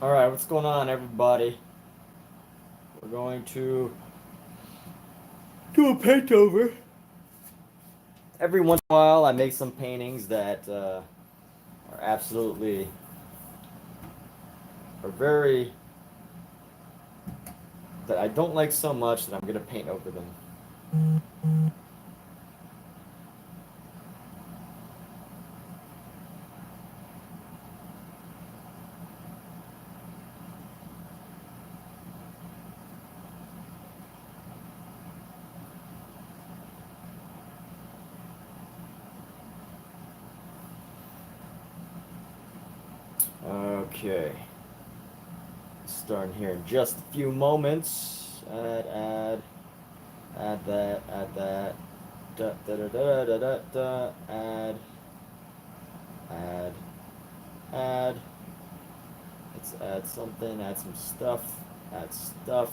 Alright, what's going on, everybody? We're going to do a paint over. Every once in a while, I make some paintings that are absolutely, are very, that I don't like so much that I'm going to paint over them. Okay. Starting here in just a few moments. Add that, add that. Da, da, da, da, da, da, da, add, add. Let's add something, add some stuff, add stuff.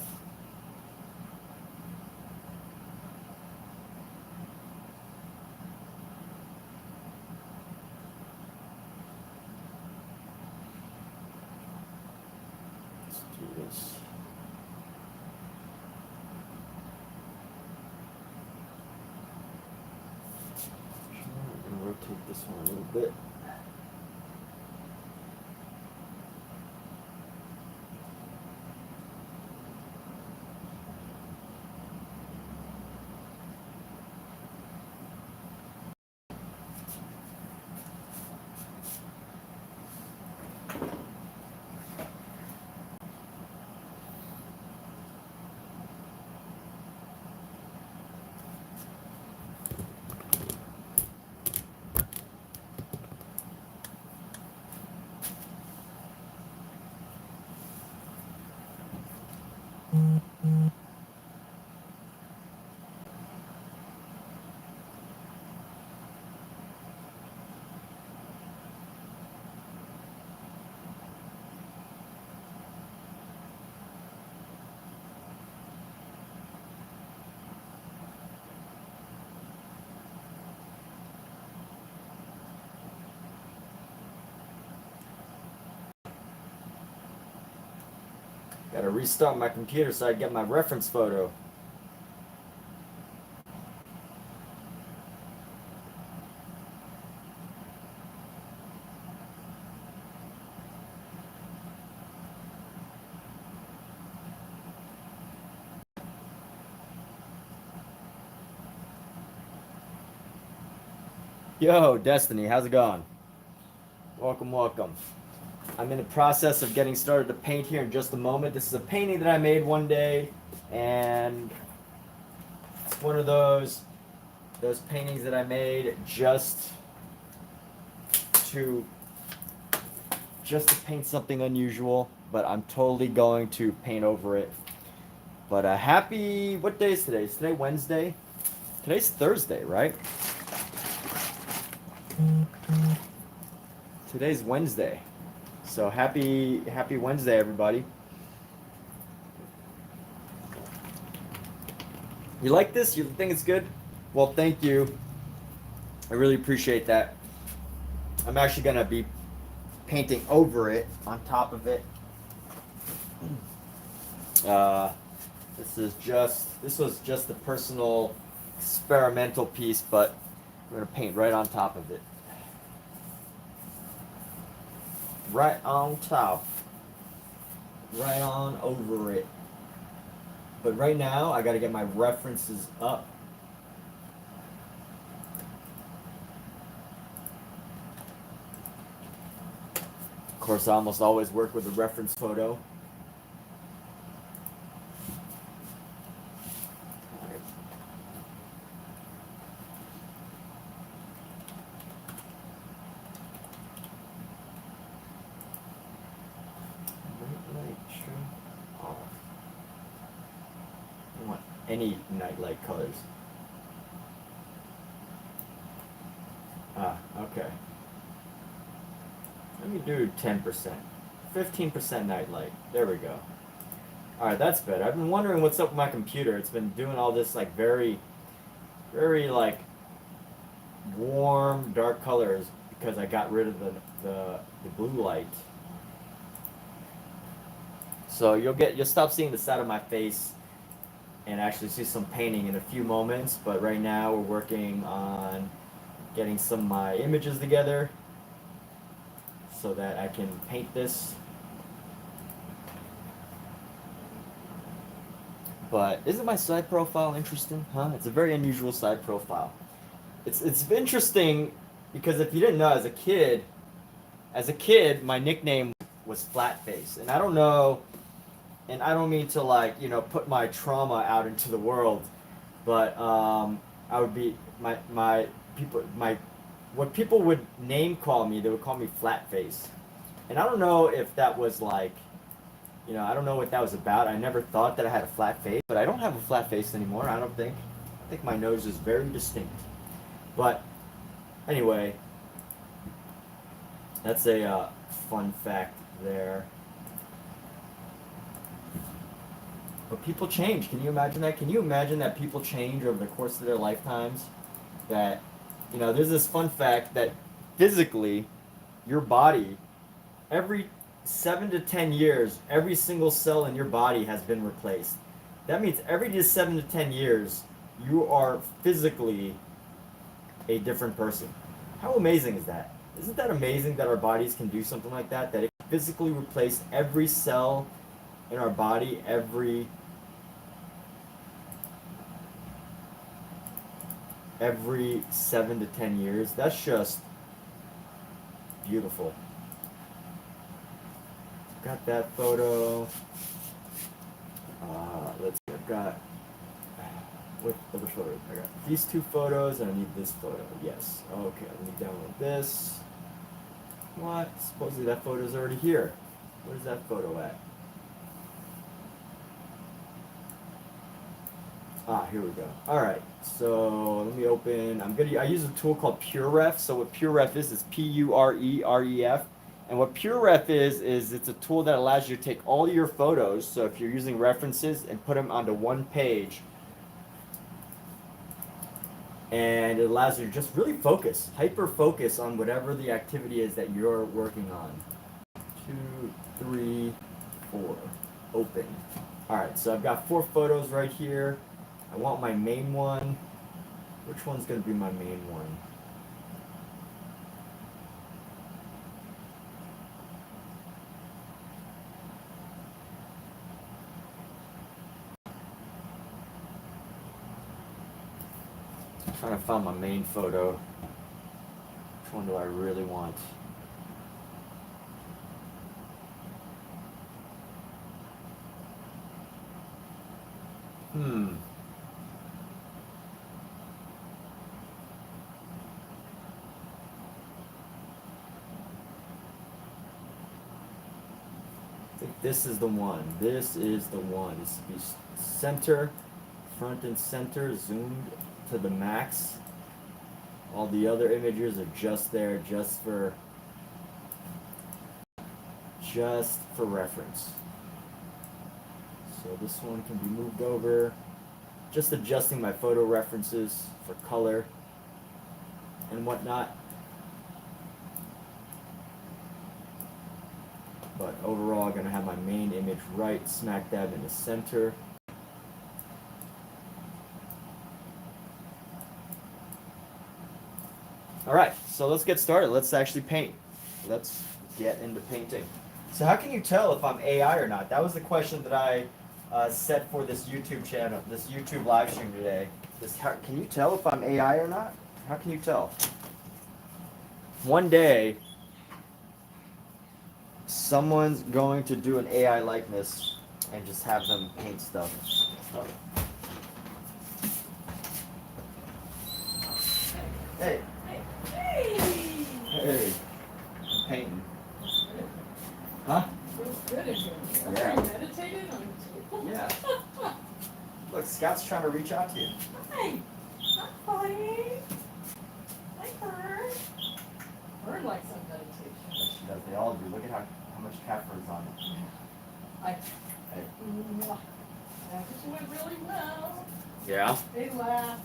Let's do this. I'm gonna rotate this one a little bit. Gotta restart my computer so I get my reference photo. Yo, Destiny, how's it going? Welcome, welcome. I'm in the process of getting started to paint here in just a moment. This is a painting that I made one day, and it's one of those paintings that I made to just to paint something unusual, but I'm totally going to paint over it. But happy, what day is today? Is today Wednesday? Today's Thursday, right? Today's Wednesday. So happy Wednesday, everybody. You like this? You think it's good? Well, thank you. I really appreciate that. I'm actually gonna be painting over it, on top of it. Uh, this was just a personal experimental piece, but we're gonna paint right on top of it. Right on top. Right on over it. But right now, I gotta get my references up. Of course, I almost always work with a reference photo. I want any nightlight colors. Ah, okay. Let me do 10%. 15% nightlight. There we go. Alright, that's better. I've been wondering what's up with my computer. It's been doing all this like very like warm, dark colors because I got rid of the blue light. So you'll stop seeing the side of my face and actually see some painting in a few moments. But right now we're working on getting some of my images together so that I can paint this. But isn't my side profile interesting? Huh? It's a very unusual side profile. It's interesting because if you didn't know, as a kid, my nickname was Flatface, and I don't know, and I don't mean to like put my trauma out into the world, but I would be my people my what people would name call me. They would call me Flatface, and I don't know if that was like. I don't know what that was about. I never thought that I had a flat face, but I don't have a flat face anymore. I don't think. I think my nose is very distinct. But anyway, that's a fun fact there. But people change. Can you imagine that? Can you imagine that people change over the course of their lifetimes? That, there's this fun fact that physically, your body, every 7 to 10 years, every single cell in your body has been replaced. That means every just 7 to 10 years, you are physically a different person. How amazing is that? Isn't that amazing that our bodies can do something like that? That it can physically replace every cell in our body every 7 to 10 years? That's just beautiful. Got that photo. Let's see. I've got which photo? I got these two photos, and I need this photo. Yes. Okay. Let me download this. What? Supposedly that photo's already here. Where's that photo at? Here we go. All right. So let me open. I use a tool called PureRef. So what PureRef is PUREREF. And what PureRef is it's a tool that allows you to take all your photos, so if you're using references, and put them onto one page. And it allows you to just really focus, hyper focus on whatever the activity is that you're working on. 2, 3, 4. Open. Alright, so I've got 4 photos right here. I want my main one. Which one's going to be my main one? Trying to find my main photo. Which one do I really want? I think this is the one. This is the one. This would be center, front and center, zoomed to the max. All the other images are just there, just for reference. So this one can be moved over. Just adjusting my photo references for color and whatnot. But overall, I'm going to have my main image right smack dab in the center. Alright, so let's get started. Let's actually paint. Let's get into painting. So how can you tell if I'm AI or not? That was the question that I set for this YouTube channel, this YouTube live stream today. Can you tell if I'm AI or not? How can you tell? One day, someone's going to do an AI likeness and just have them paint stuff. Hey. Hey. I'm painting. Huh? Feels good in here. Yeah. Are you meditating on Yeah. Look, Scout's trying to reach out to you. Hi. Hi, buddy. Hi, Fern. Fern likes some meditation. Yes, she does. They all do. Look at how much kaffir is on it. Hi. Hey. That just went really well. Yeah? They laughed.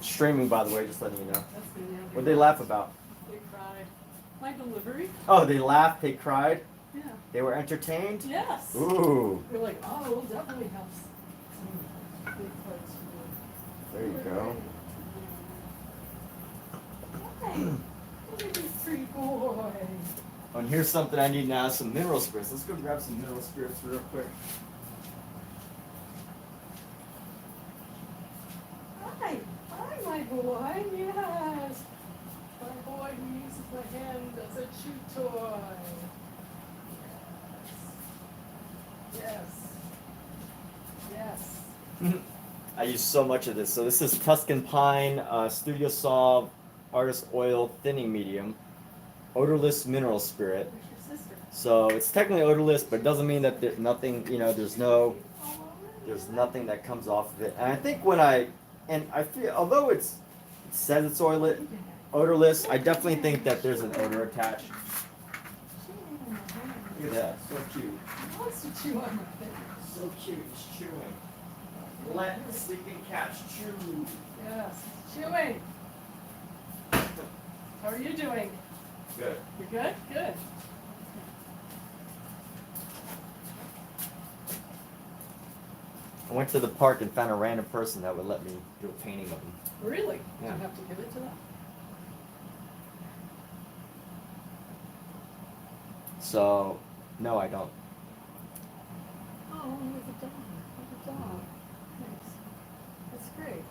Streaming, by the way, just letting you know. That's good. What'd they laugh about? They cried. My delivery? Oh, they laughed, they cried? Yeah. They were entertained? Yes. Ooh. You're like, oh, we'll definitely have some big parts to do. There you go. Hi. Look at this pretty boy. Oh, and here's something I need now, some mineral spirits. Let's go grab some mineral spirits real quick. Hi. Hi, my boy. Yes. My boy who uses my hand as a chew toy. Yes. Yes. Yes. I use so much of this. So this is Tuscan Pine Studio Solve Artist Oil Thinning Medium, odorless mineral spirit. Where's your sister? So it's technically odorless, but it doesn't mean that there's nothing, there's nothing that comes off of it. And I think I feel, although it says it's odorless, I definitely think that there's an odor attached. Look at that, so cute. He wants to chew on my finger. So cute, he's chewing. Let the sleeping cats chew. Yes, chewing. How are you doing? Good. You're good? Good. I went to the park and found a random person that would let me do a painting of him. Really? Yeah. Do you have to give it to them? So, no, I don't. Oh, look at the dog. Look at the dog. Nice. That's great.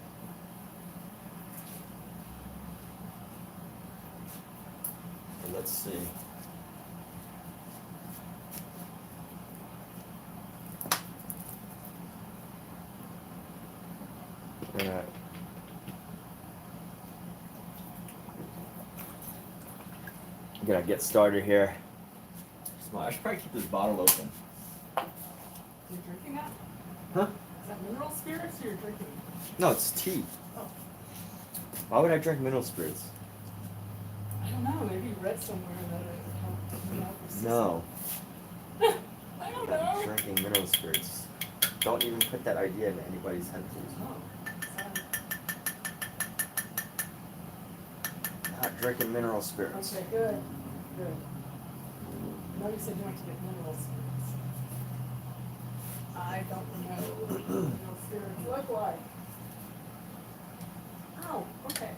Let's see. Alright. I'm gonna get started here. I should probably keep this bottle open. You're drinking that? Huh? Is that mineral spirits or you're drinking? No, it's tea. Oh, Why would I drink mineral spirits? I don't know. Maybe you read somewhere that it helped clean out your system. No. I don't I'm know. drinking mineral spirits. Don't even put that idea in anybody's head, please. Oh, sorry. Not drinking mineral spirits. Okay, good. Good. I know you said you want to get mineral spirits. I don't know what mineral spirits look like. Oh, okay.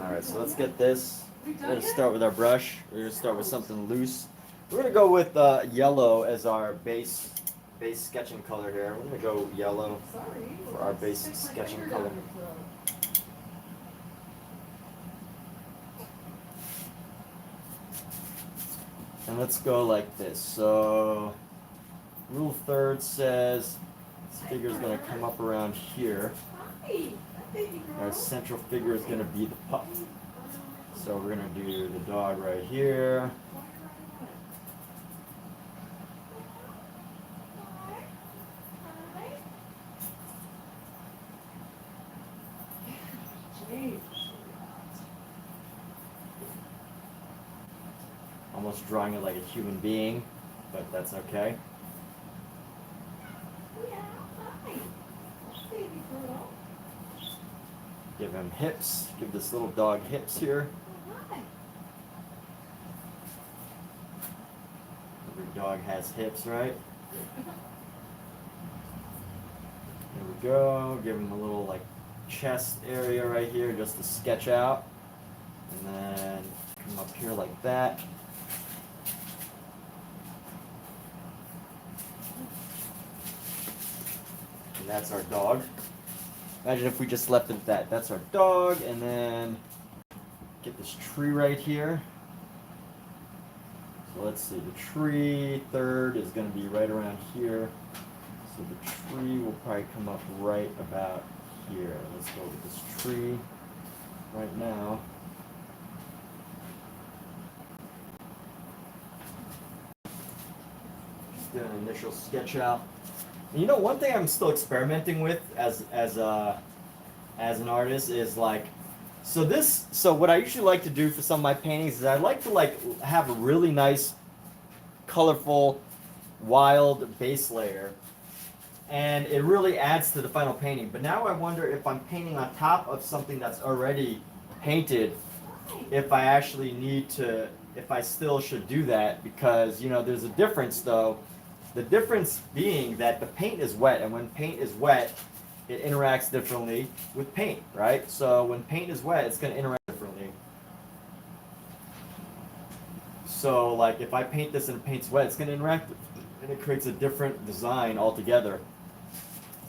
Alright, so let's get this. We We're done gonna yet? start with our brush. We're gonna start with something loose. We're gonna go with yellow as our base sketching color here. We're gonna go yellow. Sorry. For our let's base stick my sketching finger color. down your throat. And let's go like this. So rule third says this figure is gonna come up around here. Hi, baby girl. Our central figure is gonna be the pup. So we're gonna do the dog right here. Almost drawing it like a human being, but that's okay. Give him hips. Give this little dog hips here. Every dog has hips, right? There we go. Give him a little like chest area right here just to sketch out. And then come up here like that. And that's our dog. Imagine if we just left it at that. That's our dog, and then get this tree right here. So let's see, the tree third is going to be right around here. So the tree will probably come up right about here. Let's go with this tree right now. Just do an initial sketch out. And you know, one thing I'm still experimenting with as an artist is like, so what I usually like to do for some of my paintings is I like to like have a really nice, colorful, wild base layer, and it really adds to the final painting. But now I wonder if I'm painting on top of something that's already painted, if I actually need to if I still should do that, because, you know, there's a difference though. The difference being that the paint is wet, and when paint is wet, it interacts differently with paint, right? So when paint is wet, it's going to interact differently. So like if I paint this and paint's wet, it's going to interact, and it creates a different design altogether.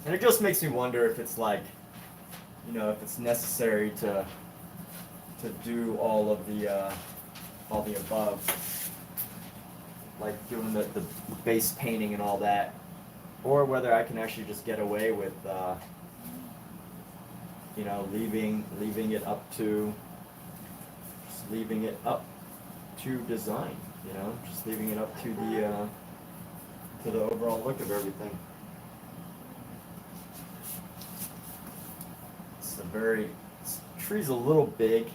And it just makes me wonder if it's like, you know, if it's necessary to do all the above, like doing the base painting and all that, or whether I can actually just get away with, you know, leaving it up to, just leaving it up to design, you know, just leaving it up to the overall look of everything. It's a very, tree's a little big.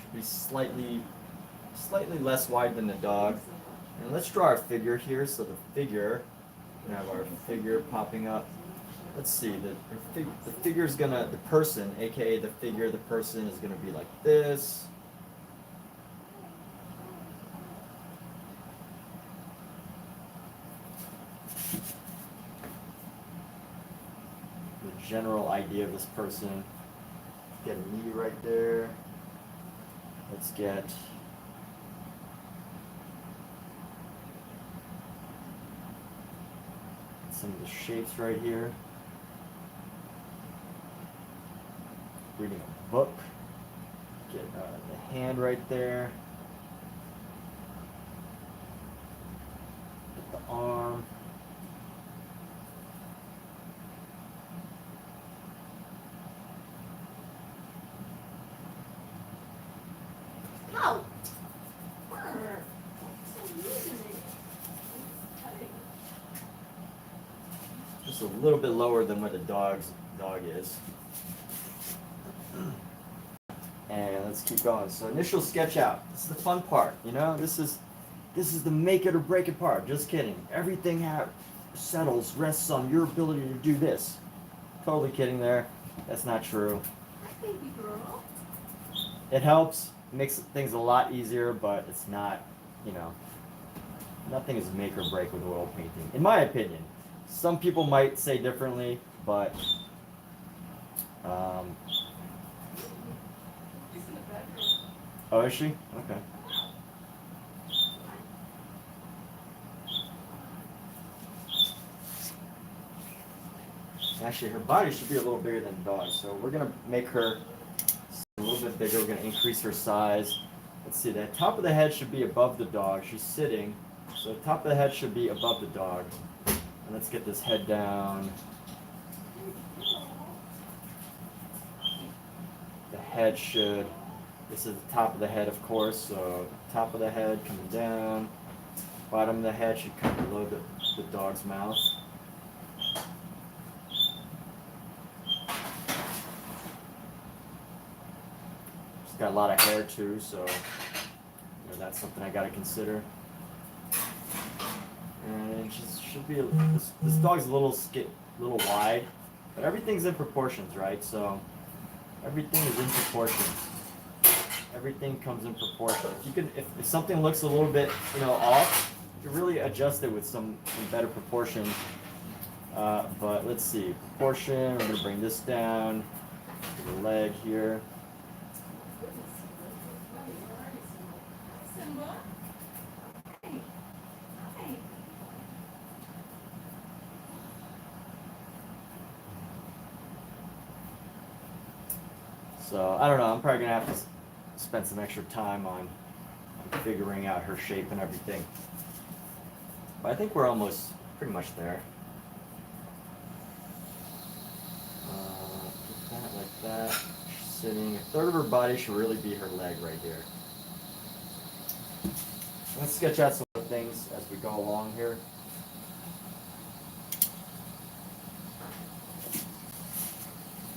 Should be slightly less wide than the dog. And let's draw our figure here. So the figure, we have our figure popping up. Let's see, the figure's gonna, the person, aka the figure, the person is gonna be like this. The general idea of this person. Get a knee right there. Let's get some of the shapes right here. Reading a book. Get the hand right there. Get the arm. Ow! Just a little bit lower than where the dog is. And let's keep going. So initial sketch out. This is the fun part, you know? This is the make it or break it part. Just kidding. Everything rests on your ability to do this. Totally kidding there. That's not true. Hi, baby girl. It helps, makes things a lot easier, but it's not, you know, nothing is make or break with oil painting, in my opinion. Some people might say differently, but She's in the bedroom. oh, is she? Okay. Actually, her body should be a little bigger than the dog, so we're gonna make her a little bit bigger. We're gonna increase her size. Let's see, the top of the head should be above the dog. She's sitting, so the top of the head should be above the dog. And let's get this head down. The head should, this is the top of the head, of course, so top of the head coming down. Bottom of the head should come below the dog's mouth. She's got a lot of hair too, so you know, that's something I gotta consider. And she should be, this dog's a little wide, but everything's in proportions, right? So everything is in proportions. Everything comes in proportion. You can, if something looks a little bit, you know, off, you can really adjust it with some better proportion. But let's see, proportion. We're gonna bring this down to the leg here. Simba. Hi. Hi. So I don't know. I'm probably gonna have to spend some extra time on figuring out her shape and everything. But I think we're almost pretty much there. Put that like that. She's sitting. A third of her body should really be her leg right here. Let's sketch out some of the things as we go along here.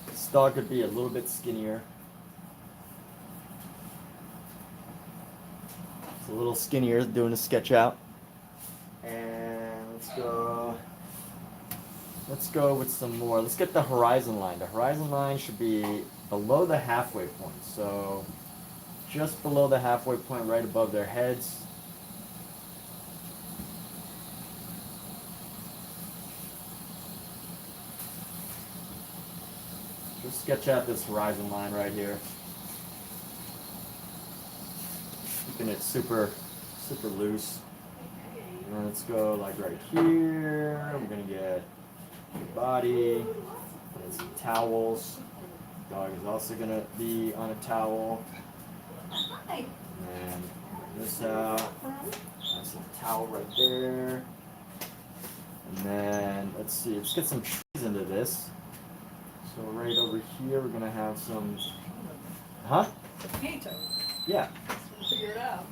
This dog could be a little bit skinnier. It's a little skinnier doing a sketch out. And let's go with some more. Let's get the horizon line. The horizon line should be below the halfway point. So just below the halfway point, right above their heads. Just sketch out this horizon line right here. Keeping it super loose. And let's go like right here. We're gonna get the body and some towels. Dog is also gonna be on a towel. And then this out. That's a towel right there. And then let's see, let's get some trees into this. So right over here we're gonna have some. Huh? The paint over. Yeah. We'll figure it out.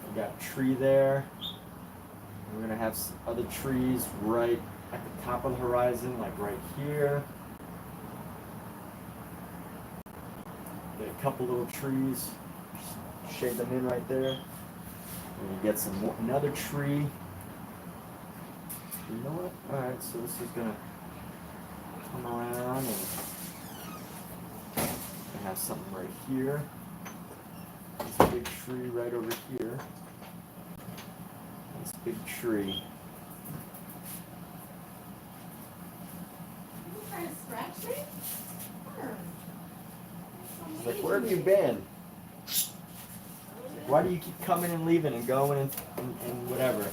We got a tree there. We're gonna have some other trees right at the top of the horizon, like right here. Get a couple little trees, shade them in right there. And we get some more, another tree. You know what? All right, so this is gonna come around and have something right here. This big tree right over here. This big tree. You trying to scratch me? It's like, where have you been? Why do you keep coming and leaving and going and whatever?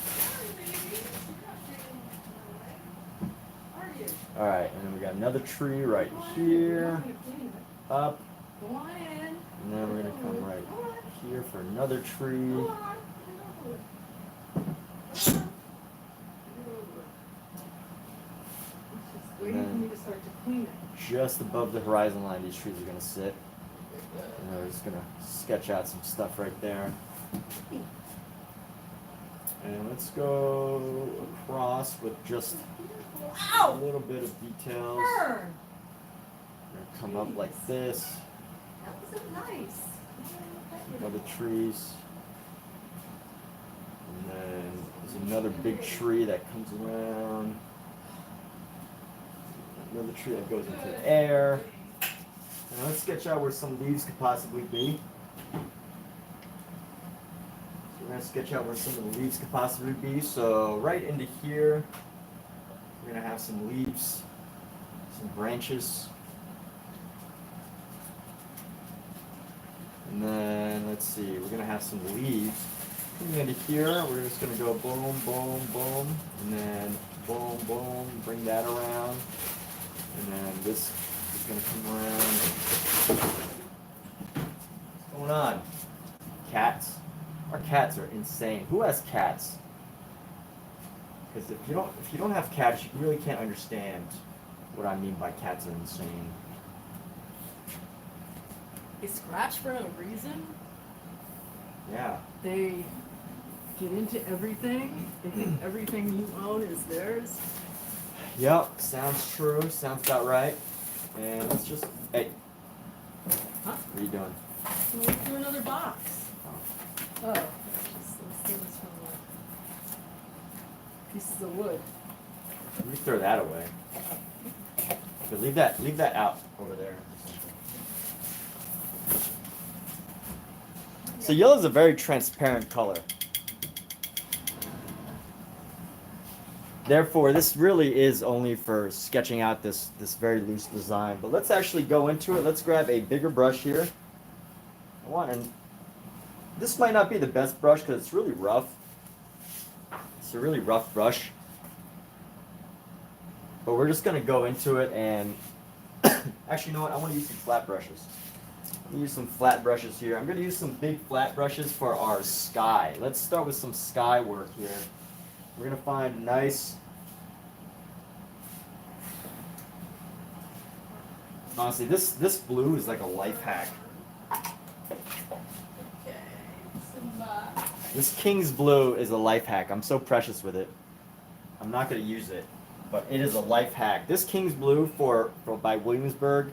Alright, and then we got another tree right here. Up. Go on in. And then we're going to come right here for another tree. Waiting for me to start to clean it. Just above the horizon line, these trees are going to sit. And we're just going to sketch out some stuff right there. And let's go across with just a little bit of details. We're going to come up like this. That was nice. Other trees. And then there's another big tree that comes around. Another tree that goes into the air. Now let's sketch out where some leaves could possibly be. So we're going to sketch out where some of the leaves could possibly be. So right into here, we're going to have some leaves, some branches. And then let's see, we're going to have some leaves. Coming into here, we're just going to go boom, boom, boom, and then boom, boom, bring that around. And then this is going to come around. What's going on? Cats? Our cats are insane. Who has cats? Because if you don't have cats, you really can't understand what I mean by cats are insane. They scratch for no reason. Yeah. They get into everything. They think everything you own is theirs. Yep, sounds true. Sounds about right. And let's just, hey. Huh? What are you doing? So let's do another box. Oh. Oh, let's see this from pieces of wood. We throw that away. But leave that out over there. So yellow is a very transparent color. Therefore, this really is only for sketching out this very loose design. But let's actually go into it. Let's grab a bigger brush here. And this might not be the best brush because it's really rough. It's a really rough brush. But we're just going to go into it and... Actually, you know what? I want to use some flat brushes. I'm going to use some flat brushes here. I'm going to use some big flat brushes for our sky. Let's start with some sky work here. We're going to find a nice... Honestly, this blue is like a life hack. Okay. This King's Blue is a life hack. I'm so precious with it. I'm not going to use it, but it is a life hack. This King's Blue by Williamsburg,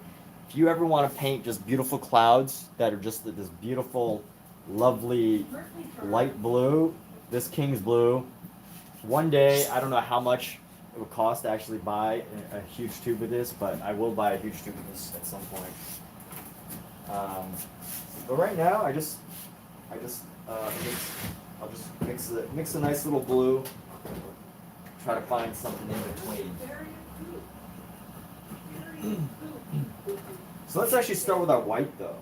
if you ever want to paint just beautiful clouds that are just this beautiful, lovely light blue, this King's Blue, one day, I don't know how much it would cost to actually buy a huge tube of this, but I will buy a huge tube of this at some point. But right now, I'll just mix a nice little blue. Try to find something in between. So let's actually start with our white though.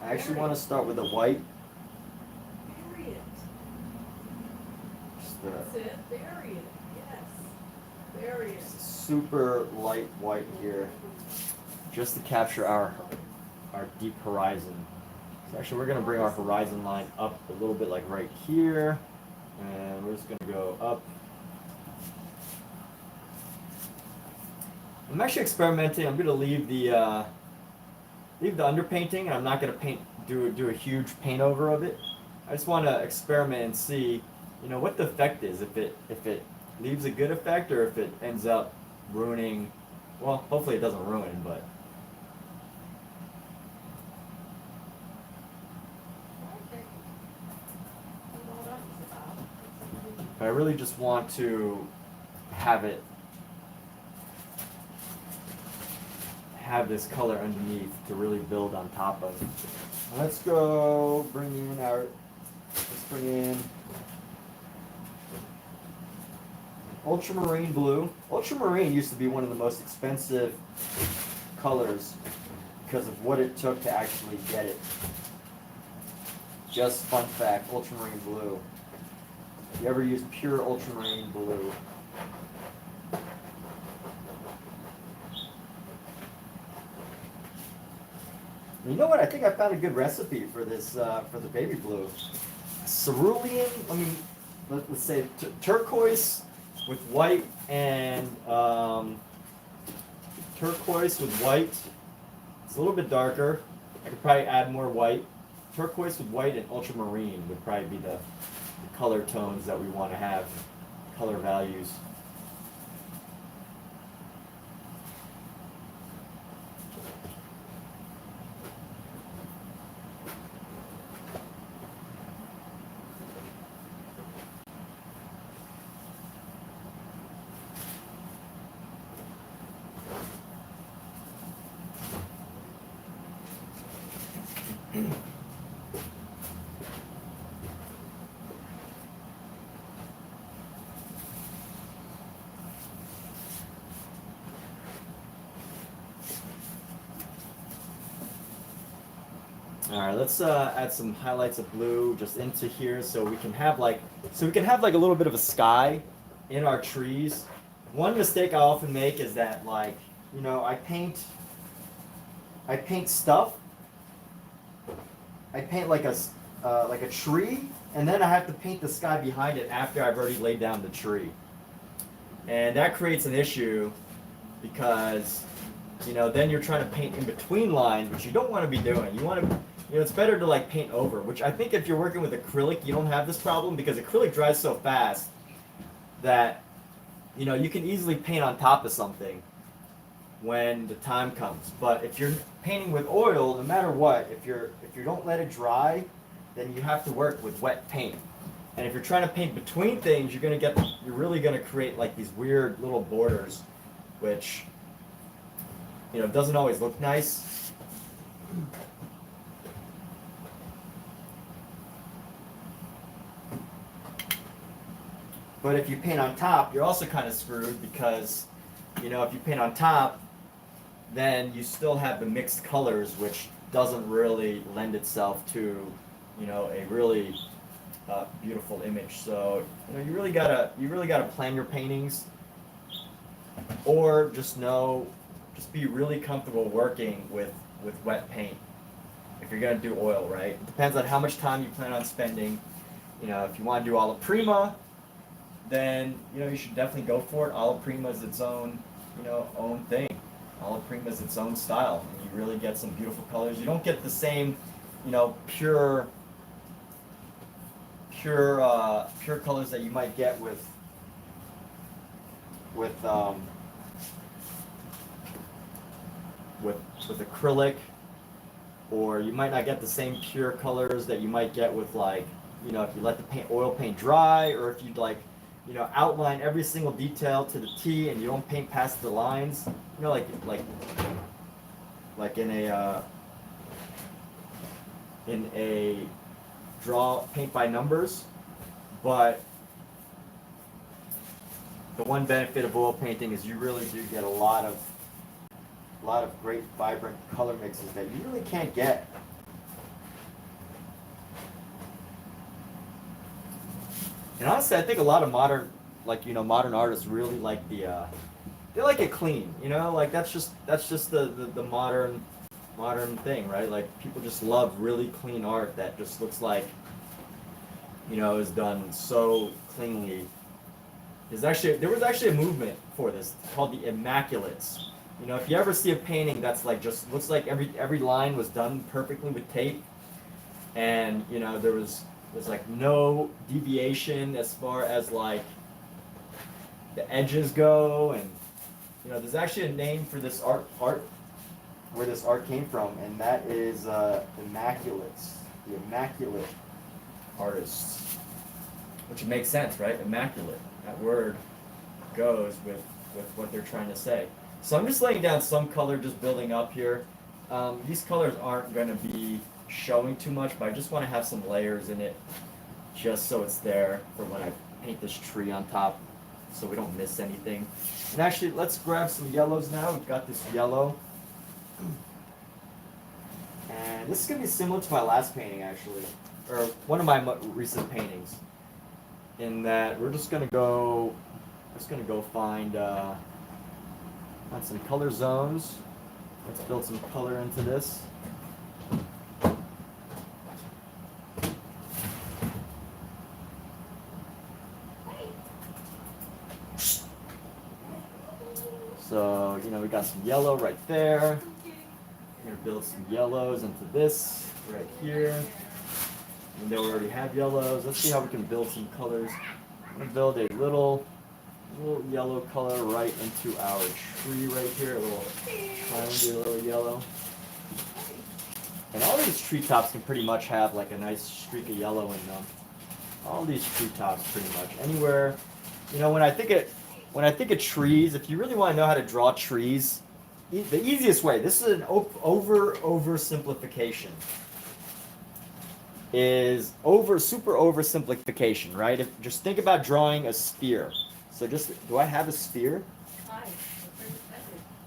I actually want to start with the white. Bury it. That's it. Bury it. Yes. Bury it. Super light white here, just to capture our deep horizon. So actually, we're gonna bring our horizon line up a little bit, like right here, and we're just gonna go up. I'm actually experimenting. I'm gonna leave the underpainting, and I'm not gonna do a huge paint over of it. I just want to experiment and see, what the effect is. If it leaves a good effect, or if it ends up ruining. Well, hopefully it doesn't ruin, but. I really just want to have this color underneath to really build on top of. Let's bring in ultramarine blue. Ultramarine used to be one of the most expensive colors because of what it took to actually get it. Just fun fact, ultramarine blue. If you ever use pure ultramarine blue, you know what? I think I found a good recipe for this, for the baby blue. Cerulean, let's say turquoise with white and turquoise with white. It's a little bit darker. I could probably add more white. Turquoise with white and ultramarine would probably be the color tones that we want to have, color values. All right, let's add some highlights of blue just into here, so we can have like a little bit of a sky in our trees. One mistake I often make is that I paint stuff. I paint like a tree, and then I have to paint the sky behind it after I've already laid down the tree, and that creates an issue because then you're trying to paint in between lines, which you don't want to be doing. You want to it's better to paint over, which I think if you're working with acrylic, you don't have this problem because acrylic dries so fast that you can easily paint on top of something when the time comes. But if you're painting with oil, no matter what, if you don't let it dry, then you have to work with wet paint. And if you're trying to paint between things, you're really gonna create these weird little borders, which doesn't always look nice. But if you paint on top, you're also kind of screwed because, if you paint on top, then you still have the mixed colors, which doesn't really lend itself to, a really beautiful image. So, you really gotta plan your paintings, or just be really comfortable working with wet paint if you're gonna do oil, right? It depends on how much time you plan on spending. If you want to do alla prima, then you should definitely go for it. Alla prima is its own own thing. Alla prima is its own style, and you really get some beautiful colors. You don't get the same pure colors that you might get with acrylic, or you might not get the same pure colors that you might get with if you let the oil paint dry, or if you'd you know, outline every single detail to the T, and you don't paint past the lines. You know, like in a draw paint by numbers. But the one benefit of oil painting is you really do get a lot of great vibrant color mixes that you really can't get. And honestly, I think a lot of modern, like, you know, modern artists really like they like it clean, you know, like that's just the modern thing, right? Like people just love really clean art that just looks like, you know, is done so cleanly. There was actually a movement for this called the Immaculates. You know, if you ever see a painting that's like just looks like every line was done perfectly with tape, and you know there's like no deviation as far as like the edges go, and you know there's actually a name for this art where this art came from, and that is Immaculates, the Immaculate artists, which makes sense, right? Immaculate. That word goes with what they're trying to say. So I'm just laying down some color, just building up here. These colors aren't going to be showing too much, but I just want to have some layers in it, just so it's there for when I paint this tree on top, so we don't miss anything. And actually, let's grab some yellows now. We've got this yellow. And this is going to be similar to my last painting, actually, or one of my recent paintings, in that we're just going to go find some color zones. Let's build some color into this. So, you know, we got some yellow right there. We're going to build some yellows into this right here. And then we already have yellows. Let's see how we can build some colors. I'm going to build a little yellow color right into our tree right here. A little triangular yellow. And all these treetops can pretty much have like a nice streak of yellow in them. All these treetops pretty much. Anywhere, you know, when I think of trees, if you really want to know how to draw trees, the easiest way, this is an oversimplification, is super oversimplification, right? Just think about drawing a sphere. So do I have a sphere?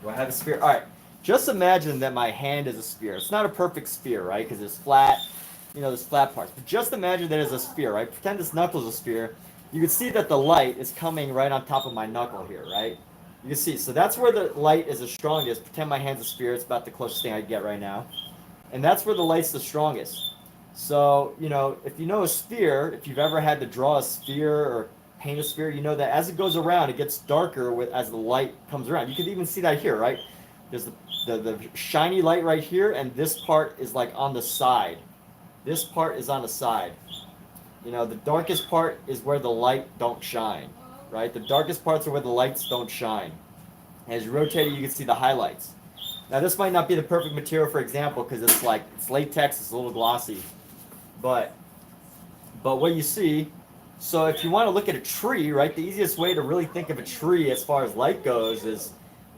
Do I have a sphere? All right. Just imagine that my hand is a sphere. It's not a perfect sphere, right? Because there's flat, you know, there's flat parts. But just imagine that it's a sphere, right? Pretend this knuckle is a sphere. You can see that the light is coming right on top of my knuckle here, right? You can see. So that's where the light is the strongest. Pretend my hand's a sphere. It's about the closest thing I get right now. And that's where the light's the strongest. So, you know, if you know a sphere, if you've ever had to draw a sphere or paint a sphere, you know that as it goes around, it gets darker as the light comes around. You can even see that here, right? There's the shiny light right here, and this part is like on the side. This part is on the side. You know, the darkest part is where the light don't shine, right? The darkest parts are where the lights don't shine. As you rotate it, you can see the highlights. Now, this might not be the perfect material for example, because it's latex, it's a little glossy. But what you see, so if you want to look at a tree, right, the easiest way to really think of a tree as far as light goes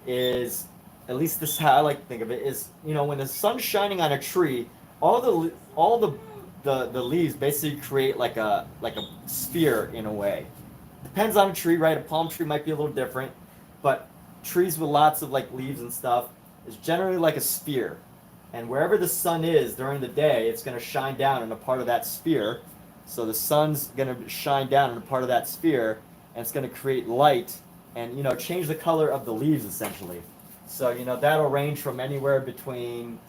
is at least this is how I like to think of it, is, you know, when the sun's shining on a tree, all the leaves basically create like a sphere in a way. Depends on a tree, right? A palm tree might be a little different, but trees with lots of like leaves and stuff is generally like a sphere. And wherever the sun is during the day, it's going to shine down on a part of that sphere. So the sun's going to shine down on a part of that sphere, and it's going to create light and, you know, change the color of the leaves essentially. So, you know, that'll range from anywhere between,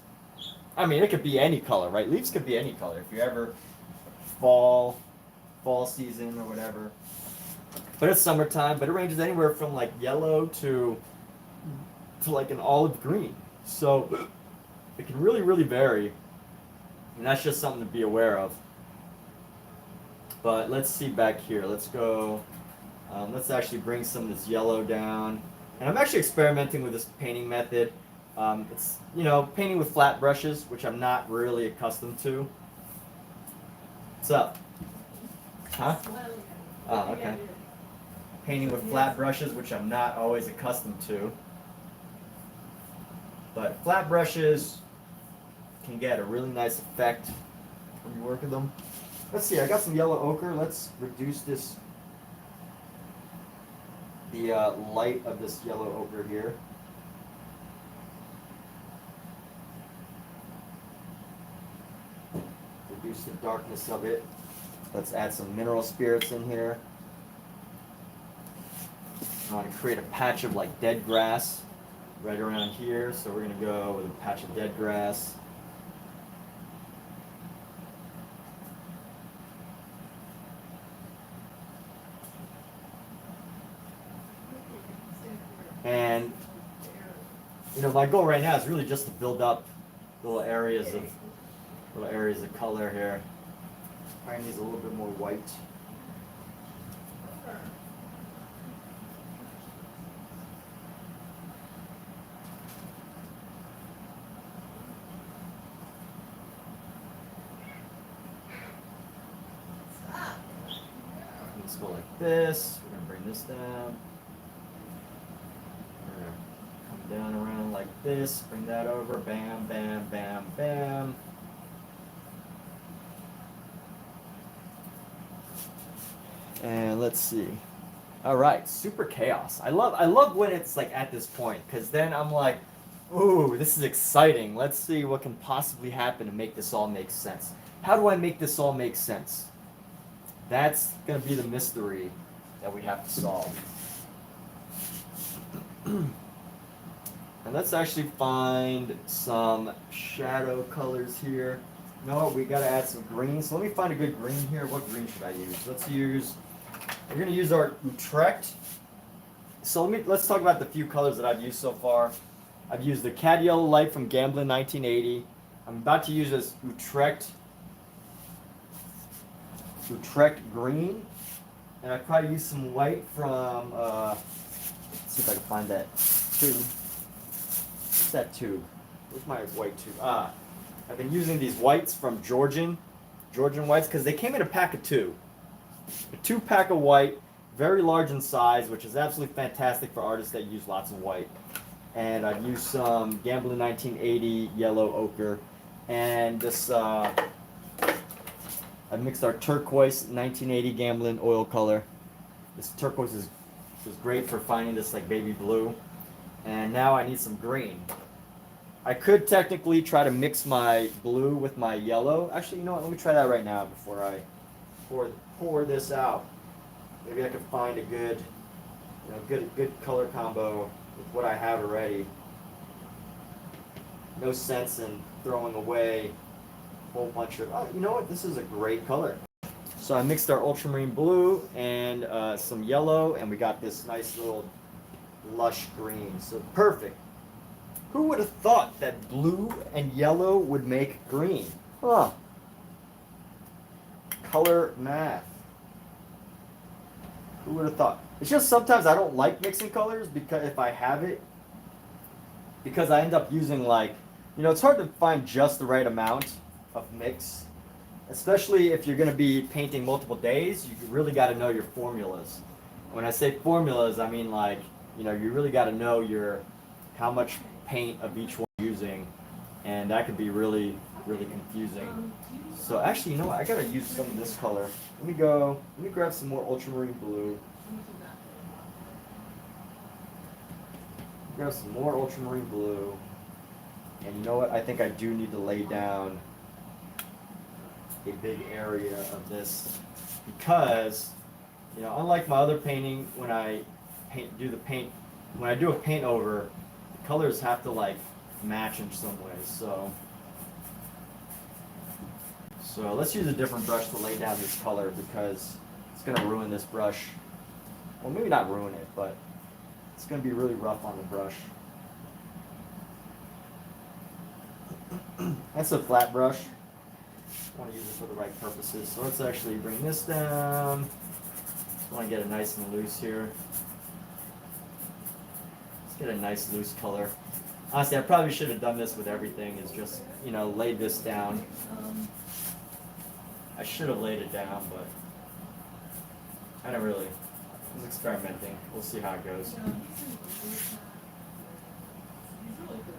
I mean, it could be any color, right? Leaves could be any color. If you ever fall season or whatever. But it's summertime, but it ranges anywhere from like yellow to like an olive green. So it can really, really vary. And that's just something to be aware of. But let's see back here. Let's go, let's actually bring some of this yellow down. And I'm actually experimenting with this painting method. It's, you know, painting with flat brushes, which I'm not really accustomed to. What's up? Huh? Oh, okay. painting with flat brushes, which I'm not always accustomed to. But flat brushes can get a really nice effect when you work with them. Let's see, I got some yellow ochre. Let's reduce this, the light of this yellow ochre here. Reduce the darkness of it. Let's add some mineral spirits in here. I want to create a patch of like dead grass right around here, so we're going to go with a patch of dead grass. And you know, my goal right now is really just to build up little areas of color here. Probably needs a little bit more white. Let's go like this. We're gonna bring this down. We're gonna come down around like this. Bring that over. Bam, bam, bam, bam. And let's see. All right, super chaos. I love when it's like at this point, because then I'm like, ooh, this is exciting. Let's see what can possibly happen to make this all make sense. How do I make this all make sense? That's gonna be the mystery that we have to solve. And let's actually find some shadow colors here. No, we gotta add some green. So let me find a good green here. What green should I use? We're gonna use our Utrecht. So let's talk about the few colors that I've used so far. I've used the Cad Yellow Light from Gamblin 1980. I'm about to use this Utrecht green, and I probably use some white from. Let's see if I can find that tube. What's that tube? Where's my white tube? I've been using these whites from Georgian whites, because they came in a pack of 2. A 2-pack of white, very large in size, which is absolutely fantastic for artists that use lots of white. And I've used some Gamblin 1980 yellow ochre, and this I've mixed our turquoise 1980 Gamblin oil color. This turquoise is great for finding this like baby blue. And now I need some green. I could technically try to mix my blue with my yellow. Actually, you know what? Let me try that right now before I pour this out. Maybe I can find a good color combo with what I have already. No sense in throwing away a whole bunch of. Oh, you know what? This is a great color. So I mixed our ultramarine blue and some yellow, and we got this nice little lush green. So perfect. Who would have thought that blue and yellow would make green? Huh. Color math. Who would have thought? It's just sometimes I don't like mixing colors, because if I have it, because I end up using like, you know, it's hard to find just the right amount of mix, especially if you're going to be painting multiple days. You really got to know your formulas. When I say formulas, I mean like, you know, you really got to know how much paint of each one you're using, and that could be really confusing. So actually, you know what? I gotta use some of this color. Let me grab some more ultramarine blue. Grab some more ultramarine blue. And you know what? I think I do need to lay down a big area of this, because, you know, unlike my other painting, when I do a paint over, the colors have to like match in some ways. So let's use a different brush to lay down this color, because it's gonna ruin this brush. Well, maybe not ruin it, but it's gonna be really rough on the brush. That's a flat brush. I want to use it for the right purposes. So let's actually bring this down. Just want to get it nice and loose here. Let's get a nice loose color. Honestly, I probably should have done this with everything, is just, you know, laid this down. I should have laid it down, but I don't really I'm experimenting. We'll see how it goes. Yeah, he's really good.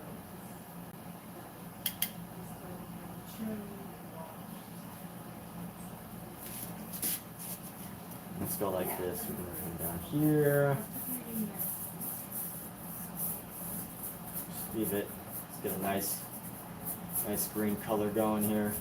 Let's go like this. We're gonna come down here. Just leave it. Let's get a nice green color going here.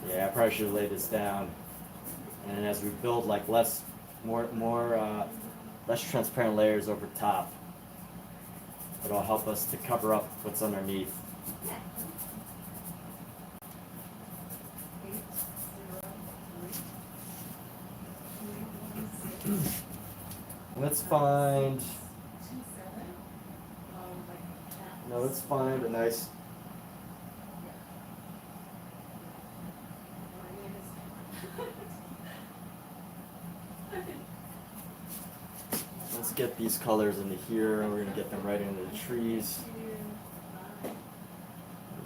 Yeah, I probably should have laid this down. And as we build like less transparent layers over top, it'll help us to cover up what's underneath. Let's find a nice. Let's get these colors into here. We're gonna get them right into the trees.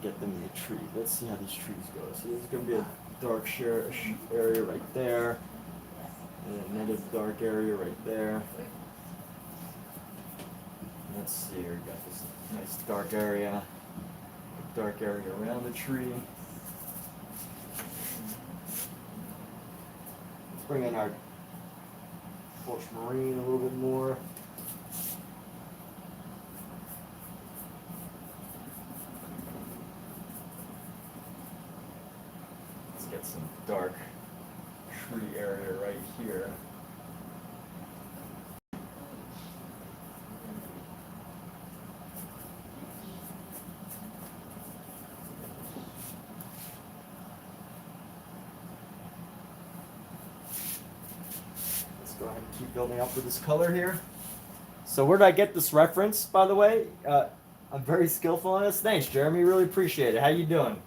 Get them in the tree. Let's see how these trees go. So there's gonna be a dark area right there, and another dark area right there. Let's see. We got this nice dark area around the tree. Let's bring in our ultramarine a little bit more. Let's get some dark tree area right here. Go ahead and keep building up with this color here. So where did I get this reference, by the way? I'm very skillful on this. Thanks, Jeremy. Really appreciate it. How you doing?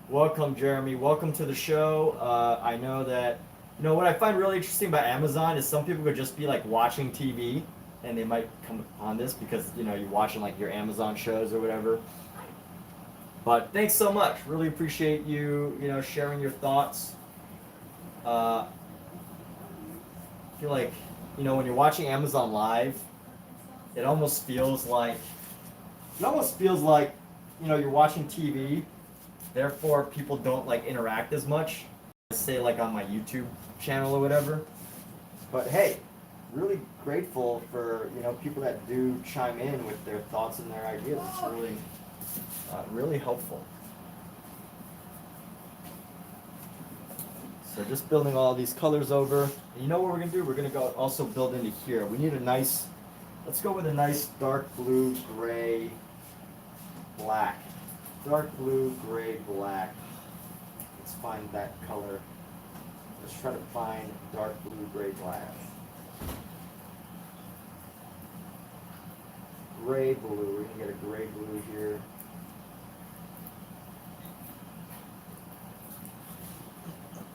Welcome, Jeremy. Welcome to the show. I know that, what I find really interesting about Amazon is some people could just be like watching TV and they might come on this because, you're watching like your Amazon shows or whatever. But thanks so much. Really appreciate you, sharing your thoughts. I feel like, when you're watching Amazon Live, it almost feels like, you're watching TV. Therefore, people don't like interact as much, say like on my YouTube channel or whatever. But hey, really grateful for people that do chime in with their thoughts and their ideas. It's really helpful. So just building all these colors over. And you know what we're gonna do? We're gonna go also build into here. We need let's go with a nice dark blue, gray, black. Dark blue, gray, black. Let's find that color. Let's try to find dark blue, gray, black. Gray blue, we're gonna get a gray blue here.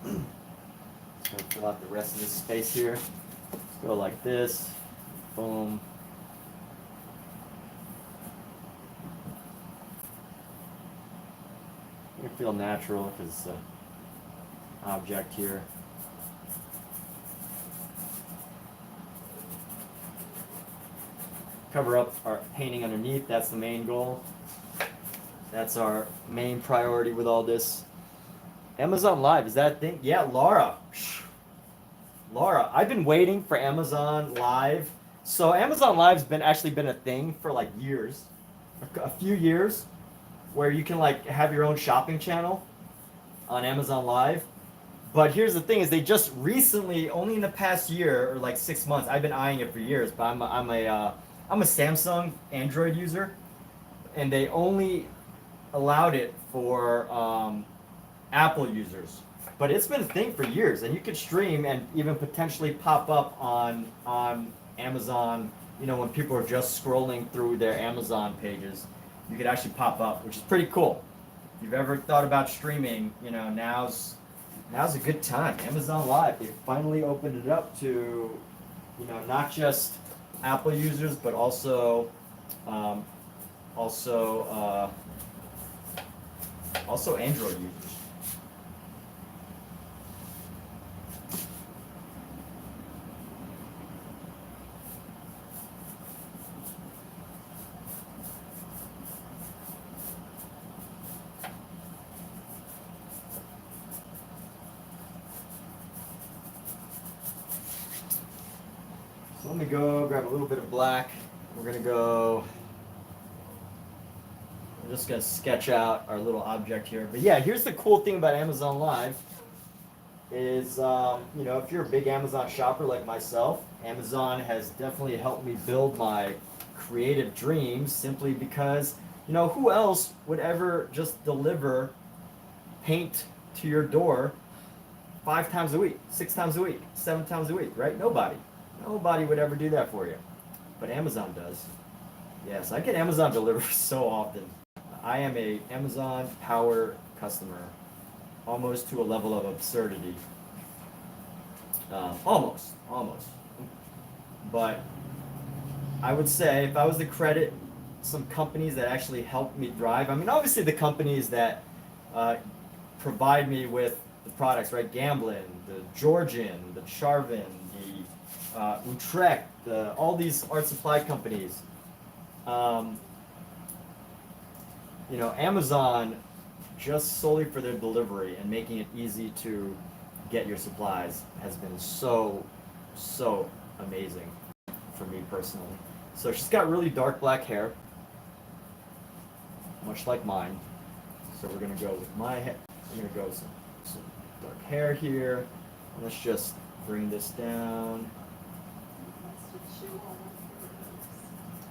Gonna fill out the rest of this space here. Let's go like this. Boom. You feel natural because it's an object here. Cover up our painting underneath. That's the main goal. That's our main priority with all this. Amazon Live, is that a thing? Yeah, Laura, I've been waiting for Amazon Live. So Amazon Live's actually been a thing for like years, a few years, where you can like have your own shopping channel on Amazon Live. But here's the thing: is they just recently, only in the past year or like 6 months, I've been eyeing it for years. But I'm a Samsung Android user, and they only allowed it for Apple users. But it's been a thing for years, and you could stream and even potentially pop up on Amazon, when people are just scrolling through their Amazon pages. you could actually pop up, which is pretty cool. If you've ever thought about streaming, you know, now's a good time. Amazon Live, they finally opened it up to, you know, not just Apple users, but also um, also also Android users. So let me go grab a little bit of black. We're gonna go. We're just gonna sketch out our little object here. But yeah, here's the cool thing about Amazon Live is, you know, if you're a big Amazon shopper like myself, Amazon has definitely helped me build my creative dreams simply because, you know, who else would ever just deliver paint to your door 5 times a week, 6 times a week, 7 times a week, right? Nobody. Nobody would ever do that for you. But Amazon does. Yes, I get Amazon deliveries so often. I am a Amazon Power customer, almost to a level of absurdity. Almost. But I would say if I was to credit some companies that actually helped me thrive, I mean, obviously the companies that provide me with the products, right? Gamblin, the Georgian, the Charvin, the Utrecht, all these art supply companies. You know, Amazon, just solely for their delivery and making it easy to get your supplies, has been so amazing for me personally. So she's got really dark black hair, much like mine. So we're gonna go with my hair. We're gonna go with some dark hair here. Let's just bring this down.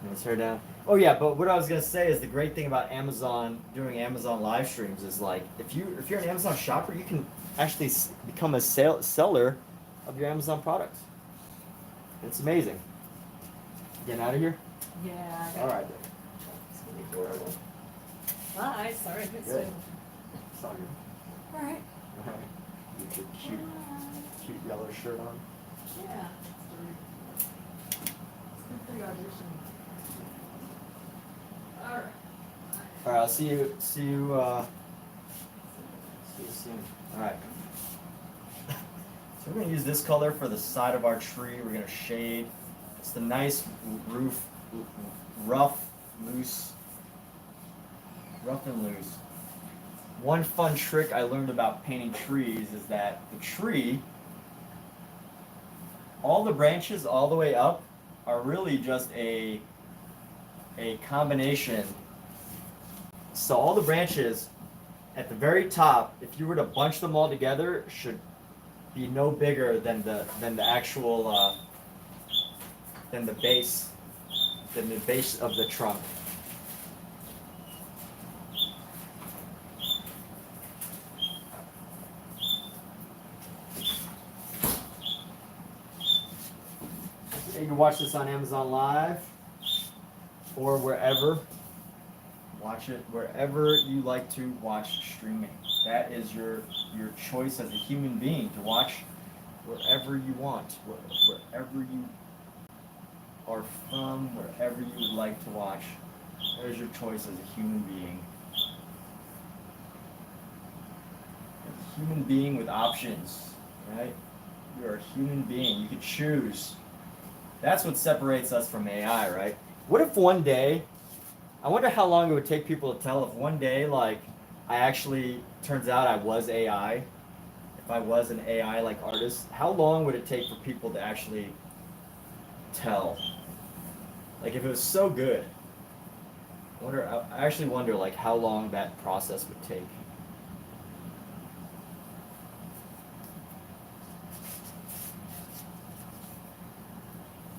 Bring this hair down. Oh yeah, but what I was gonna say is the great thing about Amazon doing Amazon live streams is, like, if you're an Amazon shopper, you can actually become a seller of your Amazon products. It's amazing. Getting out of here? Yeah. All right then. It's gonna be horrible. Bye. Sorry. Good. It's all good. All right. All right. Get your cute yellow shirt on. Yeah. It's pretty audition. All right. All right. I'll see you soon. All right. So we're gonna use this color for the side of our tree. We're gonna shade. It's the nice roof, rough and loose. One fun trick I learned about painting trees is that the tree, all the branches all the way up are really just a combination. So all the branches at the very top, if you were to bunch them all together, should be no bigger than the actual than the base of the trunk. You can watch this on Amazon Live or wherever. Watch it wherever you like to watch streaming. That is your choice as a human being to watch wherever you want, wherever you are from, wherever you would like to watch. There's your choice as a human being. A human being with options, right? You're a human being. You can choose. That's what separates us from AI, right? What if one day, I wonder how long it would take people to tell if one day, like, I actually, turns out I was AI, if I was an AI, like, artist, how long would it take for people to actually tell? Like, if it was so good, I actually wonder, like, how long that process would take.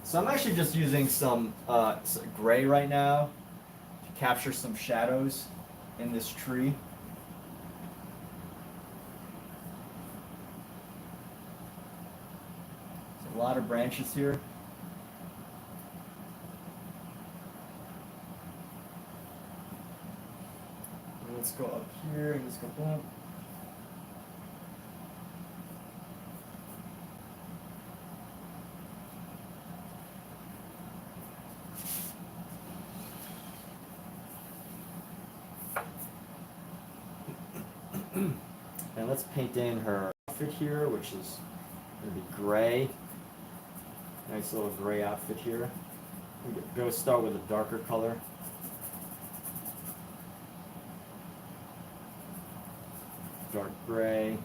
So I'm actually just using some gray right now to capture some shadows in this tree. There's a lot of branches here. just go up here and just go boom. And let's paint in her outfit here, which is going to be gray. Nice little gray outfit here. We go start with a darker color. Dark gray.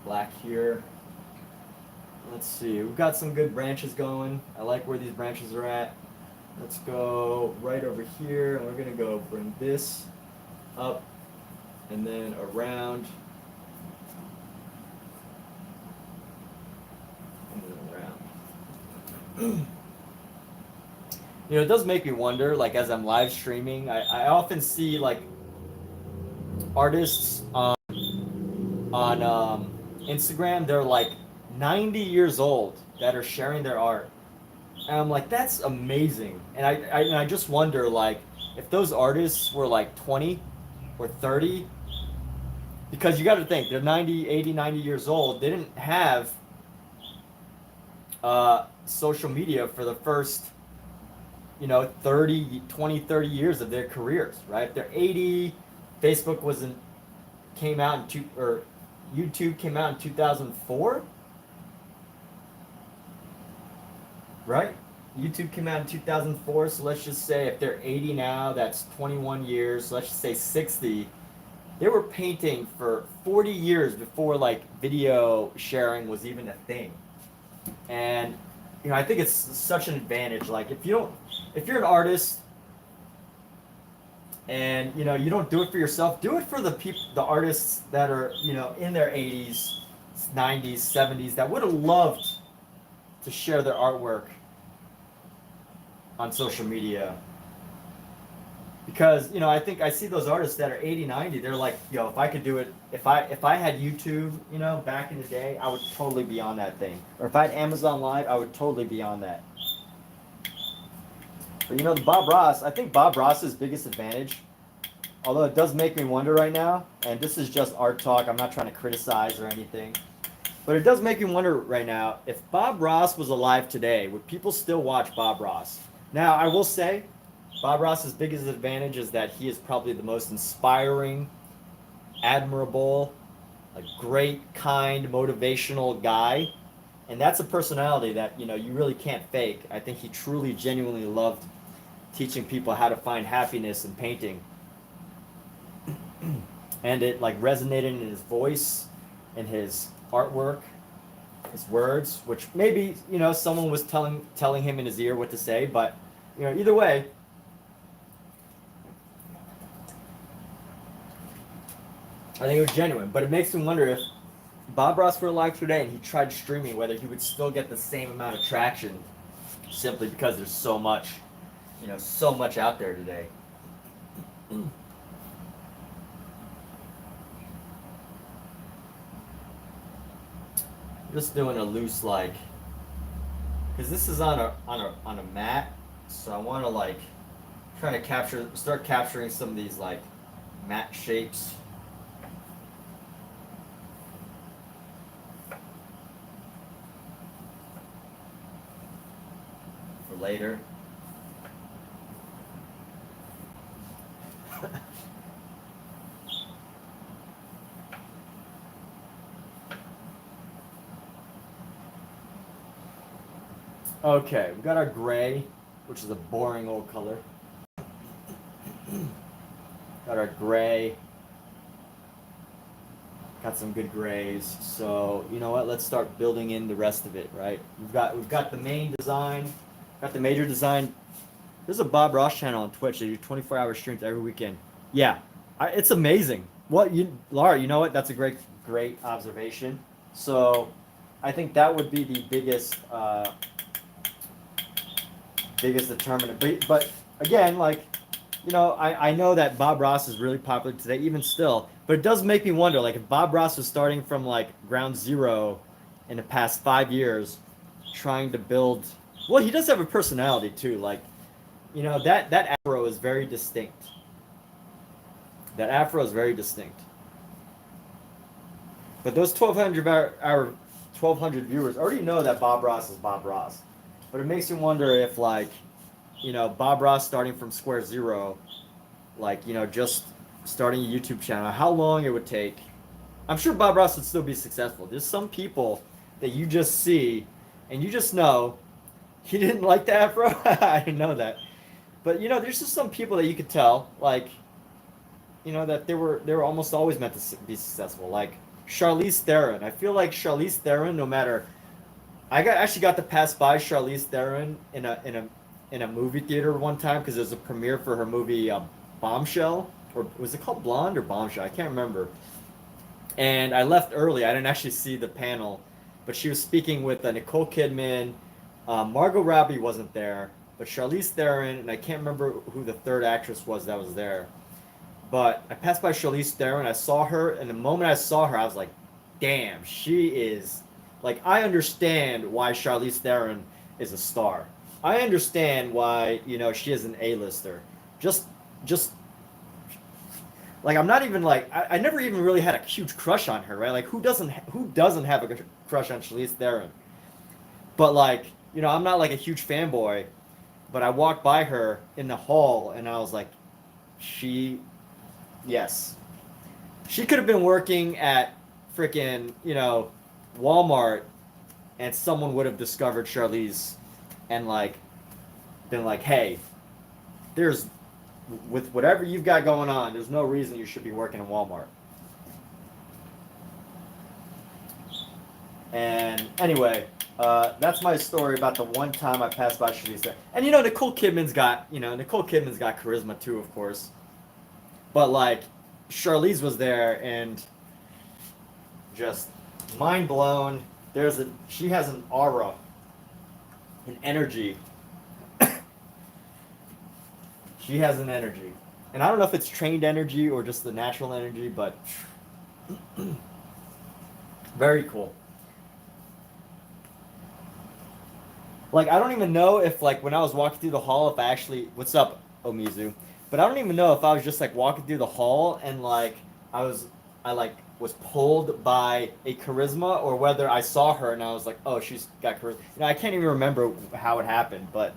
Black here. Let's see, we've got some good branches going. I like where these branches are at. Let's go right over here, and we're gonna go bring this up and then around and then around. You know, it does make me wonder, like as I'm live streaming, I often see like artists on Instagram, they're like 90 years old that are sharing their art. And I'm like, that's amazing. And I just wonder, like, if those artists were like 20 or 30, because you got to think, they're 90, 80, 90 years old. They didn't have social media for the first, 30 years of their careers, right? If they're 80, Facebook came out or YouTube came out in 2004. Right? YouTube came out in 2004, so let's just say if they're 80 now, that's 21 years. So let's just say 60. They were painting for 40 years before like video sharing was even a thing. And I think it's such an advantage. Like if you're an artist and you don't do it for yourself, do it for the artists that are, in their 80s, 90s, 70s that would have loved to share their artwork on social media. Because, I think I see those artists that are 80, 90, they're like, if I could do it, if I had YouTube, back in the day, I would totally be on that thing. Or if I had Amazon Live, I would totally be on that. But Bob Ross, I think Bob Ross's biggest advantage, although it does make me wonder right now, and this is just art talk, I'm not trying to criticize or anything, but it does make me wonder right now, if Bob Ross was alive today, would people still watch Bob Ross? Now, I will say, Bob Ross's biggest advantage is that he is probably the most inspiring, admirable, a great, kind, motivational guy. And that's a personality that, you really can't fake. I think he truly, genuinely loved teaching people how to find happiness in painting. And it resonated in his voice, in his artwork, his words, which maybe someone was telling him in his ear what to say, but either way, I think it was genuine. But it makes me wonder if Bob Ross were alive today and he tried streaming, whether he would still get the same amount of traction, simply because there's so much out there today. Just doing a loose because this is on a mat, so I want to trying to start capturing some of these mat shapes. For later. Okay, we got our gray, which is a boring old color. Got our gray. Got some good grays. So you know what? Let's start building in the rest of it, right? We've got the main design, got the major design. There's a Bob Ross channel on Twitch. They do 24-hour streams every weekend. Yeah, it's amazing. Laura, you know what? That's a great observation. So I think that would be the biggest determinant. But again, I know that Bob Ross is really popular today, even still. But it does make me wonder, if Bob Ross was starting from ground zero in the past 5 years, trying to build Well, he does have a personality too. Like, you know, that afro is very distinct. That afro is very distinct. But those 1,200 our 1,200 viewers already know that Bob Ross is Bob Ross. But it makes you wonder if, like, you know, Bob Ross starting from square zero, like, you know, just starting a YouTube channel, how long it would take. I'm sure Bob Ross would still be successful. There's some people that you just see and you just know he didn't like the afro. I didn't know that. But, you know, there's just some people that you could tell, like, you know, that they were almost always meant to be successful. Like Charlize Theron. I feel like Charlize Theron, no matter, actually got to pass by Charlize Theron in a movie theater one time because there's a premiere for her movie Bombshell, or was it called Blonde or Bombshell? I can't remember. And I left early. I didn't actually see the panel, but she was speaking with Nicole Kidman. Margot Robbie wasn't there, but Charlize Theron, and I can't remember who the third actress was that was there. But I passed by Charlize Theron. I saw her, and the moment I saw her, I was like, "Damn, she is." Like, I understand why Charlize Theron is a star. I understand why, you know, she is an A-lister. Just like, I'm not even like, I never even really had a huge crush on her, right? Like, who doesn't have a crush on Charlize Theron? But, like, you know, I'm not like a huge fanboy, but I walked by her in the hall and I was like, she, yes, she could have been working at freaking, you know, Walmart, and someone would have discovered Charlize and, like, been like, hey, there's, with whatever you've got going on, there's no reason you should be working in Walmart. And anyway, that's my story about the one time I passed by Charlize. And, you know, Nicole Kidman's got charisma too, of course. But, like, Charlize was there and just mind blown. She has an aura, an energy. She has an energy. And I don't know if it's trained energy or just the natural energy, but very cool. Like, I don't even know if, like, when I was walking through the hall, if I actually, what's up, Omizu? But I don't even know if I was just, like, walking through the hall and, like, was pulled by a charisma, or whether I saw her and I was like, oh, she's got charisma. You know, I can't even remember how it happened, but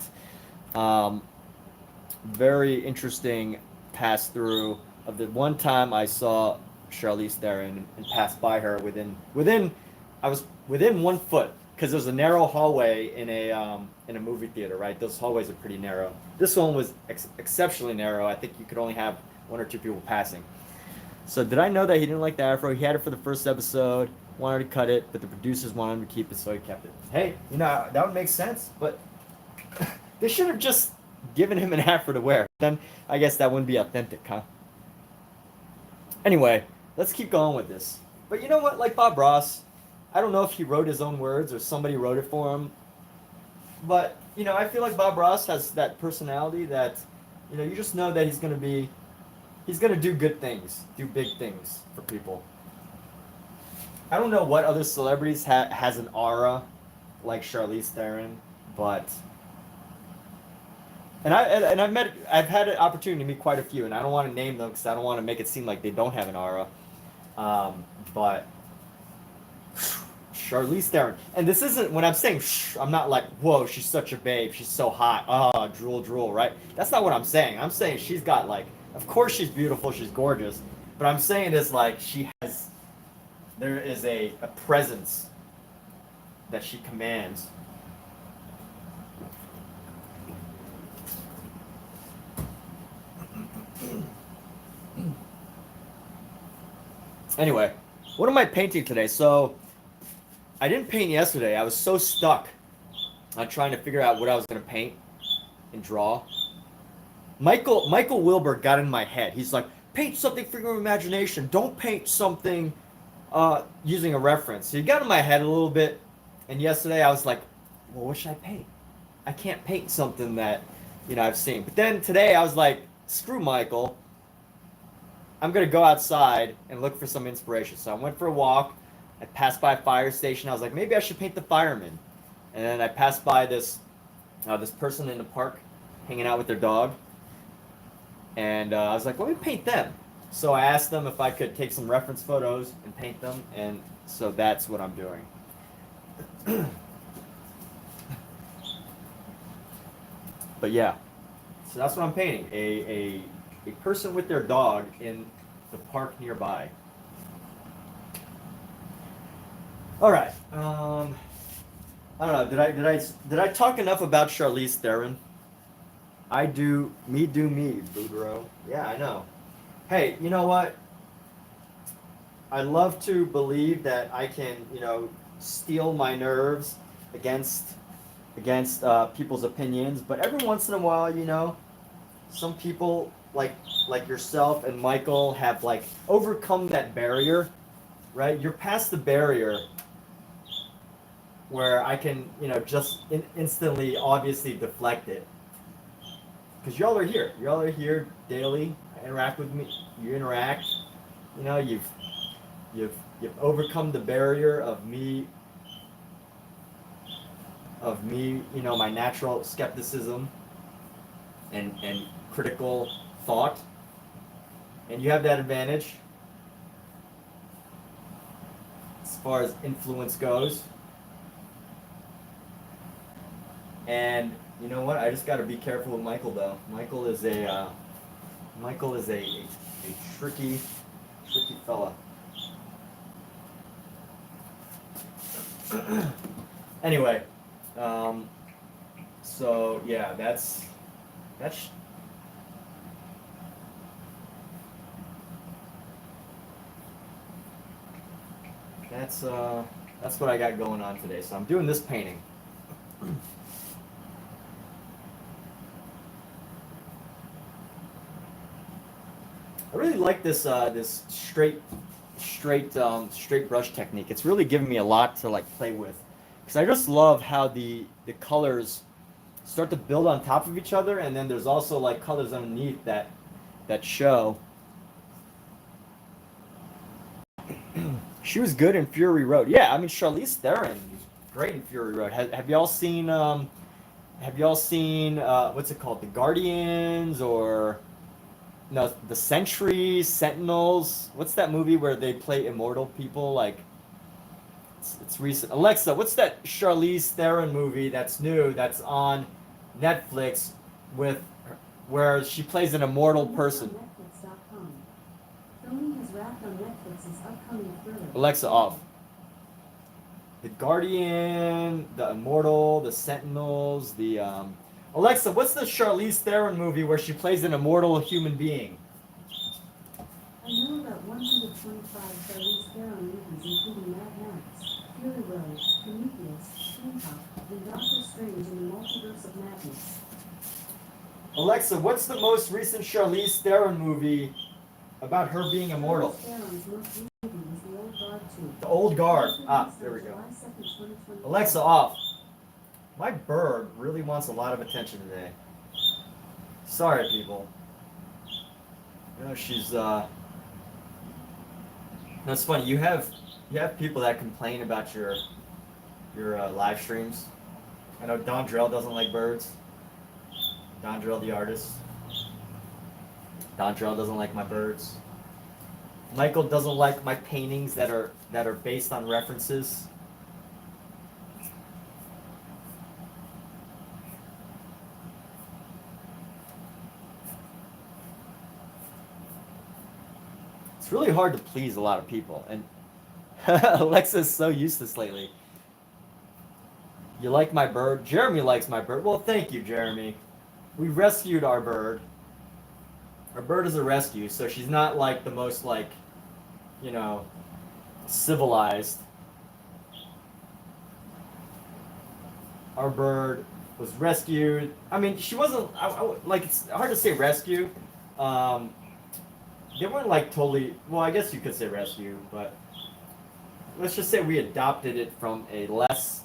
very interesting pass through of the one time I saw Charlize Theron and passed by her I was within 1 foot, because there's a narrow hallway in a movie theater, right? Those hallways are pretty narrow. This one was exceptionally narrow. I think you could only have 1 or 2 people passing. So did I know that he didn't like the afro? He had it for the first episode, wanted to cut it, but the producers wanted him to keep it, so he kept it. Hey, you know, that would make sense, but they should have just given him an afro to wear. Then I guess that wouldn't be authentic, huh? Anyway, let's keep going with this. But you know what? Like Bob Ross, I don't know if he wrote his own words or somebody wrote it for him. But, you know, I feel like Bob Ross has that personality that, you know, you just know that he's going to do good things, do big things for people. I don't know what other celebrities has an aura like Charlize Theron, but I've had an opportunity to meet quite a few, and I don't want to name them because I don't want to make it seem like they don't have an aura. But Charlize Theron, and this isn't, when I'm saying I'm not like, whoa, she's such a babe, she's so hot, drool drool, right? That's not what I'm saying. I'm saying she's got, like, of course she's beautiful, she's gorgeous, but I'm saying is, like, there is a presence that she commands. Anyway, what am I painting today? So, I didn't paint yesterday. I was so stuck on trying to figure out what I was going to paint and draw. Michael Wilbur got in my head. He's like, paint something for your imagination. Don't paint something using a reference. So he got in my head a little bit. And yesterday I was like, well, what should I paint? I can't paint something that, you know, I've seen. But then today I was like, screw Michael. I'm going to go outside and look for some inspiration. So I went for a walk. I passed by a fire station. I was like, maybe I should paint the fireman. And then I passed by this this person in the park hanging out with their dog, and I was like, let me paint them. So I asked them if I could take some reference photos and paint them, and so that's what I'm doing. But yeah, so that's what I'm painting, a person with their dog in the park nearby. All right. I don't know. Did I talk enough about Charlize Theron? I do me, Boudreaux. Yeah, I know. Hey, you know what? I love to believe that I can, steel my nerves against people's opinions, but every once in a while, some people like yourself and Michael have like overcome that barrier, right? You're past the barrier where I can, just instantly, obviously deflect it. Because y'all are here. Y'all are here daily. Interact with me. You interact. You've overcome the barrier of me, my natural skepticism and critical thought. And you have that advantage as far as influence goes. And you know what? I just got to be careful with Michael, though. Michael is a tricky fella. Anyway, so yeah, that's what I got going on today. So I'm doing this painting. I really like this straight brush technique. It's really giving me a lot to like play with, because I just love how the colors start to build on top of each other, and then there's also like colors underneath that show. She was good in Fury Road. Yeah, I mean Charlize Theron was great in Fury Road. Have y'all seen what's it called, The Guardians, or no, The Sentries, Sentinels? What's that movie where they play immortal people? Like, it's recent. Alexa, what's that Charlize Theron movie that's new, that's on Netflix, where she plays an immortal person? Filming has wrapped on Netflix's upcoming thriller. Alexa, off. The Guardian, the Immortal, the Sentinels, the Alexa, what's the Charlize Theron movie where she plays an immortal human being? I know about 125 Charlize Theron movies, including Mad Max, Fury Road, Prometheus, Hancock, and Doctor Strange in the Multiverse of Madness. Alexa, what's the most recent Charlize Theron movie about her being immortal? Theron's most recent movie was The Old Guard 2. The Old Guard. Ah, there we go. Alexa, off. My bird really wants a lot of attention today. Sorry, people. She's That's funny. You have people that complain about your live streams. I know Don Drell doesn't like birds. Don Drell, the artist. Don Drell doesn't like my birds. Michael doesn't like my paintings that are based on references. It's really hard to please a lot of people, and Alexa's so useless lately. You like my bird? Jeremy likes my bird. Well, thank you, Jeremy. We rescued our bird. Our bird is a rescue, so she's not like the most civilized. Our bird was rescued. I mean, she wasn't it's hard to say rescue. They weren't like totally, well, I guess you could say rescue, but let's just say we adopted it from a less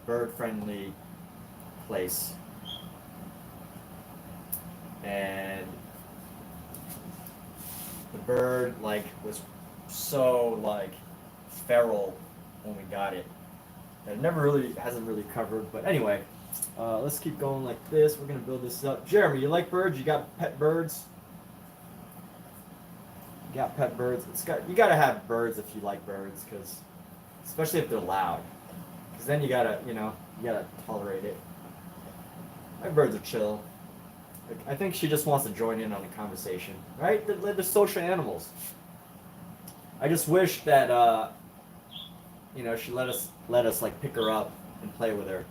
bird-friendly place. And the bird was so feral when we got it. It hasn't really covered, but anyway, Let's keep going like this. We're gonna build this up. Jeremy, you like birds? You got pet birds? You got pet birds? You gotta have birds if you like birds, because especially if they're loud. Because then you gotta tolerate it. My birds are chill. Like, I think she just wants to join in on the conversation, right? They're social animals. I just wish that she let us like pick her up and play with her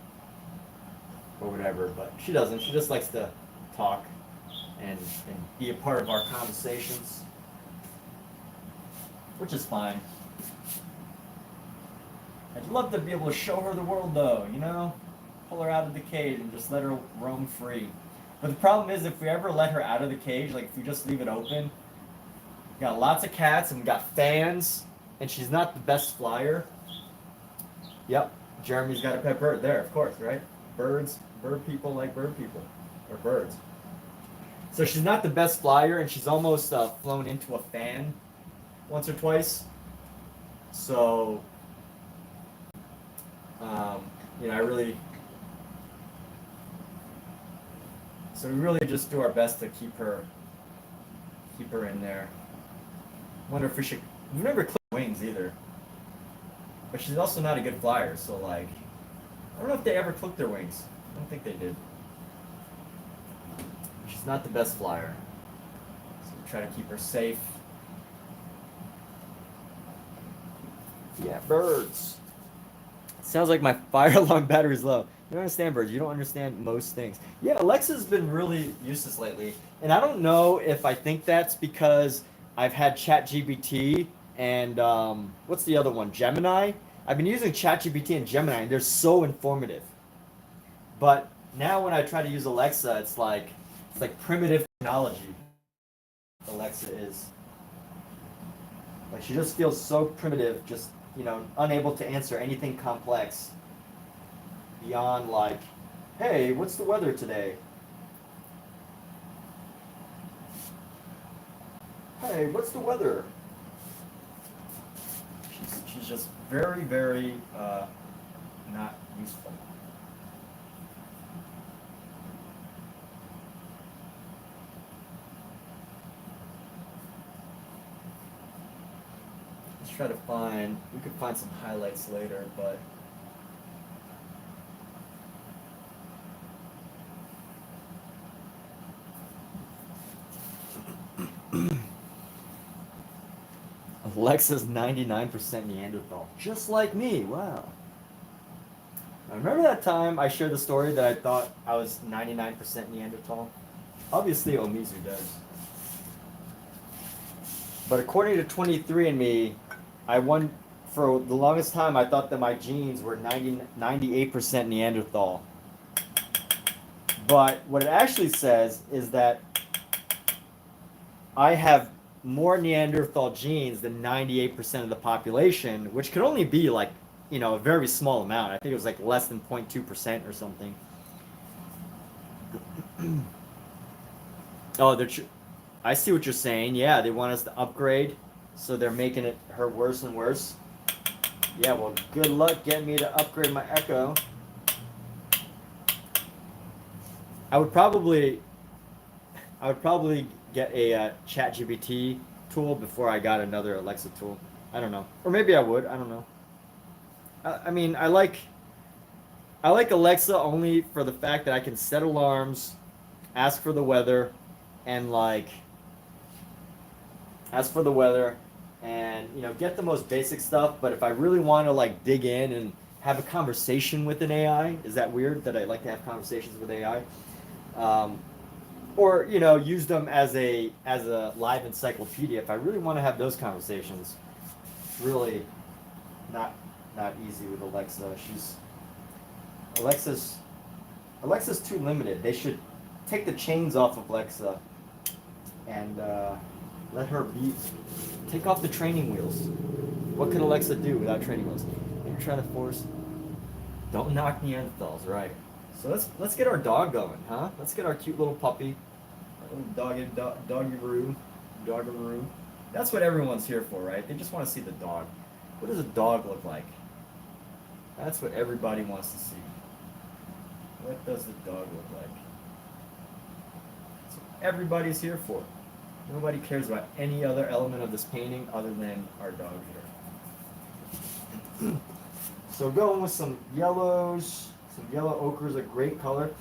or whatever, but she doesn't. She just likes to talk and be a part of our conversations, which is fine. I'd love to be able to show her the world, though, pull her out of the cage and just let her roam free. But the problem is, if we ever let her out of the cage, like if we just leave it open, we got lots of cats and we got fans, and she's not the best flyer. Yep, Jeremy's got a pet bird there, of course, right? Bird people like bird people, or birds. So she's not the best flyer, and she's almost flown into a fan once or twice. So, So we really just do our best to keep her in there. Wonder if we've never clipped wings either. But she's also not a good flyer, so like, I don't know if they ever clipped their wings. I don't think they did. She's not the best flyer. So we try to keep her safe. Yeah, birds. Sounds like my fire alarm battery's low. You don't understand birds. You don't understand most things. Yeah, Alexa's been really useless lately. And I don't know if I think that's because I've had ChatGPT and what's the other one? Gemini. I've been using ChatGPT and Gemini, and they're so informative. But now when I try to use Alexa, it's like primitive technology. Alexa is. Like, she just feels so primitive, just unable to answer anything complex beyond like, hey, what's the weather today? Hey, what's the weather? She's just very, very not useful. Let's try to we could find some highlights later, but Alexa's 99% Neanderthal, just like me. Wow. I remember that time I shared the story that I thought I was 99% Neanderthal. Obviously, Omizu does. But according to 23andMe, for the longest time, I thought that my genes were 98% Neanderthal. But what it actually says is that I have more Neanderthal genes than 98% of the population, which could only be like, a very small amount. I think it was like less than 0.2% or something. Oh, I see what you're saying. Yeah, they want us to upgrade, so they're making her worse and worse. Yeah, well, good luck getting me to upgrade my Echo. I would probably get a ChatGPT tool before I got another Alexa tool. I don't know, or maybe I would. I don't know. I mean, I like Alexa only for the fact that I can set alarms, ask for the weather, and get the most basic stuff. But if I really want to dig in and have a conversation with an AI, is that weird that I like to have conversations with AI? Or use them as a live encyclopedia. If I really want to have those conversations, it's really not easy with Alexa. Alexa's too limited. They should take the chains off of Alexa and let her take off the training wheels. What could Alexa do without training wheels? You're trying to force. Don't knock Neanderthals, right? So let's get our dog going, huh? Let's get our cute little puppy, our little doggaroo. That's what everyone's here for, right? They just want to see the dog. What does a dog look like? That's what everybody wants to see. What does the dog look like? That's what everybody's here for. Nobody cares about any other element of this painting other than our dog here. So going with some yellows. Some yellow ochre is a great color.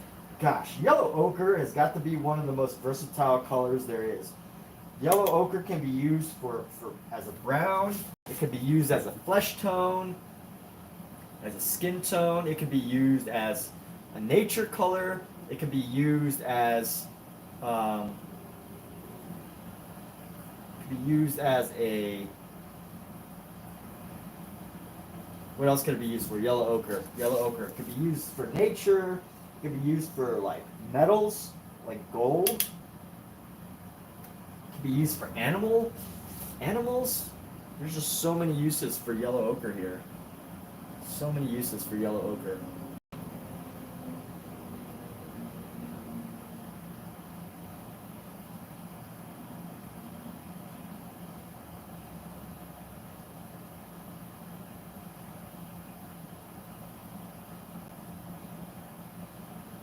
Gosh, yellow ochre has got to be one of the most versatile colors there is. Yellow ochre can be used as a brown. It can be used as a flesh tone, as a skin tone. It can be used as a nature color. It can be used as a what else could it be used for? Yellow ochre. Yellow ochre. It could be used for nature. It could be used for like metals, like gold. It could be used for animals. There's just so many uses for yellow ochre here. So many uses for yellow ochre.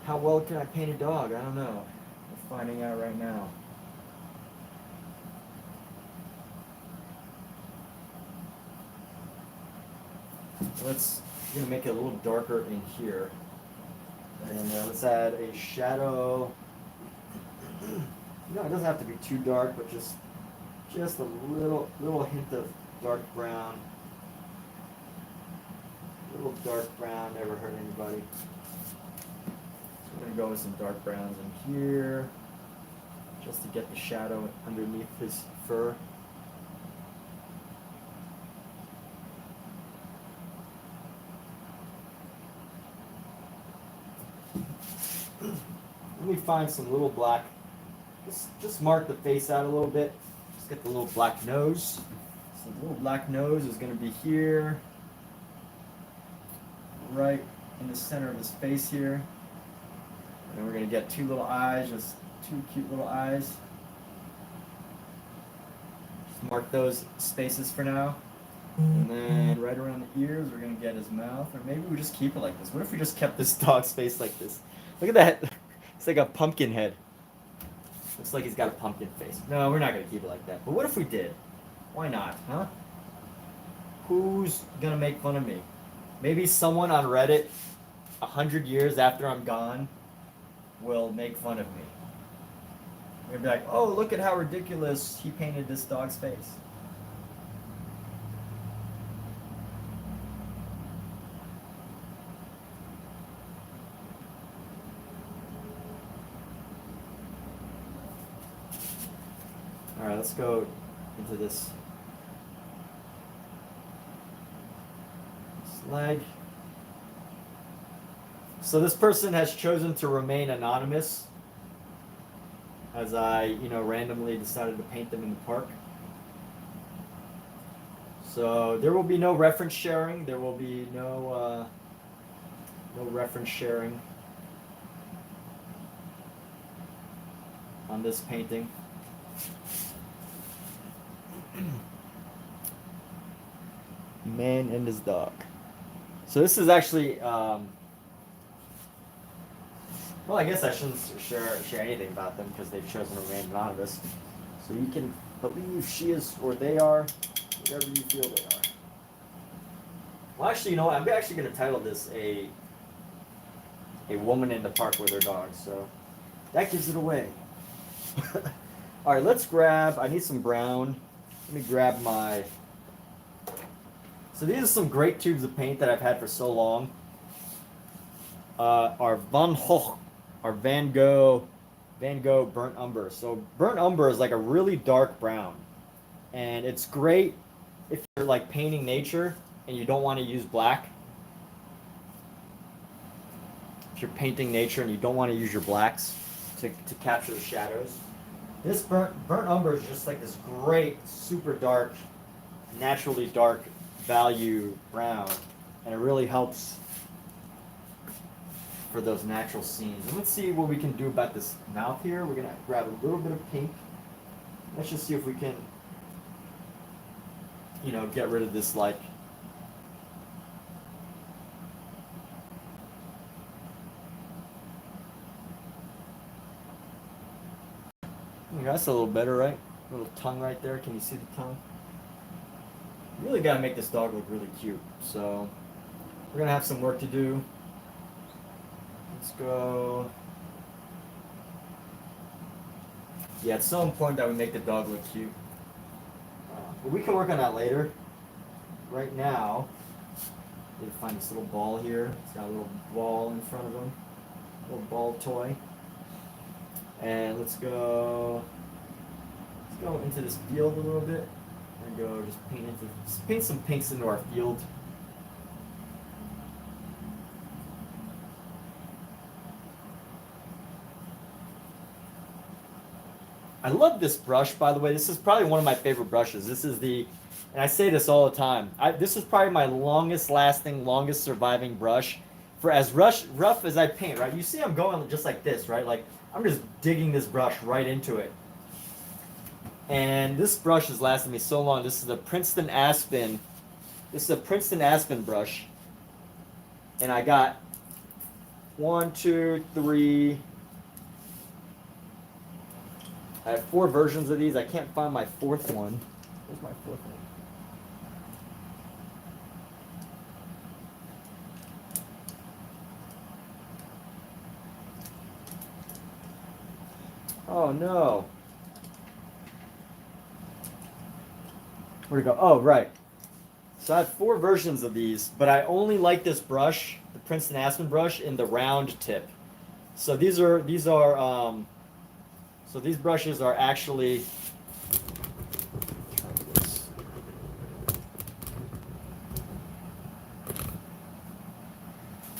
How well can I paint a dog? I don't know. We're finding out right now. We're gonna make it a little darker in here. And let's add a shadow. No, it doesn't have to be too dark, but just a little hint of dark brown. A little dark brown never hurt anybody. So we're gonna go with some dark browns in here, just to get the shadow underneath his fur. Let me find some little black. Just mark the face out a little bit. Just get the little black nose. So the little black nose is going to be here, right in the center of his face here. And then we're going to get two little eyes, just two cute little eyes. Just mark those spaces for now. And then right around the ears, we're going to get his mouth. Or maybe we just keep it like this. What if we just kept this dog's face like this? Look at that. It's like a pumpkin head. Looks like he's got a pumpkin face. No, we're not going to keep it like that. But what if we did? Why not, huh? Who's going to make fun of me? Maybe someone on Reddit 100 years after I'm gone will make fun of me. They'll be like, oh, look at how ridiculous he painted this dog's face. Alright, let's go into this leg. So this person has chosen to remain anonymous as I, randomly decided to paint them in the park. So there will be no reference sharing. There will be no reference sharing on this painting. Man and his dog. So this is actually, well, I guess I shouldn't share anything about them because they've chosen to remain anonymous. So you can believe she is or they are whatever you feel they are. Well, actually, I'm actually going to title this a woman in the park with her dog. So that gives it away. All right, let's grab. I need some brown. Let me grab my. So these are some great tubes of paint that I've had for so long. Our Van Gogh burnt umber. So burnt umber is like a really dark brown, and it's great if you're like painting nature and you don't want to use black. If you're painting nature and you don't want to use your blacks to capture the shadows. This burnt umber is just like this great, super dark, naturally dark value brown, and it really helps for those natural scenes. And let's see what we can do about this mouth here. We're gonna grab a little bit of pink. Let's just see if we can, get rid of this like That's a little better, right? Little tongue right there. Can you see the tongue? Really gotta make this dog look really cute. So we're gonna have some work to do. Let's go. Yeah, it's so important that we make the dog look cute. But we can work on that later. Right now, need to find this little ball here. It's got a little ball in front of him. Little ball toy. And let's go into this field a little bit. And go just paint some pinks into our field. I love this brush, by the way. This is probably one of my favorite brushes. This is and I say this all the time, this is probably my longest lasting, longest surviving brush for as rough as I paint, right? You see I'm going just like this, right? Like I'm just digging this brush right into it. And this brush has lasted me so long. This is a Princeton Aspen. This is a Princeton Aspen brush. And I got 1, 2, 3. I have 4 versions of these. I can't find my 4th one. Where's my 4th one? Oh no. Where'd it go? Oh, right. So I have 4 versions of these, but I only like this brush, the Princeton Aspen brush, in the round tip. So these brushes are actually.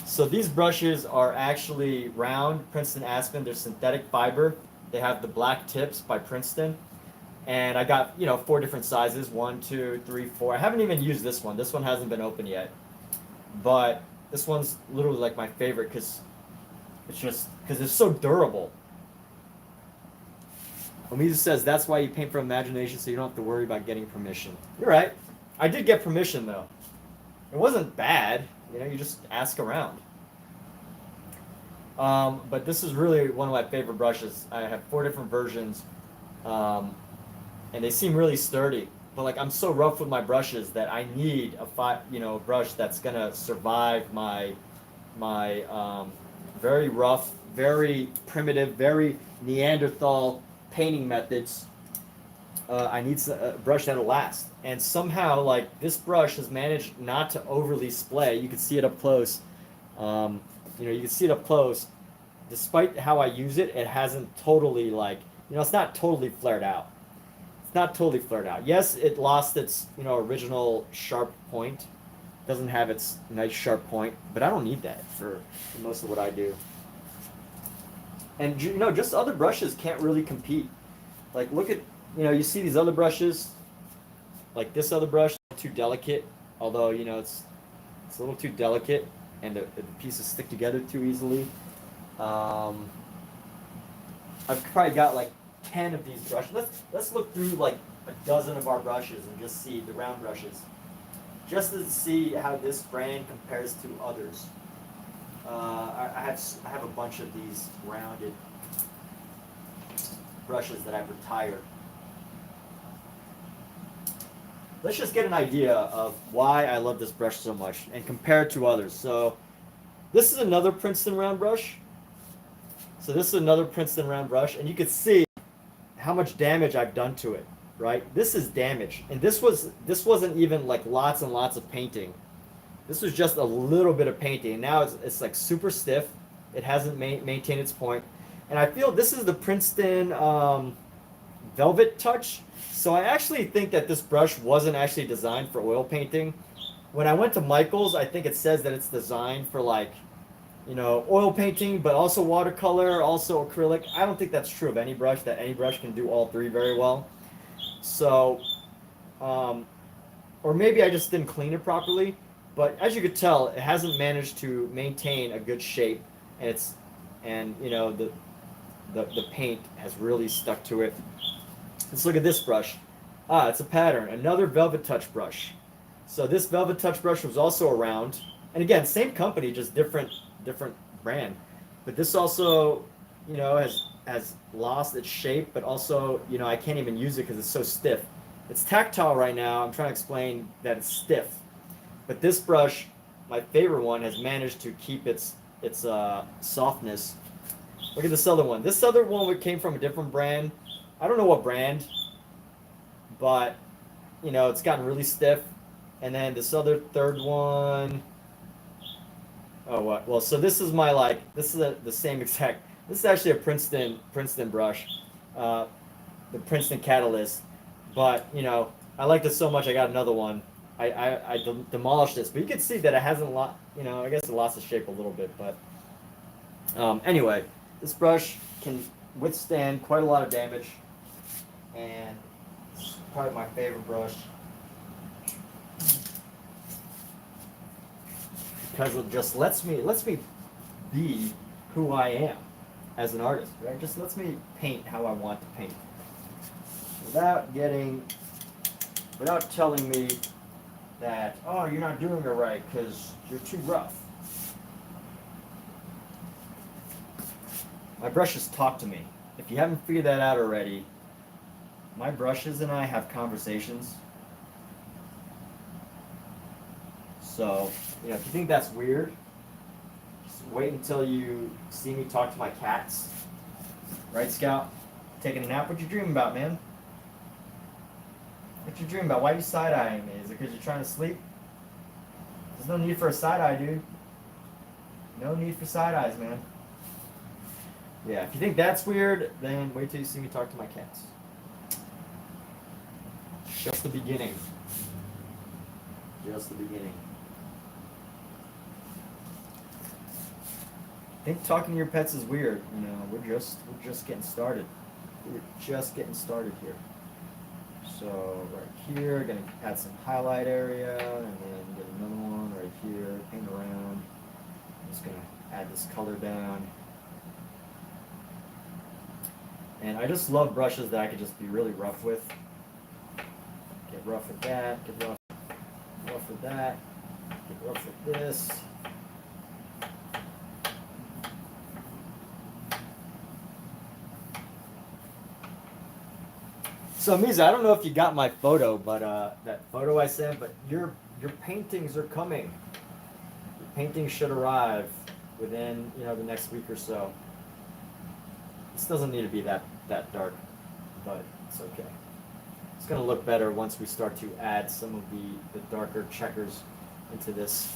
So these brushes are actually round Princeton Aspen. They're synthetic fiber. They have the black tips by Princeton. And I got, 4 different sizes, 1, 2, 3, 4. I haven't even used this one. This one hasn't been open yet. But this one's literally like my favorite because it's so durable. Amiza says that's why you paint from imagination so you don't have to worry about getting permission. You're right. I did get permission though. It wasn't bad. You just ask around. But this is really one of my favorite brushes. I have 4 different versions. And they seem really sturdy. But like I'm so rough with my brushes that I need a brush that's gonna survive my very rough, very primitive, very Neanderthal painting methods. I need a brush that'll last. And somehow, like this brush has managed not to overly splay. You can see it up close. You can see it up close. Despite how I use it, it hasn't totally it's not totally flared out. It's not totally flared out. Yes, it lost its original sharp point. Doesn't have its nice sharp point, but I don't need that for most of what I do. And just other brushes can't really compete. Like look at you see these other brushes, like this other brush, too delicate. Although it's a little too delicate, and the pieces stick together too easily. I've probably got like 10 of these brushes. Let's look through like a dozen of our brushes and just see the round brushes, just to see how this brand compares to others. I have a bunch of these rounded brushes that I've retired. Let's just get an idea of why I love this brush so much and compare it to others. So this is another Princeton round brush. And you can see how much damage I've done to it, right? This is damage, and this wasn't even like lots and lots of painting. This was just a little bit of painting, and now it's like super stiff. It hasn't maintained its point, and I feel this is the Princeton Velvet Touch. So I actually think that this brush wasn't actually designed for oil painting. When I went to Michael's, I think it says that it's designed for oil painting, but also watercolor, also acrylic. I don't think that's true of any brush, that any brush can do all 3 very well. So, or maybe I just didn't clean it properly, but as you could tell, it hasn't managed to maintain a good shape, and the paint has really stuck to it. Let's look at this brush. It's a pattern, another Velvet Touch brush. So this Velvet Touch brush was also around, and again, same company, just different brand. But this also, has lost its shape, but also, you know, I can't even use it because it's so stiff. It's tactile right now. I'm trying to explain that it's stiff. But this brush, my favorite one, has managed to keep its softness. Look at this other one. This other one came from a different brand. I don't know what brand, but you know, it's gotten really stiff. And then this other third one. Oh, what? Well, so this is my this is the same exact. This is actually a Princeton brush, the Princeton Catalyst. But you know, I liked it so much, I got another one. I demolished this, but you can see that it hasn't you know, I guess it lost its shape a little bit, but anyway, this brush can withstand quite a lot of damage, and it's probably my favorite brush because it just lets me be who I am as an artist, right? Just lets me paint how I want to paint without telling me that, oh, you're not doing it right because you're too rough. My brushes talk to me. If you haven't figured that out already, my brushes and I have conversations. So, you know, if you think that's weird, just wait until you see me talk to my cats. Right, Scout? Taking a nap? What you dreaming about, man? What you dreaming about? Why are you side-eyeing me? Is it because you're trying to sleep? There's no need for a side-eye, dude. No need for side-eyes, man. Yeah, if you think that's weird, then wait till you see me talk to my cats. Just the beginning. Just the beginning. I think talking to your pets is weird. You know, we're just getting started. We're just getting started here. So right here, gonna add some highlight area, and then get another one right here, paint around. I'm just gonna add this color down. And I just love brushes that I can just be really rough with. Get rough with that, get rough with that, get rough with this. So Misa, I don't know if you got my photo, but that photo I sent, but your paintings are coming. Your paintings should arrive within, you know, the next week or so. This doesn't need to be that dark, but it's okay. It's gonna look better once we start to add some of the darker checkers into this.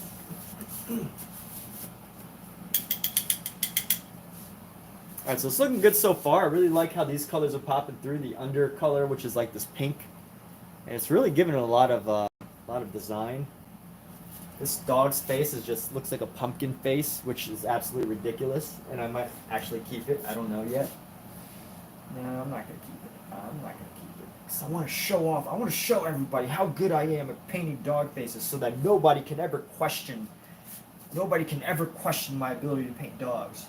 Alright, so it's looking good so far. I really like how these colors are popping through. The under color, which is like this pink, and it's really giving it a lot of design. This dog's face looks like a pumpkin face, which is absolutely ridiculous, and I might actually keep it. I don't know yet. No, I'm not gonna keep it. I'm not gonna keep it because I want to show off. I want to show everybody how good I am at painting dog faces, so that nobody can ever question my ability to paint dogs.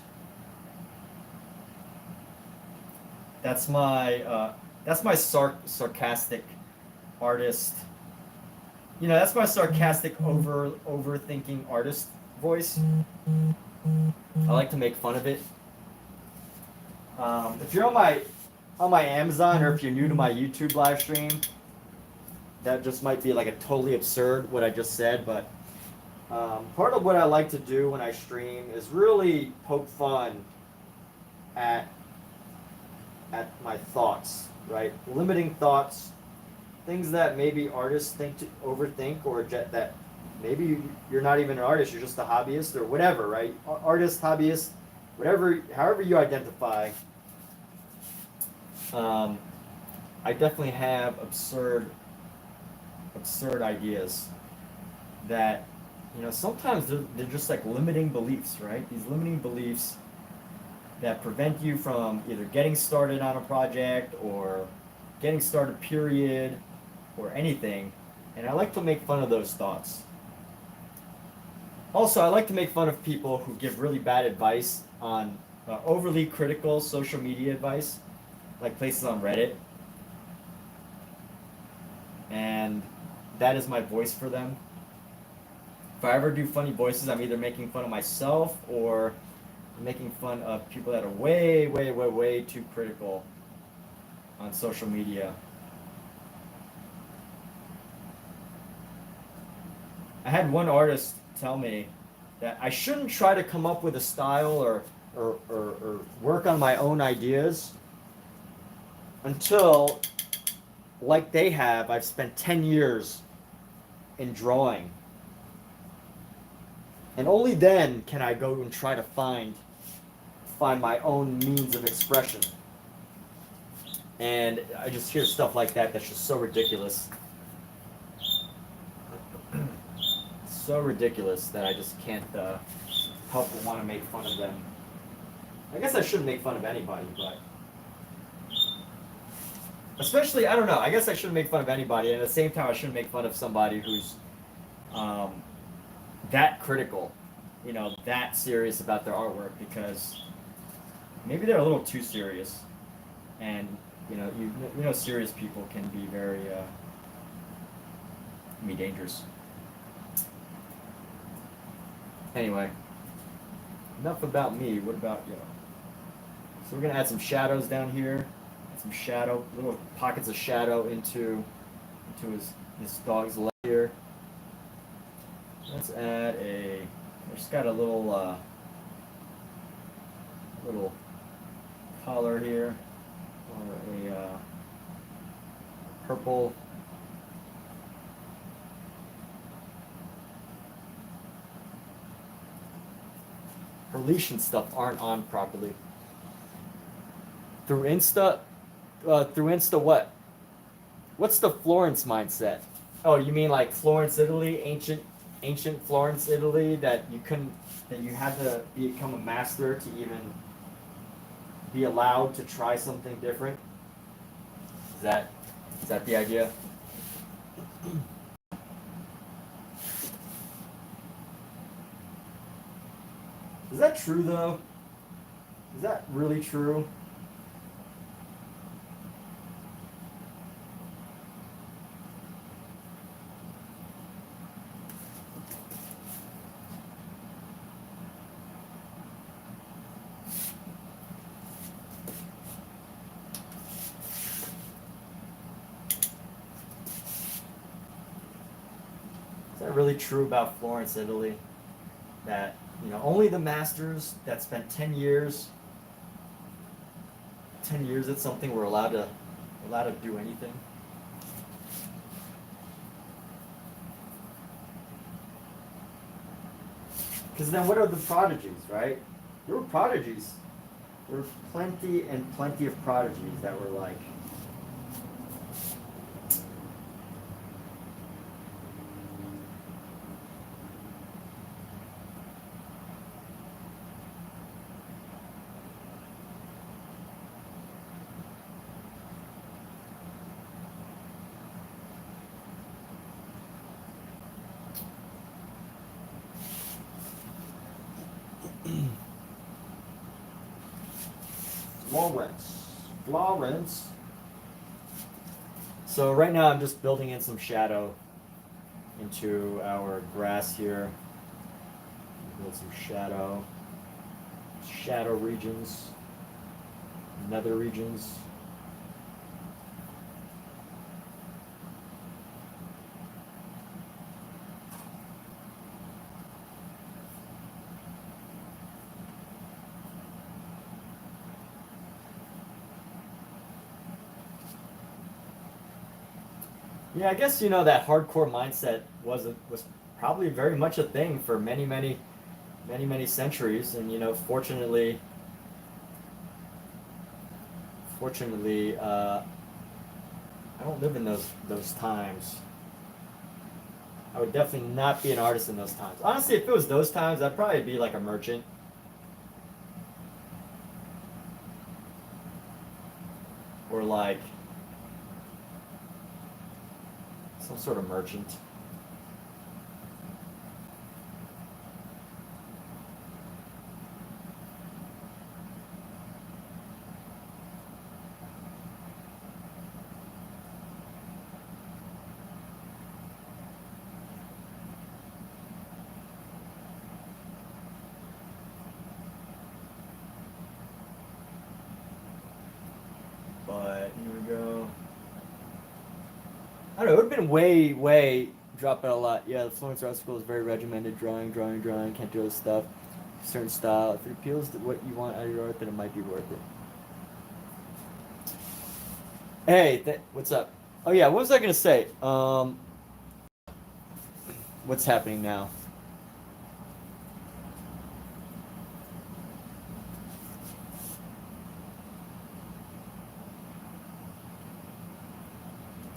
That's my sarcastic artist. You know, that's my sarcastic overthinking artist voice. I like to make fun of it. If you're on my Amazon, or if you're new to my YouTube live stream, that just might be like a totally absurd what I just said, but part of what I like to do when I stream is really poke fun at my thoughts, right? Limiting thoughts, things that maybe artists overthink, or that maybe you're not even an artist, you're just a hobbyist or whatever, right? Artist, hobbyist, whatever, however you identify. I definitely have absurd ideas that, you know, sometimes they're just like limiting beliefs, right? These limiting beliefs that prevent you from either getting started on a project or getting started, period, or anything. And I like to make fun of those thoughts. Also, I like to make fun of people who give really bad advice on overly critical social media advice, like places on Reddit. And that is my voice for them. If I ever do funny voices, I'm either making fun of myself or making fun of people that are way, way, way, way too critical on social media. I had one artist tell me that I shouldn't try to come up with a style or work on my own ideas until, like they have, I've spent 10 years in drawing. And only then can I go and try to find my own means of expression. And I just hear stuff like that that's just so ridiculous. So ridiculous that I just can't help but want to make fun of them. I guess I shouldn't make fun of anybody, but especially, I don't know, I guess I shouldn't make fun of anybody, and at the same time I shouldn't make fun of somebody who's that critical, you know, that serious about their artwork, because maybe they're a little too serious. And you know serious people can be very dangerous. Anyway, enough about me. What about you? So we're gonna add some shadows down here, add some shadow, little pockets of shadow into his dog's leg here. Let's add I just got a little color here, or a purple. Her leash and stuff aren't on properly. Through Insta what? What's the Florence mindset? Oh, you mean like Florence, Italy, ancient Florence, Italy, that you had to become a master to even be allowed to try something different? Is that the idea? Is that true though? Is that really true? Is that really true about Florence, Italy? That, you know, only the masters that spent 10 years at something were allowed to do anything? Because then what are the prodigies, right? There were prodigies. There were plenty and plenty of prodigies that were like, Florence. So right now I'm just building in some shadow into our grass here. Build some shadow regions, nether regions. Yeah, I guess that hardcore mindset was probably very much a thing for many, many, many, many centuries, and fortunately, I don't live in those times. I would definitely not be an artist in those times. Honestly, if it was those times, I'd probably be like a merchant. Or like some sort of merchant. Alright, here we go. I don't know, it would have been way dropping a lot. Yeah, the Florence Art School is very regimented, drawing, can't do this stuff. Certain style. If it appeals to what you want out of your art, then it might be worth it. Hey, what's up? Oh yeah, what was I gonna say? What's happening now?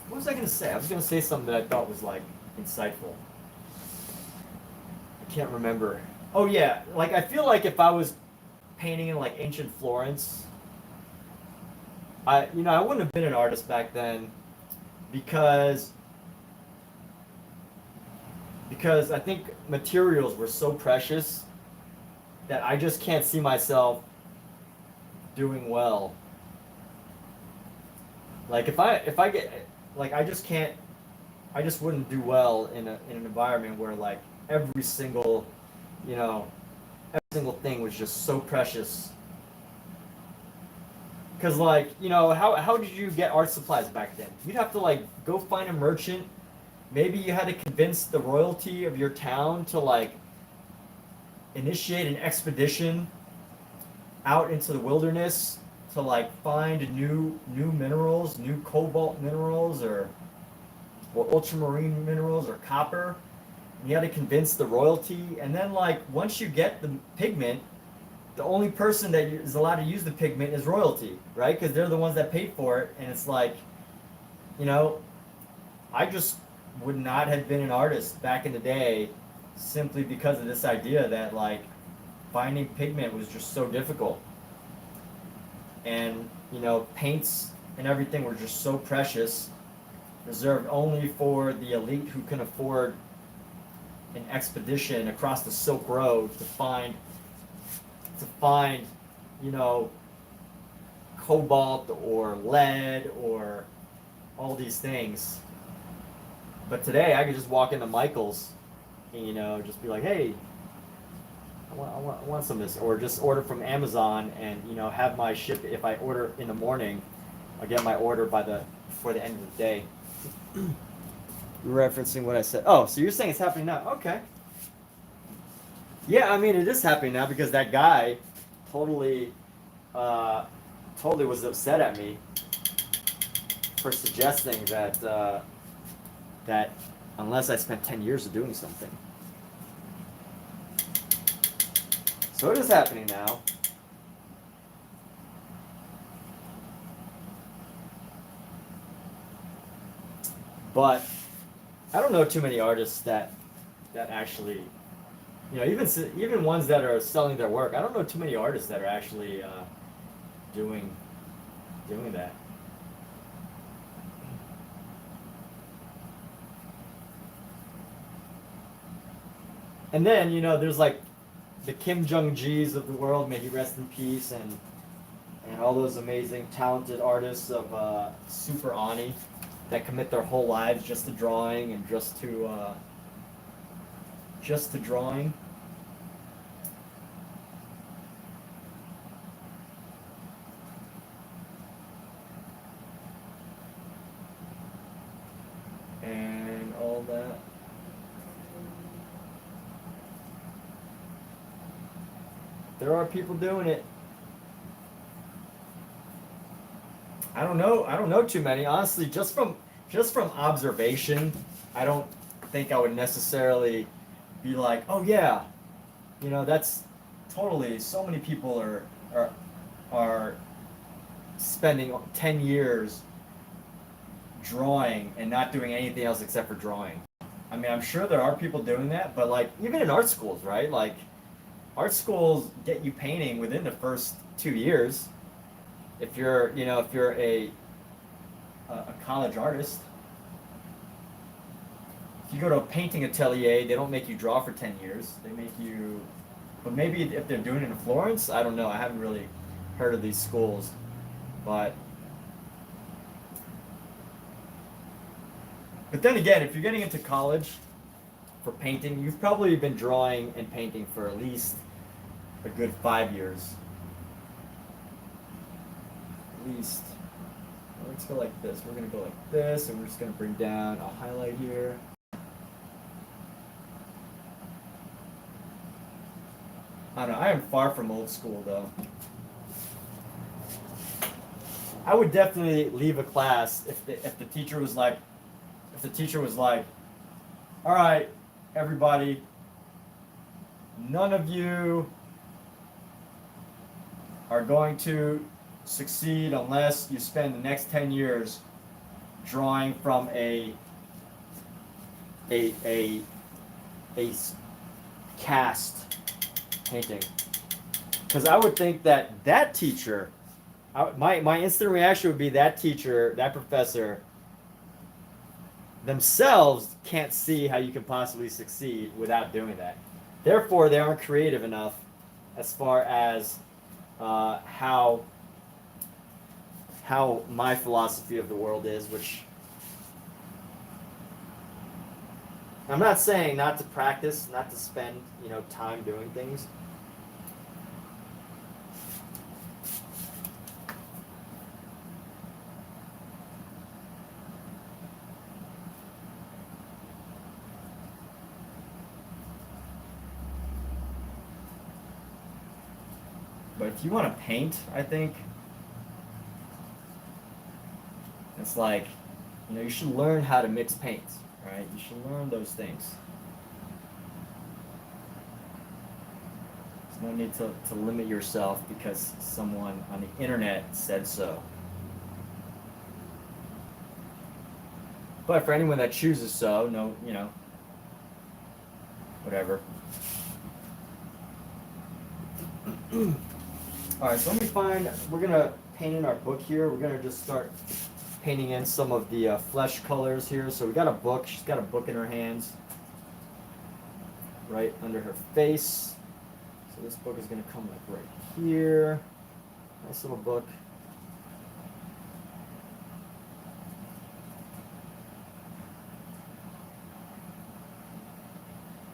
What was I gonna say? I was gonna say something that I thought was like insightful. I can't remember. Oh yeah, like I feel like if I was painting in like ancient Florence, I wouldn't have been an artist back then because I think materials were so precious that I just can't see myself doing well. Like if I get like I just wouldn't do well in an environment where like every single thing was just so precious. Because like how did you get art supplies back then? You'd have to like go find a merchant. Maybe you had to convince the royalty of your town to like initiate an expedition out into the wilderness to like find new minerals, new cobalt minerals or ultramarine minerals or copper. And you had to convince the royalty, and then like once you get the pigment, the only person that is allowed to use the pigment is royalty, right? Because they're the ones that paid for it, and it's like, I just would not have been an artist back in the day simply because of this idea that like finding pigment was just so difficult. And paints and everything were just so precious, reserved only for the elite who can afford an expedition across the Silk Road to find cobalt or lead or all these things. But today I could just walk into Michael's and just be like, hey, I want some of this, or just order from Amazon and have my ship. If I order in the morning, I'll get my order before the end of the day. You're referencing what I said. Oh, so you're saying it's happening now? Okay. Yeah, I mean it is happening now because that guy totally was upset at me for suggesting that unless I spent 10 years of doing something. So it is happening now. But I don't know too many artists that actually, even ones that are selling their work. I don't know too many artists that are actually doing that. And then there's like the Kim Jong-Gis of the world, may he rest in peace, and all those amazing talented artists of Super Ani that commit their whole lives just to drawing and just to drawing. And all that. There are people doing it. I don't know too many. Honestly, just from observation, I don't think I would necessarily be like, oh yeah, that's totally. So many people are spending 10 years drawing and not doing anything else except for drawing. I mean, I'm sure there are people doing that, but like even in art schools, right? Like art schools get you painting within the first 2 years. If you're a college artist. If you go to a painting atelier, they don't make you draw for 10 years. They make you, but maybe if they're doing it in Florence, I don't know. I haven't really heard of these schools, but then again, if you're getting into college for painting, you've probably been drawing and painting for at least a good 5 years. At least. let's go like this. We're gonna go like this, and we're just gonna bring down a highlight here. I don't know. I am far from old school though. I would definitely leave a class if the teacher was like, all right, everybody, none of you are going to succeed unless you spend the next 10 years drawing from a cast painting. Because I would think that teacher, my instant reaction would be that teacher, that professor, themselves can't see how you can possibly succeed without doing that. Therefore, they aren't creative enough as far as how my philosophy of the world is, which I'm not saying not to practice, not to spend, time doing things. But if you want to paint, I think it's like, you should learn how to mix paints, right? You should learn those things. There's no need to limit yourself because someone on the internet said so. But for anyone that chooses so, no, whatever. Alright, so let me find, we're going to paint in our book here. We're going to just start painting in some of the flesh colors here. So we got a book. She's got a book in her hands, right under her face. So this book is going to come like right here. Nice little book.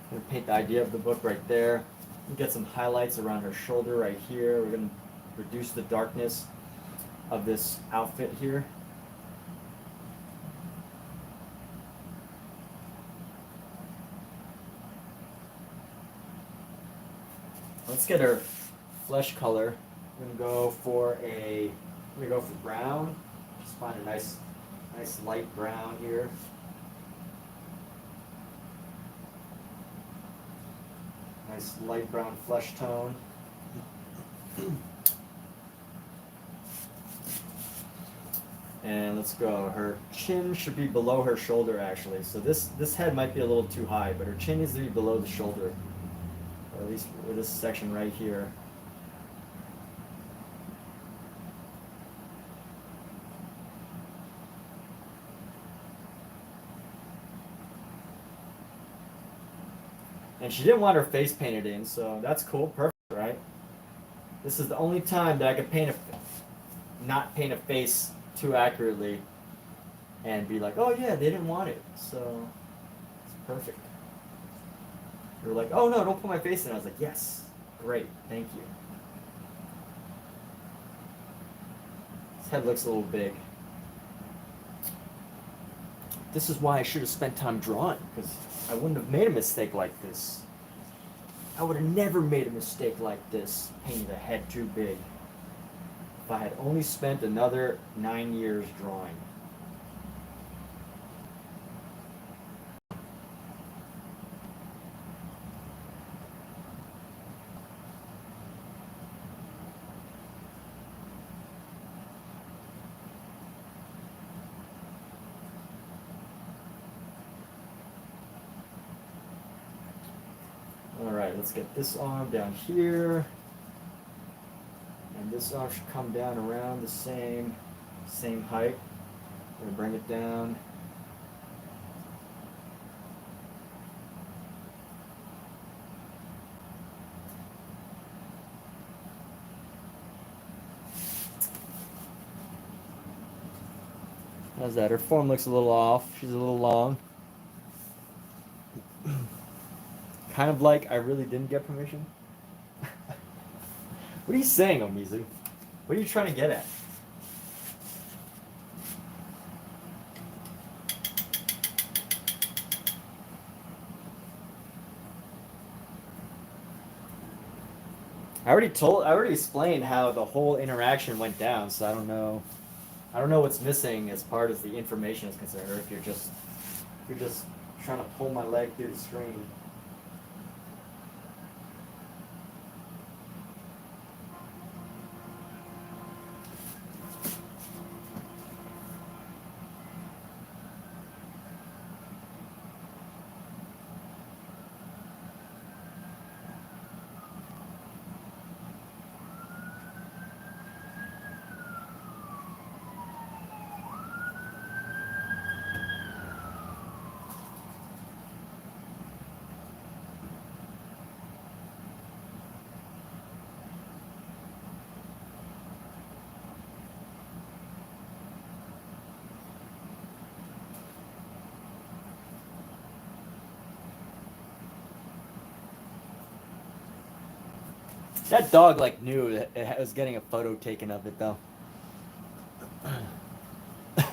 I'm going to paint the idea of the book right there. We get some highlights around her shoulder right here. We're going to reduce the darkness of this outfit here. Let's get her flesh color. I'm gonna go for brown. Just find a nice light brown here. Nice light brown flesh tone. And let's go. Her chin should be below her shoulder actually. So this head might be a little too high, but her chin needs to be below the shoulder. Or at least with this section right here. And she didn't want her face painted in, so that's cool, perfect, right? This is the only time that I could not paint a face too accurately and be like, oh yeah, they didn't want it, so it's perfect. They were like, oh no, don't put my face in. I was like, yes, great, thank you. His head looks a little big. This is why I should have spent time drawing, because I wouldn't have made a mistake like this. I would have never made a mistake like this, painting the head too big, if I had only spent another 9 years drawing. Alright, let's get this arm down here. And this arm should come down around the same height. We're gonna bring it down. How's that? Her form looks a little off. She's a little long. Kind of like I really didn't get permission. What are you saying, Omizu? What are you trying to get at? I already explained how the whole interaction went down, so I don't know what's missing as part as the information is concerned, or if you're just trying to pull my leg through the screen. That dog like knew that it was getting a photo taken of it though. The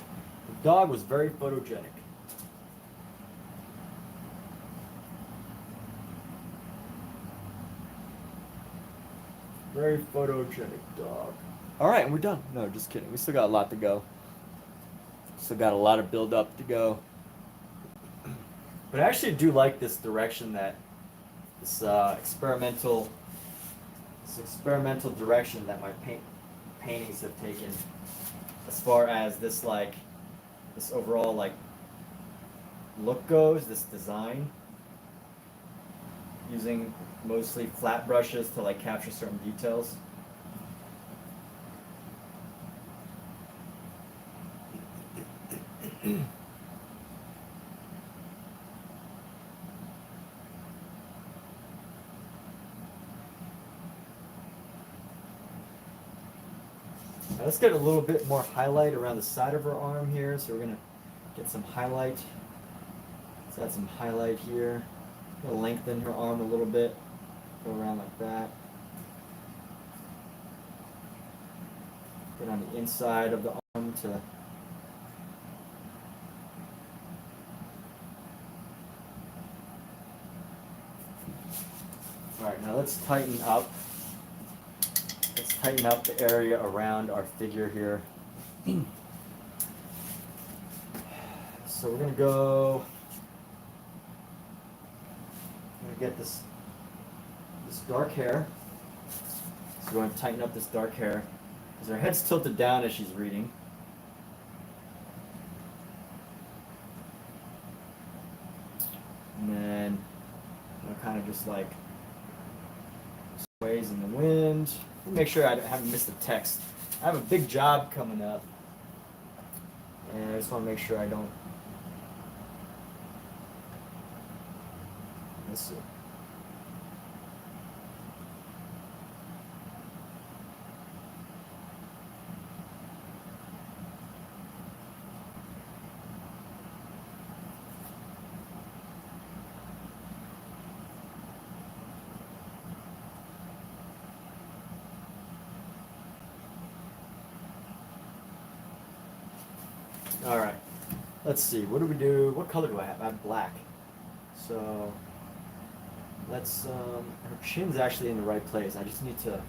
dog was very photogenic. Very photogenic dog. All right, and we're done. No, just kidding. We still got a lot to go. Still got a lot of build up to go. But I actually do like this direction that this experimental direction that my paintings have taken, as far as this overall like look goes. This design, using mostly flat brushes to like capture certain details. Now let's get a little bit more highlight around the side of her arm here. So we're gonna get some highlight. Let's add some highlight here. Gonna lengthen her arm a little bit. Go around like that. Get on the inside of the arm to Alright, now let's tighten up. Let's tighten up the area around our figure here. So we're gonna get this dark hair. So we're going to tighten up this dark hair because her head's tilted down as she's reading. And then kind of just like sways in the wind. Make sure I haven't missed the text. I have a big job coming up, and I just want to make sure I don't miss it. All right, let's see. What do we do? What color do I have? I have black. So let's. Her chin's actually in the right place. I just need to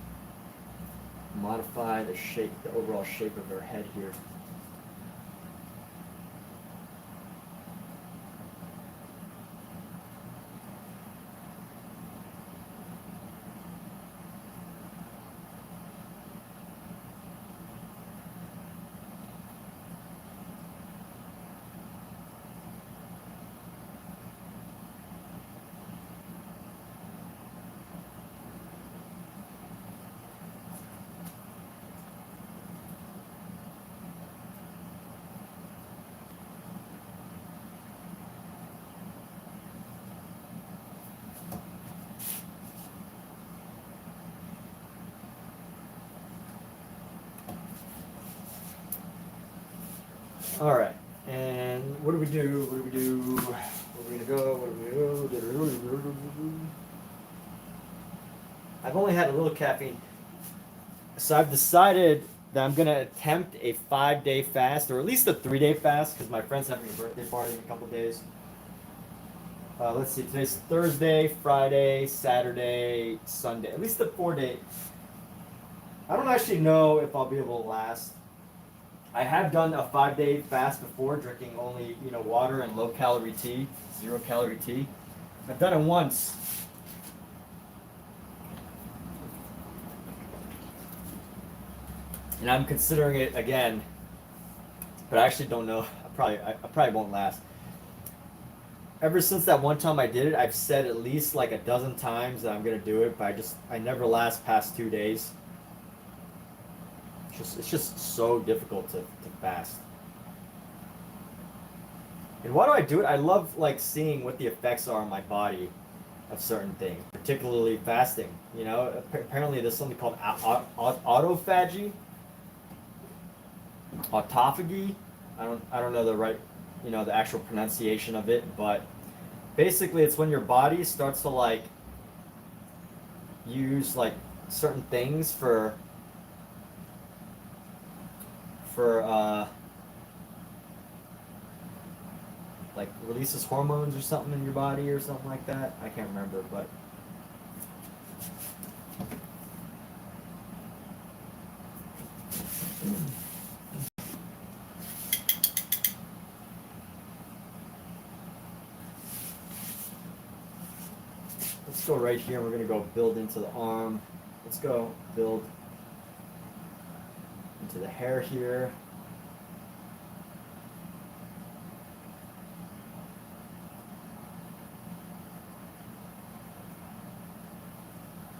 modify the shape, the overall shape of her head here. All right, and what do we do? What do we do? Where are we gonna go? What do we do? I've only had a little caffeine, so I've decided that I'm gonna attempt a 5-day fast, or at least a 3-day fast, because my friend's having a birthday party in a couple of days. Let's see, today's Thursday, Friday, Saturday, Sunday. At least the 4 day. I don't actually know if I'll be able to last. I have done a 5 day fast before, drinking only, water and low calorie tea, 0 calorie tea. I've done it once. And I'm considering it again, but I actually don't know. I probably won't last. Ever since that one time I did it, I've said at least like a dozen times that I'm gonna do it, but I never last past 2 days. It's just so difficult to fast. And why do I do it? I love like seeing what the effects are on my body of certain things, particularly fasting. Apparently there's something called autophagy, autophagy. I don't know the right, the actual pronunciation of it, but basically it's when your body starts to like use like certain things for like releases hormones or something in your body or something like that. I can't remember, but let's go right here. We're gonna go build into the arm. Let's go build into the hair here.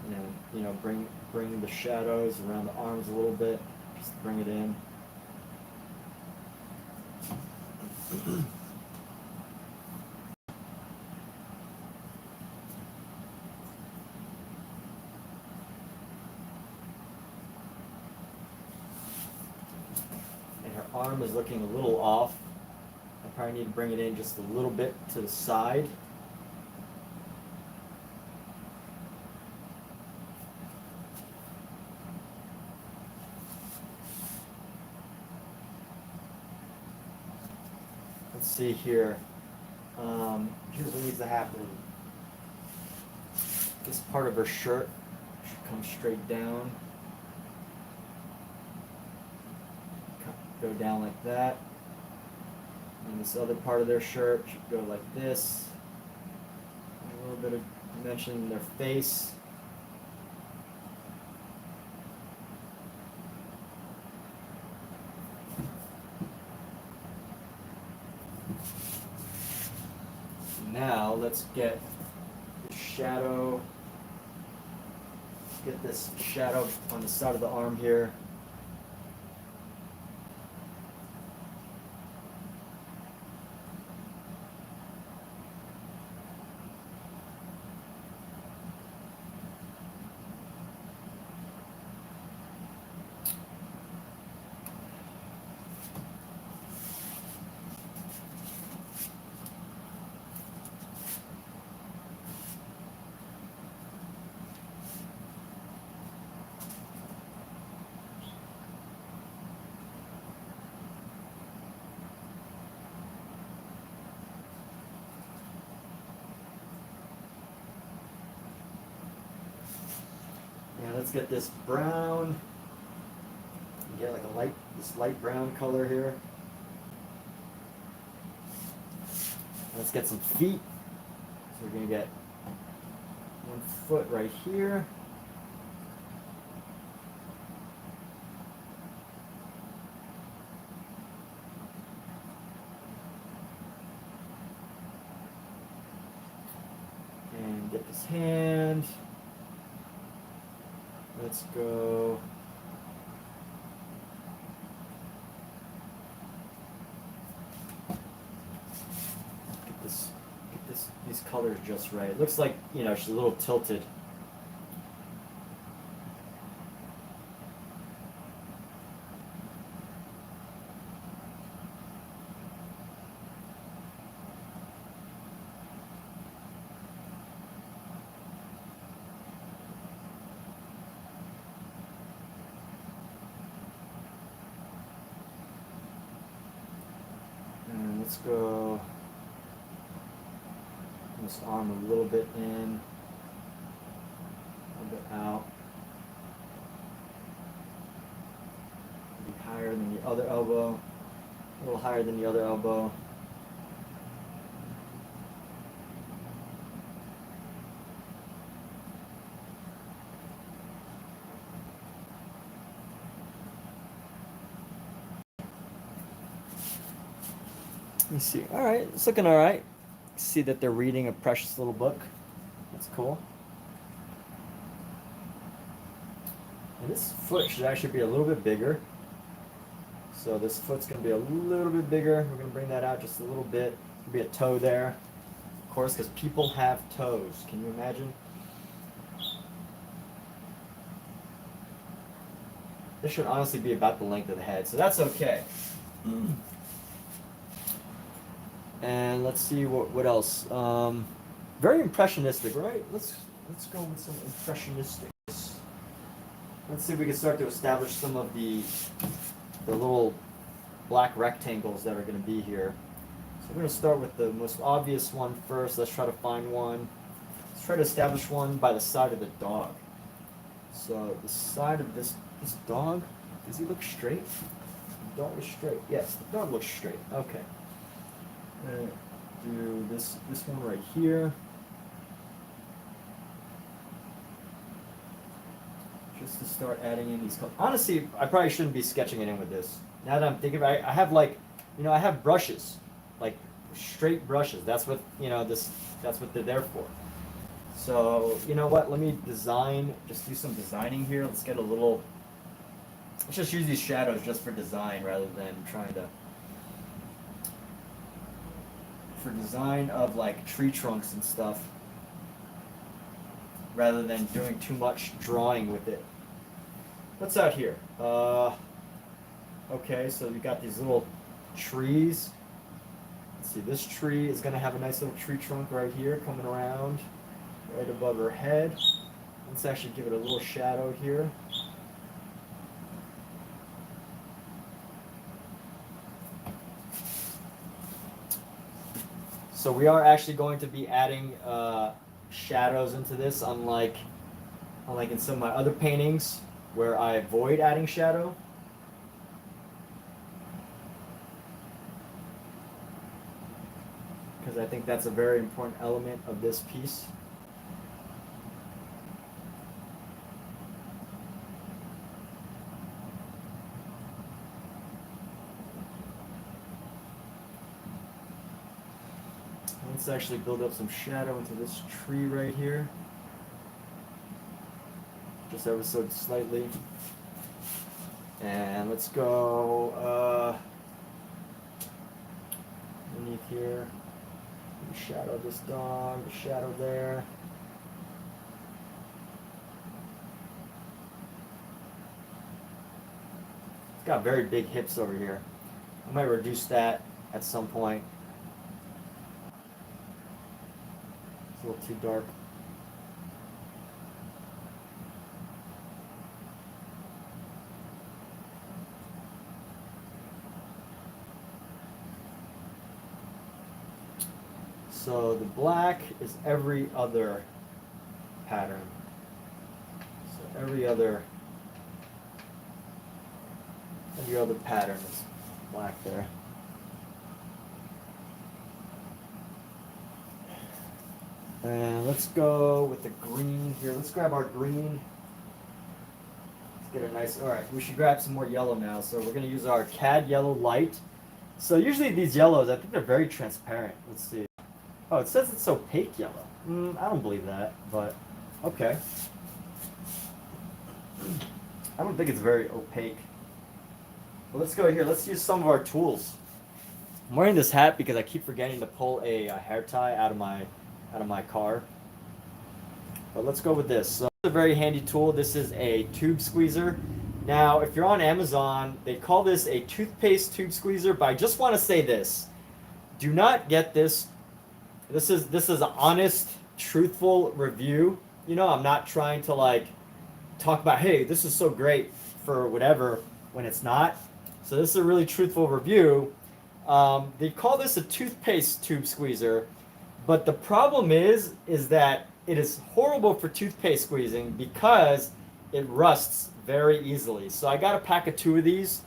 And then, bring the shadows around the arms a little bit. Just bring it in. And her arm is looking a little off. I probably need to bring it in just a little bit to the side. Let's see here. Here's what needs to happen. This part of her shirt should come straight down. Go down like that. And this other part of their shirt should go like this. A little bit of dimension in their face. Now let's get the shadow. Let's get this shadow on the side of the arm here. Yeah, let's get this brown. Get like this light brown color here. Let's get some feet. So we're gonna get one foot right here. And get this hand. Let's go. Get these colors just right. It looks like, she's a little tilted. And let's go this arm a little bit in, a little bit out. Maybe higher than the other elbow, a little higher than the other elbow. Let me see. All right, it's looking all right. See that they're reading a precious little book. That's cool. And this foot should actually be a little bit bigger. So this foot's going to be a little bit bigger. We're going to bring that out just a little bit. There'll be a toe there, of course, because people have toes. Can you imagine? This should honestly be about the length of the head, so that's okay. And let's see what else. Very impressionistic, right? Let's go with some impressionistics. Let's see if we can start to establish some of the little black rectangles that are going to be here. So we're going to start with the most obvious one first. Let's try to find one. Let's try to establish one by the side of the dog. So the side of this dog, does he look straight? The dog is straight. Yes, the dog looks straight. Okay. Do this one right here. Just to start adding in these colors. Honestly, I probably shouldn't be sketching it in with this. Now that I'm thinking about it, I have I have brushes, like straight brushes. That's what, that's what they're there for. So, you know what? Let me just do some designing here. Let's just use these shadows just for design rather than trying to, for design of like tree trunks and stuff, rather than doing too much drawing with it. What's out here? Okay, so we got these little trees. Let's see, this tree is going to have a nice little tree trunk right here coming around right above her head. Let's actually give it a little shadow here. So we are actually going to be adding shadows into this, unlike in some of my other paintings where I avoid adding shadow. Because I think that's a very important element of this piece. Let's actually build up some shadow into this tree right here. Just ever so slightly. And let's go underneath here. Shadow this dog, shadow there. It's got very big hips over here. I might reduce that at some point. It's a little too dark. So the black is every other pattern. So every other pattern is black there. And let's go with the green here. Let's grab our green. Let's get a nice, all right, we should grab some more yellow now. So we're gonna use our CAD yellow light. So usually these yellows, I think they're very transparent. Let's see. Oh, it says it's opaque yellow. I don't believe that, but okay. I don't think it's very opaque. But let's go here. Let's use some of our tools. I'm wearing this hat because I keep forgetting to pull a hair tie out of my car. But let's go with this. So it's a very handy tool. This is a tube squeezer. Now, if you're on Amazon, they call this a toothpaste tube squeezer, but I just want to say this. Do not get this. This is an honest, truthful review. You know, I'm not trying to like talk about, hey, this is so great for whatever when it's not. So this is a really truthful review. They call this a toothpaste tube squeezer But the problem is that it is horrible for toothpaste squeezing because it rusts very easily. So I got a pack of 2 of these,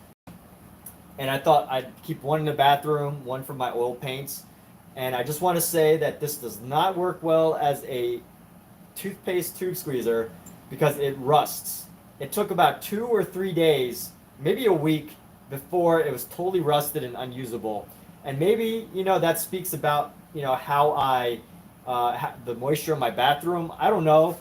and I thought I'd keep one in the bathroom, one for my oil paints. And I just want to say that this does not work well as a toothpaste tube squeezer because it rusts. It took about 2 or 3 days, maybe a week, before it was totally rusted and unusable. And maybe, that speaks about, how the moisture in my bathroom. I don't know,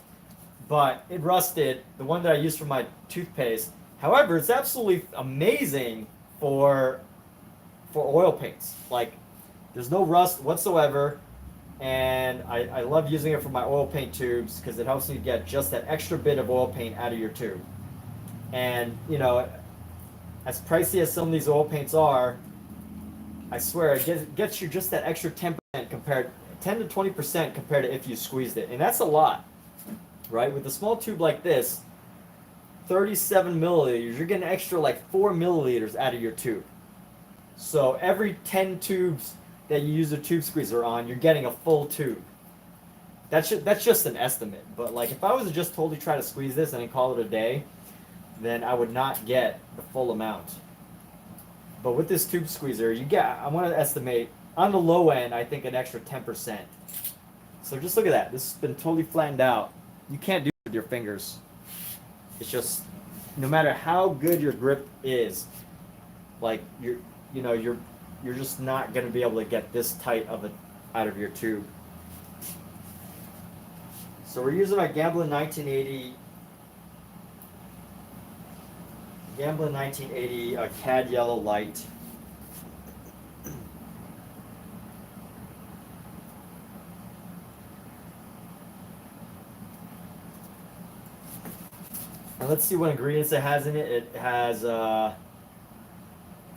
but it rusted, the one that I used for my toothpaste. However, it's absolutely amazing for oil paints. Like, there's no rust whatsoever, and I love using it for my oil paint tubes because it helps me get just that extra bit of oil paint out of your tube. And, as pricey as some of these oil paints are, I swear it gets you just that extra 10% 10 to 20% compared to if you squeezed it. And that's a lot, right? With a small tube like this, 37 milliliters, you're getting an extra like 4 milliliters out of your tube. So every 10 tubes that you use a tube squeezer on, you're getting a full tube. That's just an estimate. But like if I was to just totally try to squeeze this and then call it a day, then I would not get the full amount. But with this tube squeezer, I want to estimate, on the low end, I think an extra 10%. So just look at that. This has been totally flattened out. You can't do it with your fingers. It's just, no matter how good your grip is, like you're just not going to be able to get this tight of it out of your tube. So we're using our Gamblin 1980 Cad Yellow Light. And let's see what ingredients it has in it. It has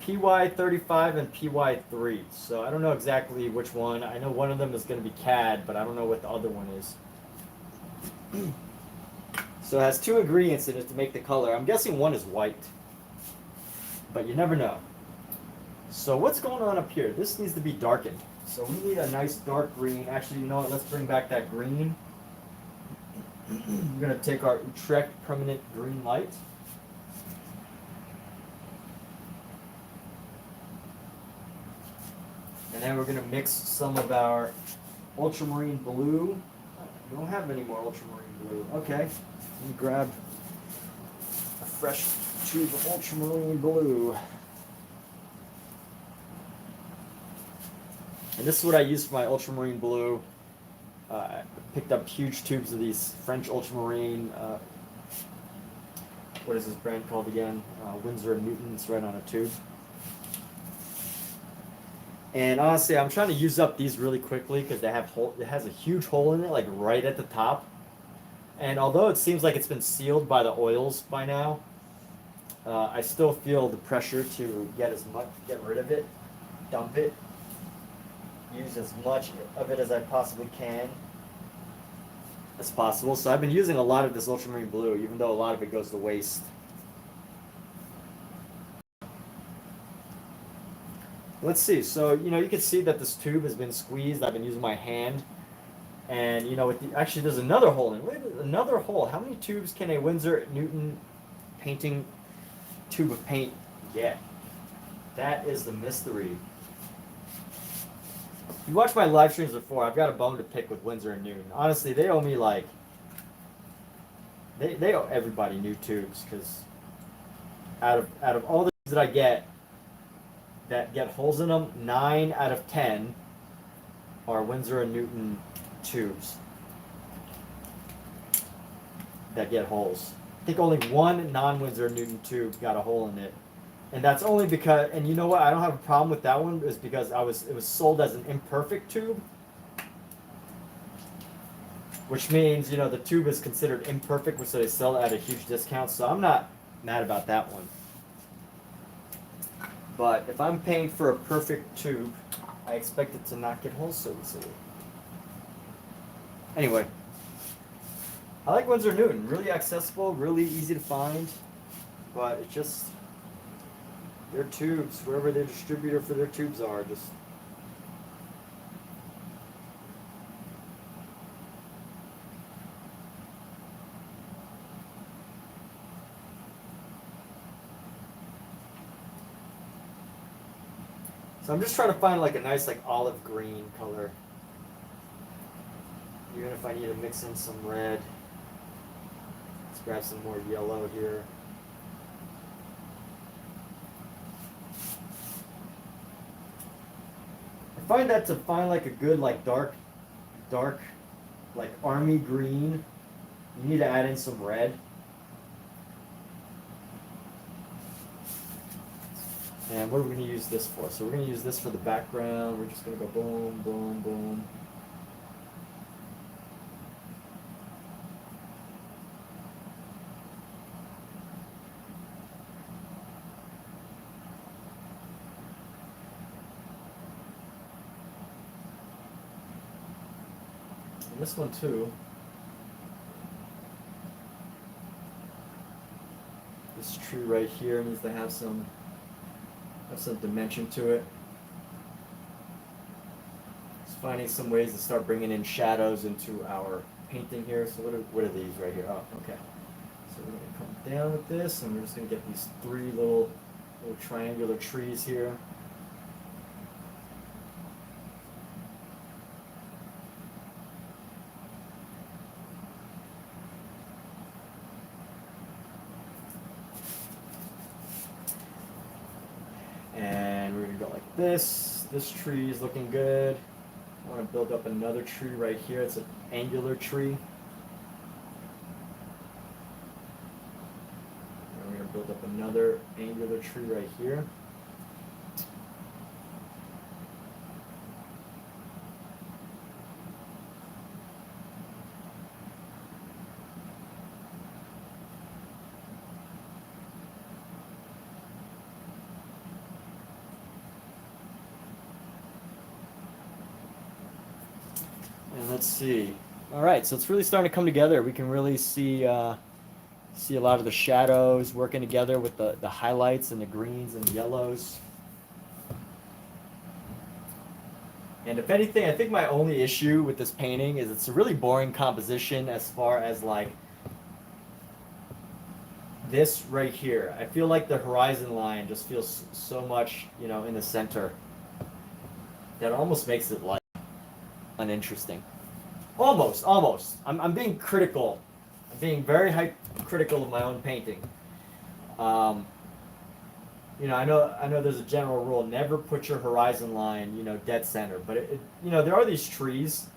PY35 and PY3. So I don't know exactly which one. I know one of them is going to be Cad, but I don't know what the other one is. So it has 2 ingredients in it to make the color. I'm guessing one is white, but you never know. So what's going on up here? This needs to be darkened. So we need a nice dark green. Actually, you know what? Let's bring back that green. We're going to take our Utrecht Permanent Green Light. And then we're going to mix some of our ultramarine blue. We don't have any more ultramarine blue. Okay. Let me grab a fresh tube of ultramarine blue. And this is what I use for my ultramarine blue. I picked up huge tubes of these French ultramarine. What is this brand called again? Winsor & Newton. It's right on a tube. And honestly, I'm trying to use up these really quickly because it has a huge hole in it, like right at the top. And although it seems like it's been sealed by the oils by now, I still feel the pressure to get rid of it, dump it, use as much of it as I possibly can as possible. So I've been using a lot of this ultramarine blue, even though a lot of it goes to waste. Let's see. So, you can see that this tube has been squeezed. I've been using my hand. And, actually, there's another hole in it. Wait, another hole. How many tubes can a Winsor & Newton painting tube of paint get? That is the mystery. If you watched my live streams before, I've got a bone to pick with Winsor & Newton. Honestly, they owe me they owe everybody new tubes, because out of all the tubes that I get that get holes in them, 9 out of 10 are Winsor & Newton tubes that get holes. I think only one non-Winsor & Newton tube got a hole in it. And that's only because, and you know what, I don't have a problem with that one, is because it was sold as an imperfect tube. Which means, the tube is considered imperfect, so they sell it at a huge discount. So I'm not mad about that one. But if I'm paying for a perfect tube, I expect it to not get holes so easily. Anyway, I like Winsor & Newton. Really accessible, really easy to find. But it's just, their tubes, wherever their distributor for their tubes are, just So I'm just trying to find like a nice like olive green color. Even if I need to mix in some red. Let's grab some more yellow here. I find that to find like a good like dark like army green, you need to add in some red. And what are we going to use this for? So we're going to use this for the background. We're just going to go boom, boom, boom. And this one too. This tree right here needs to have some dimension to it. Just finding some ways to start bringing in shadows into our painting here. So what are these right here? Oh, okay. So we're going to come down with this, and we're just going to get these three little triangular trees here. And we're going to go like this. This tree is looking good. I want to build up another tree right here. It's an angular tree. And we're going to build up another angular tree right here. And let's see. All right, so it's really starting to come together. We can really see a lot of the shadows working together with the highlights and the greens and yellows. And if anything, I think my only issue with this painting is it's a really boring composition as far as like this right here. I feel like the horizon line just feels so much, in the center that almost makes it like uninteresting. Almost. I'm being critical. I'm being very critical of my own painting. I know there's a general rule: never put your horizon line, dead center. But there are these trees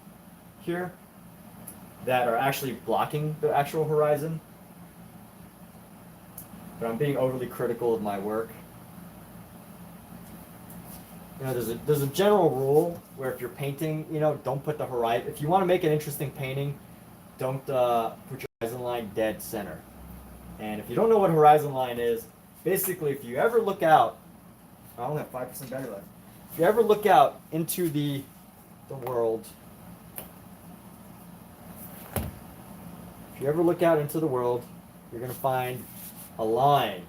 here that are actually blocking the actual horizon. But I'm being overly critical of my work. There's a general rule where if you're painting, don't put the horizon. If you want to make an interesting painting, don't put your horizon line dead center. And if you don't know what horizon line is, basically, if you ever look out, I only have 5% battery life. If you ever look out into the world, you're going to find a line,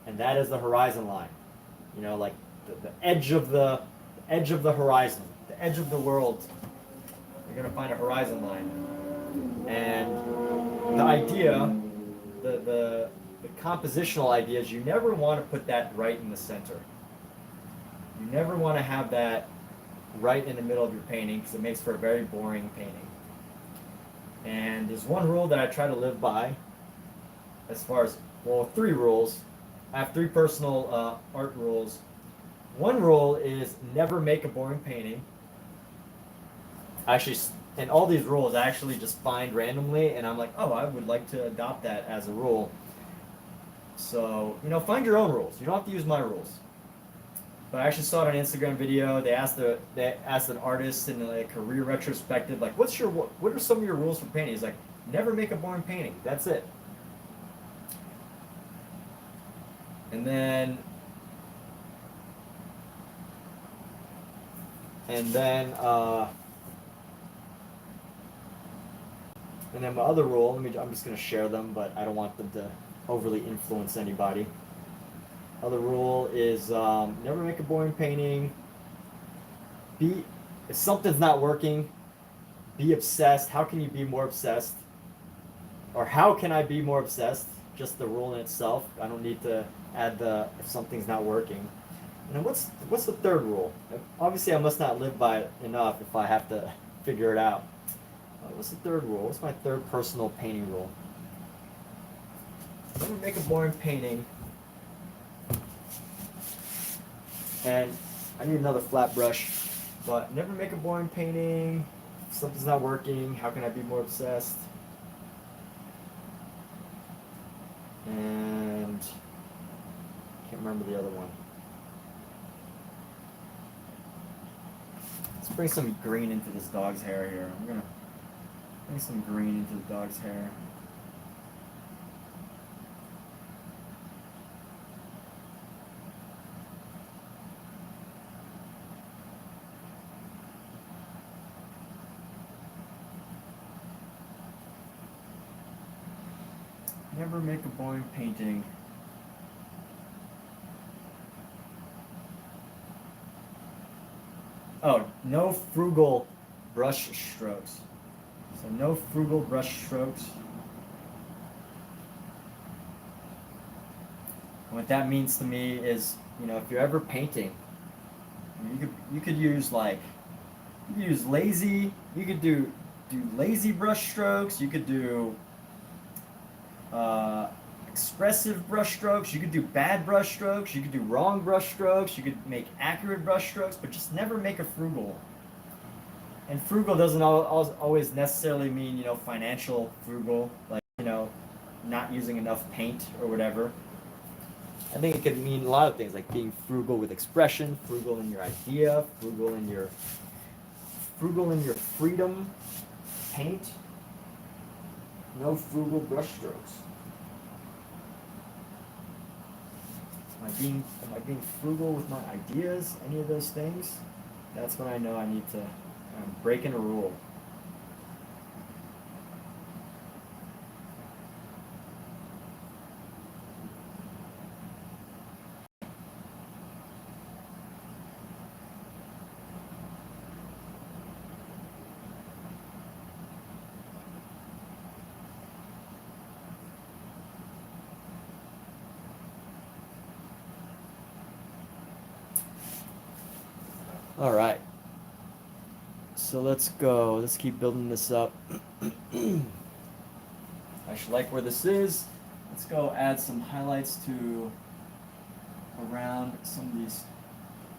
and that is the horizon line. Like the edge of the horizon, the edge of the world. You're going to find a horizon line, and the idea, the compositional idea is you never want to put that right in the center. You never want to have that right in the middle of your painting because it makes for a very boring painting. And there's one rule that I try to live by as far as, three rules. I have three personal art rules. One rule is never make a boring painting. Actually, and all these rules I actually just find randomly, and I'm like, oh, I would like to adopt that as a rule. So, find your own rules. You don't have to use my rules. But I actually saw it on an Instagram video. They asked an artist in a career retrospective, like, what are some of your rules for painting? He's like, never make a boring painting. That's it. And then my other rule, I'm just going to share them, but I don't want them to overly influence anybody. Other rule is never make a boring painting. If something's not working, be obsessed. How can you be more obsessed? Or how can I be more obsessed? Just the rule in itself. I don't need to add if something's not working. And then what's the third rule? Obviously, I must not live by it enough if I have to figure it out. What's the third rule? What's my third personal painting rule? Never make a boring painting. And I need another flat brush, but never make a boring painting. If something's not working, how can I be more obsessed? And can't remember the other one. Let's bring some green into this dog's hair here. I'm gonna bring some green into the dog's hair. Never make a boring painting. Oh, no frugal brush strokes. So no frugal brush strokes. And what that means to me is, you know, if you're ever painting, you could use like, you could use lazy. You could do lazy brush strokes. You could do expressive brush strokes. You could do bad brush strokes. You could do wrong brush strokes. You could make accurate brush strokes, but just never make a frugal. And frugal doesn't always necessarily mean, you know, financial frugal, like, you know, not using enough paint or whatever. I think it could mean a lot of things, like being frugal with expression, frugal in your idea, frugal in your freedom. Paint. No frugal brush strokes. Am I being frugal with my ideas? Any of those things? That's when I know I need to. I'm breaking a rule. All right. So let's go. Let's keep building this up. I should like where this is. Let's go add some highlights to around some of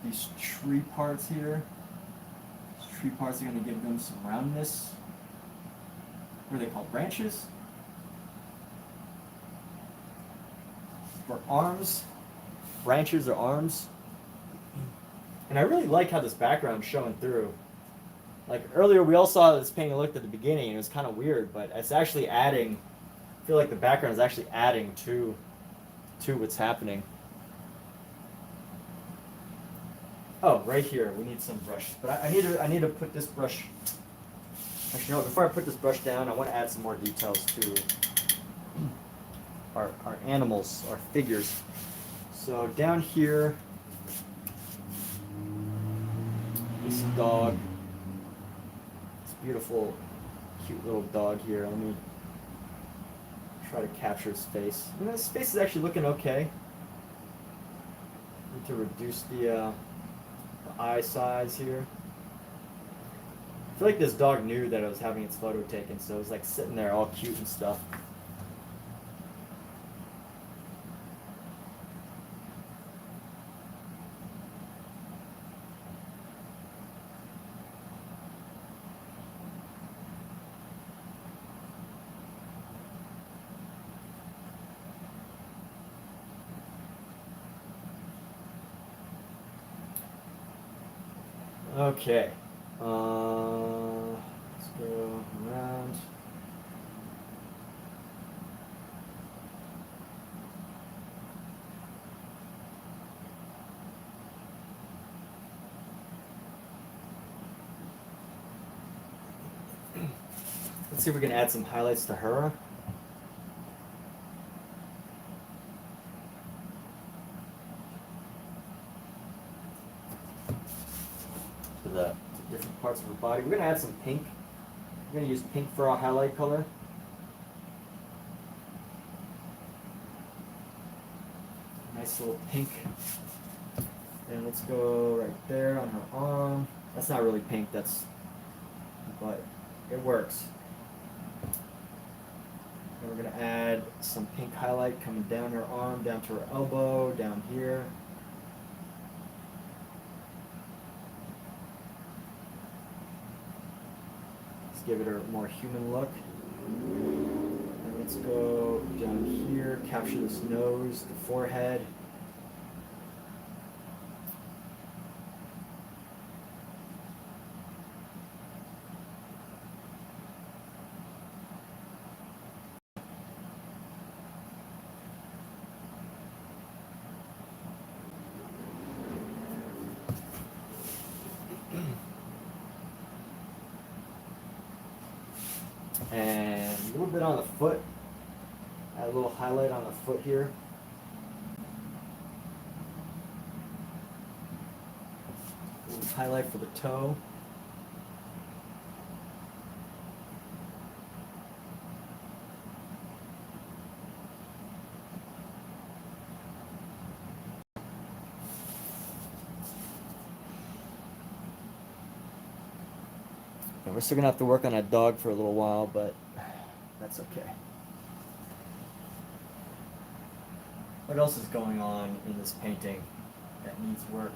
these tree parts here. These tree parts are going to give them some roundness. What are they called? Branches? For arms. Branches or arms. And I really like how this background's showing through. Like earlier we all saw this painting looked at the beginning and it was kind of weird, but it's actually adding, I feel like the background is actually adding to what's happening. Oh, right here, we need some brush. But I need to put this brush, actually no, before I put this brush down, I want to add some more details to our animals, our figures. So down here, this dog, this beautiful, cute little dog here. Let me try to capture his face. You know, his face is actually looking okay. Need to reduce the eye size here. I feel like this dog knew that I was having its photo taken, so it was like sitting there all cute and stuff. Okay, let's go around. Let's see if we can add some highlights to her. The different parts of her body. We're going to add some pink. We're going to use pink for our highlight color. Nice little pink And let's go right there on her arm. That's not really pink, but it works. And we're gonna add some pink highlight coming down her arm, down to her elbow, down here. Let's give it a more human look. And let's go down here, capture this nose, the forehead. And a little bit on the foot. Add a little highlight on the foot here. A little highlight for the toe. And we're still gonna have to work on that dog for a little while, but that's okay. What else is going on in this painting that needs work?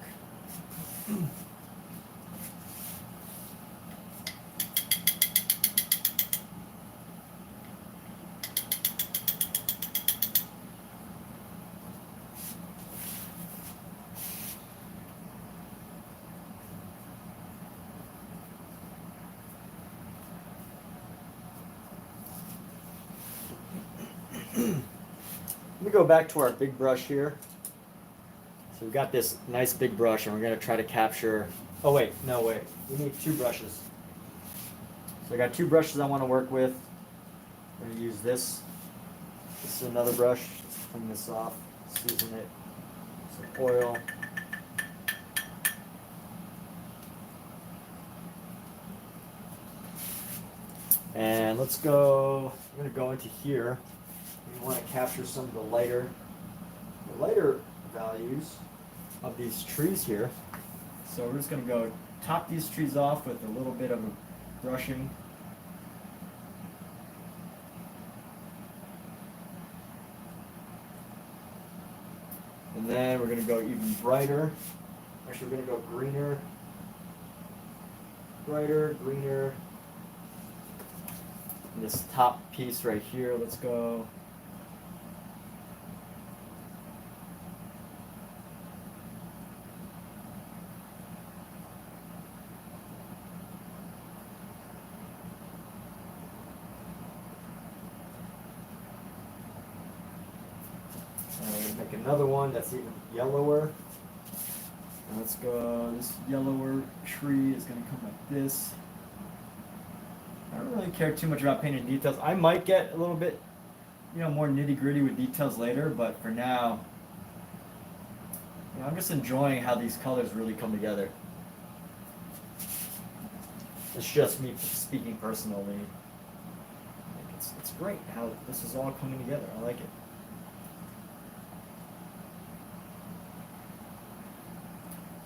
Let me go back to our big brush here. So we've got this nice big brush and we're going to try to capture, oh wait, no wait, we need two brushes. So I got two brushes I want to work with. I'm going to use this. This is another brush. Let's clean this off, season it, some oil. And let's go, I'm going to go into here. We want to capture some of the lighter values of these trees here. So we're just going to go top these trees off with a little bit of a brushing. And then we're going to go even brighter. Actually, we're going to go greener, brighter, greener. And this top piece right here, let's go. Make another one that's even yellower. And let's go, this yellower tree is going to come like this. I don't really care too much about painting details. I might get a little bit, more nitty gritty with details later, but for now, I'm just enjoying how these colors really come together. It's just me speaking personally. It's great how this is all coming together. I like it.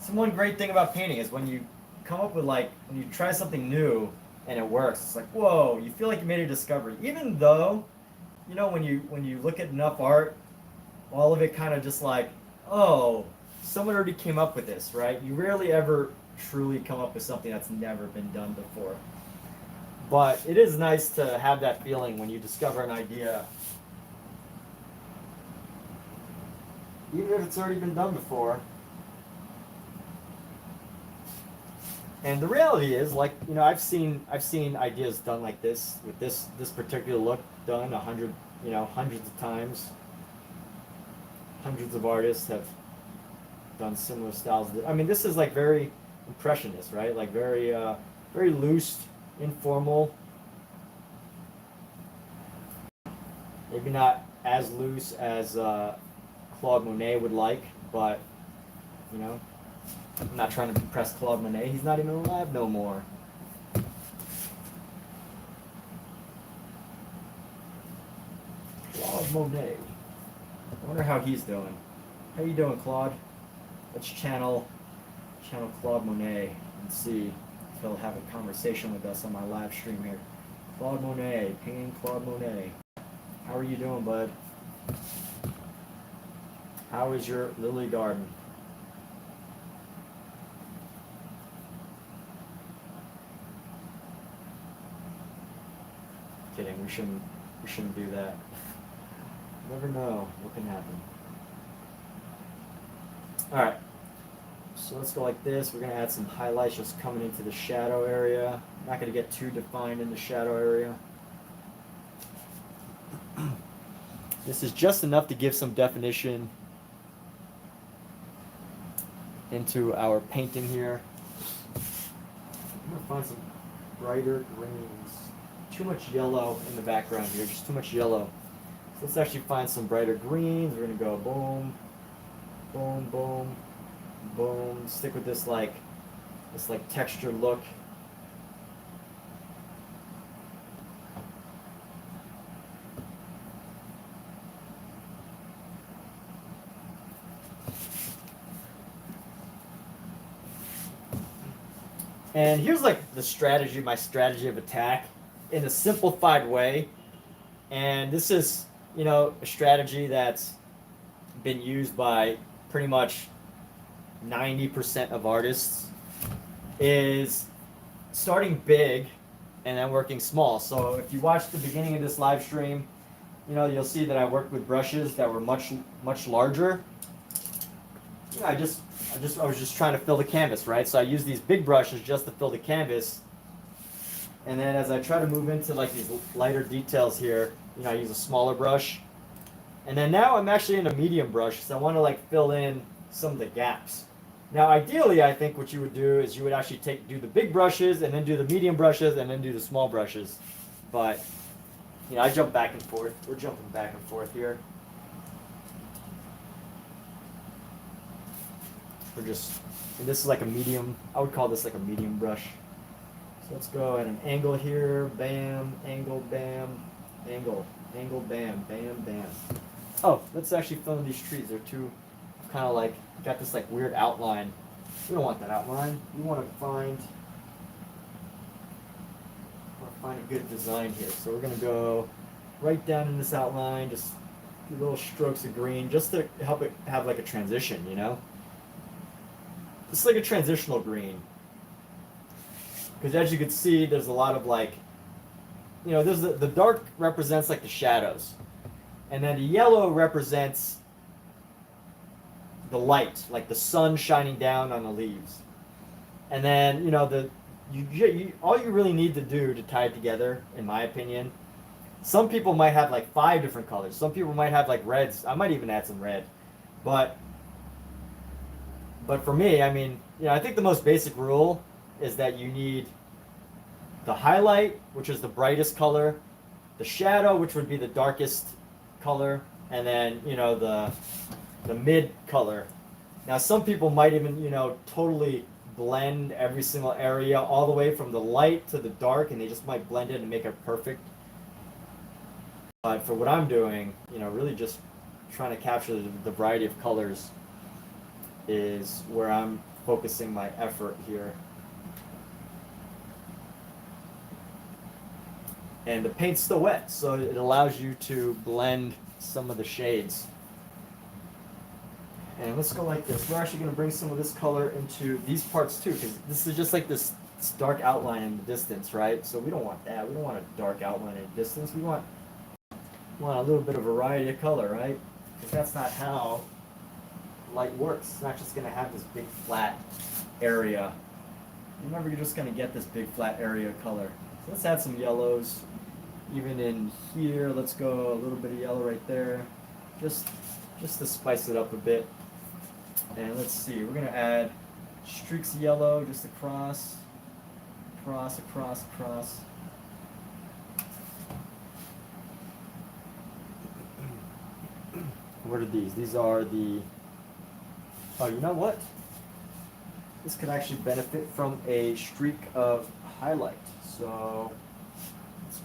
So one great thing about painting is when you come up with when you try something new and it works, it's like, whoa, you feel like you made a discovery. Even though, when you look at enough art, all of it kind of just like, oh, someone already came up with this, right? You rarely ever truly come up with something that's never been done before. But it is nice to have that feeling when you discover an idea, even if it's already been done before. And the reality is, I've seen ideas done like this with this particular look done hundreds of times. Hundreds of artists have done similar styles. I mean, this is very impressionist, right? Very loose, informal. Maybe not as loose as Claude Monet would like, but I'm not trying to impress Claude Monet. He's not even alive no more. Claude Monet. I wonder how he's doing. How you doing, Claude? let's channel Claude Monet and see if he'll have a conversation with us on my live stream here. Claude Monet, painting Claude Monet. How are you doing, bud? How is your lily garden? Kidding, we shouldn't do that. Never know what can happen. Alright. So let's go like this. We're gonna add some highlights just coming into the shadow area. Not gonna get too defined in the shadow area. This is just enough to give some definition into our painting here. I'm gonna find some brighter greens. Too much yellow in the background here, just too much yellow. So let's actually find some brighter greens. We're gonna go boom, boom, boom, boom. Stick with this like texture look. And here's like the strategy, my strategy of attack in a simplified way. And this is, you know, a strategy that's been used by pretty much 90% of artists, is starting big and then working small. So if you watch the beginning of this live stream, you know, you'll see that I worked with brushes that were much larger. You know, I was just trying to fill the canvas, right? So I use these big brushes just to fill the canvas. And then as I try to move into like these lighter details here, you know, I use a smaller brush. And then now I'm actually in a medium brush, so I want to like fill in some of the gaps. Now ideally, I think what you would do is you would actually do the big brushes and then do the medium brushes and then do the small brushes. But, you know, I jump back and forth. We're jumping back and forth here. And this is like a medium, I would call this like a medium brush. So let's go at an angle here, bam, angle, bam, angle, angle, bam, bam, bam. Oh, let's actually fill in these trees. They're too, kind of like, got this like weird outline. We don't want that outline. We want to find a good design here. So we're gonna go right down in this outline, just do little strokes of green, just to help it have like a transition, you know? It's like a transitional green. Because as you can see, there's a lot of like, you know, there's the dark represents like the shadows. And then the yellow represents the light, like the sun shining down on the leaves. And then, you know, all you really need to do to tie it together, in my opinion, some people might have like 5 different colors. Some people might have like reds. I might even add some red. But for me, I mean, you know, I think the most basic rule is that you need the highlight, which is the brightest color, the shadow, which would be the darkest color, and then, you know, the mid color. Now, some people might even, you know, totally blend every single area all the way from the light to the dark, and they just might blend it and make it perfect. But for what I'm doing, you know, really just trying to capture the variety of colors is where I'm focusing my effort here. And the paint's still wet, so it allows you to blend some of the shades. And let's go like this. We're actually going to bring some of this color into these parts too, because this is just like this dark outline in the distance, right? So we don't want that. We don't want a dark outline in the distance. We want a little bit of variety of color, right? Because that's not how light works. It's not just going to have this big flat area. You're never just going to get this big flat area of color. So let's add some yellows. Even in here, let's go a little bit of yellow right there. Just to spice it up a bit. And let's see, we're going to add streaks of yellow just across. What are these? These are the... Oh, you know what? This could actually benefit from a streak of highlight. So let's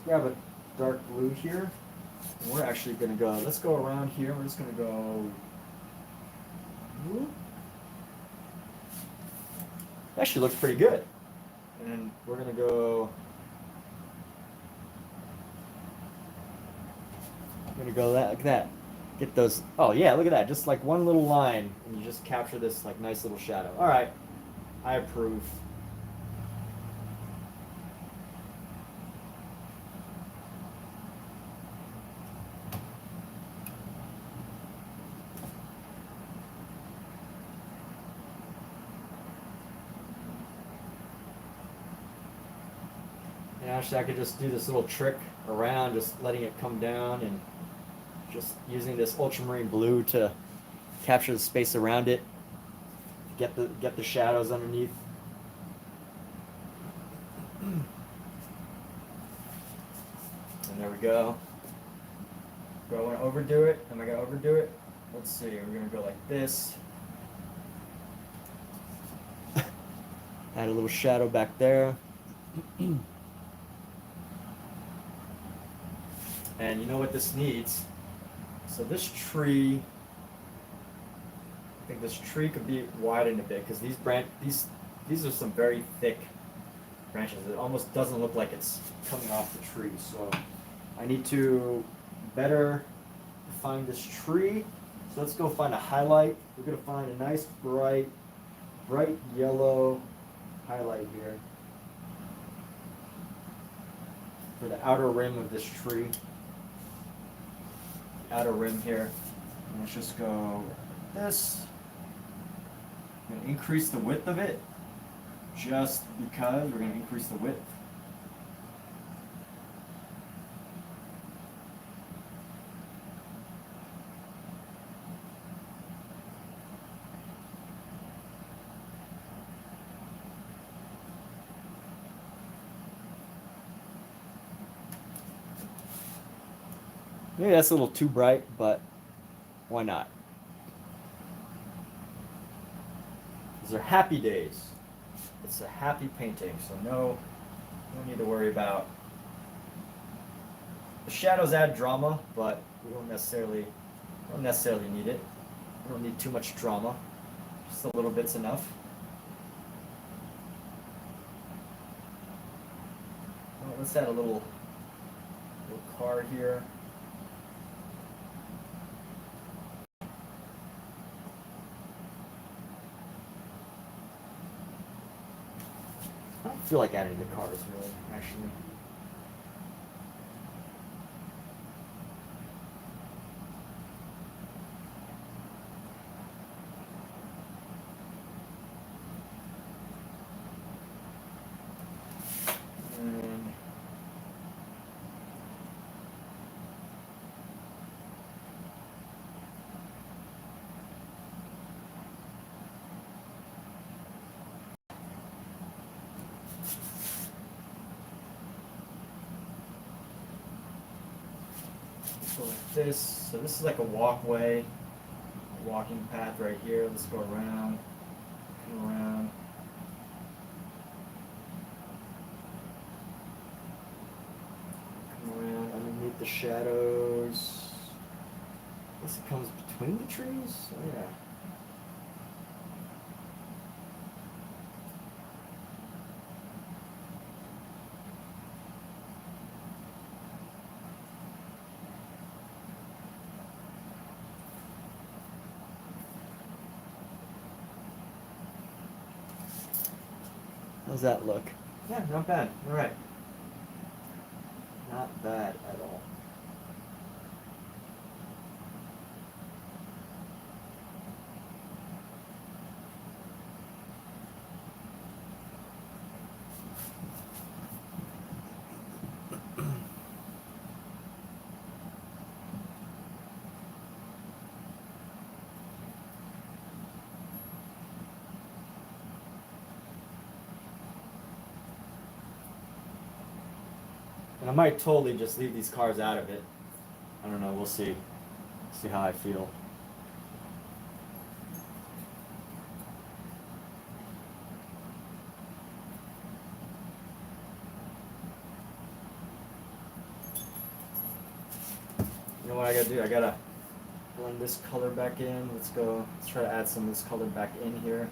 grab a dark blue here. And we're actually going to go, let's go around here. We're just going to go Actually looks pretty good. And then we're gonna go. I'm gonna go like that. Get those. Oh yeah, look at that. Just like one little line, and you just capture this like nice little shadow. All right, I approve. And actually, I could just do this little trick around, just letting it come down and just using this ultramarine blue to capture the space around it. Get the shadows underneath. And there we go. Do I want to overdo it? Am I going to overdo it? Let's see. We're going to go like this. Add a little shadow back there. And you know what this needs? So this tree, I think this tree could be widened a bit because these are some very thick branches. It almost doesn't look like it's coming off the tree. So I need to better define this tree. So let's go find a highlight. We're gonna find a nice bright yellow highlight here for the outer rim of this tree. Outer rim here. And let's just go like this. I'm gonna increase the width of it just because we're gonna increase the width. Maybe that's a little too bright, but why not? These are happy days. It's a happy painting, so no need to worry about. The shadows add drama, but we don't necessarily need it. We don't need too much drama. Just a little bit's enough. Well, let's add a little car here. I don't feel like adding the cars really, actually. Go like this. So this is like a walkway, a walking path right here. Let's go around, come around. Come around underneath the shadows. I guess it comes between the trees? Oh yeah. How's that look? Yeah, not bad. All right. Not bad at all. And I might totally just leave these cars out of it. I don't know, we'll see. See how I feel. You know what I gotta do? I gotta blend this color back in. Let's try to add some of this color back in here.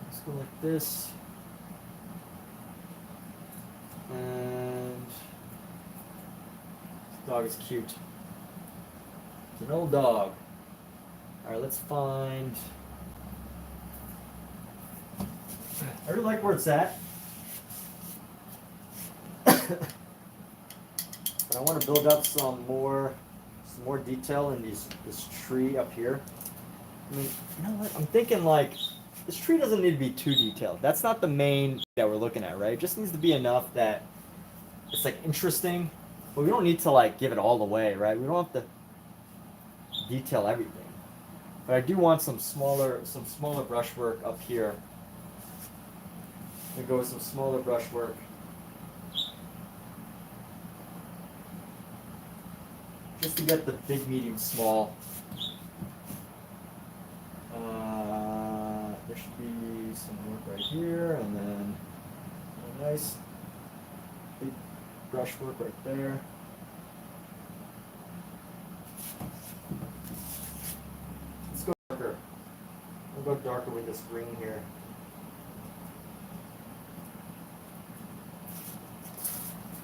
Let's go like this. And this dog is cute. It's an old dog. Alright, let's find. I really like where it's at. But I want to build up some more detail in this tree up here. I mean, you know what? I'm thinking like this tree doesn't need to be too detailed. That's not the main that we're looking at, right? It just needs to be enough that it's like interesting, but we don't need to like give it all away, right? We don't have to detail everything. But I do want some smaller brushwork up here. I'm gonna go with some smaller brushwork. Just to get the big, medium, small. There should be some work right here, and then a nice big brushwork right there. Let's go darker. We'll go darker with this green here.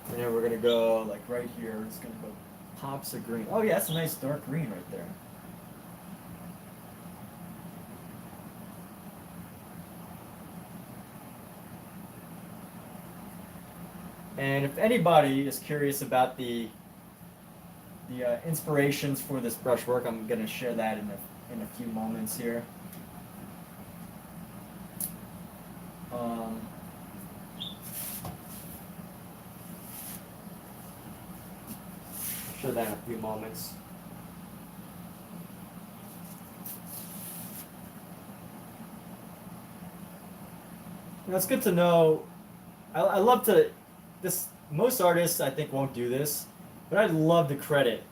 And then we're gonna go like right here. We're just gonna go pops of green. Oh yeah, that's a nice dark green right there. And if anybody is curious about the inspirations for this brushwork, I'm going to share that in a few moments here. Share that in a few moments. You know, it's good to know. I love to. Most artists I think won't do this, but I'd love to credit.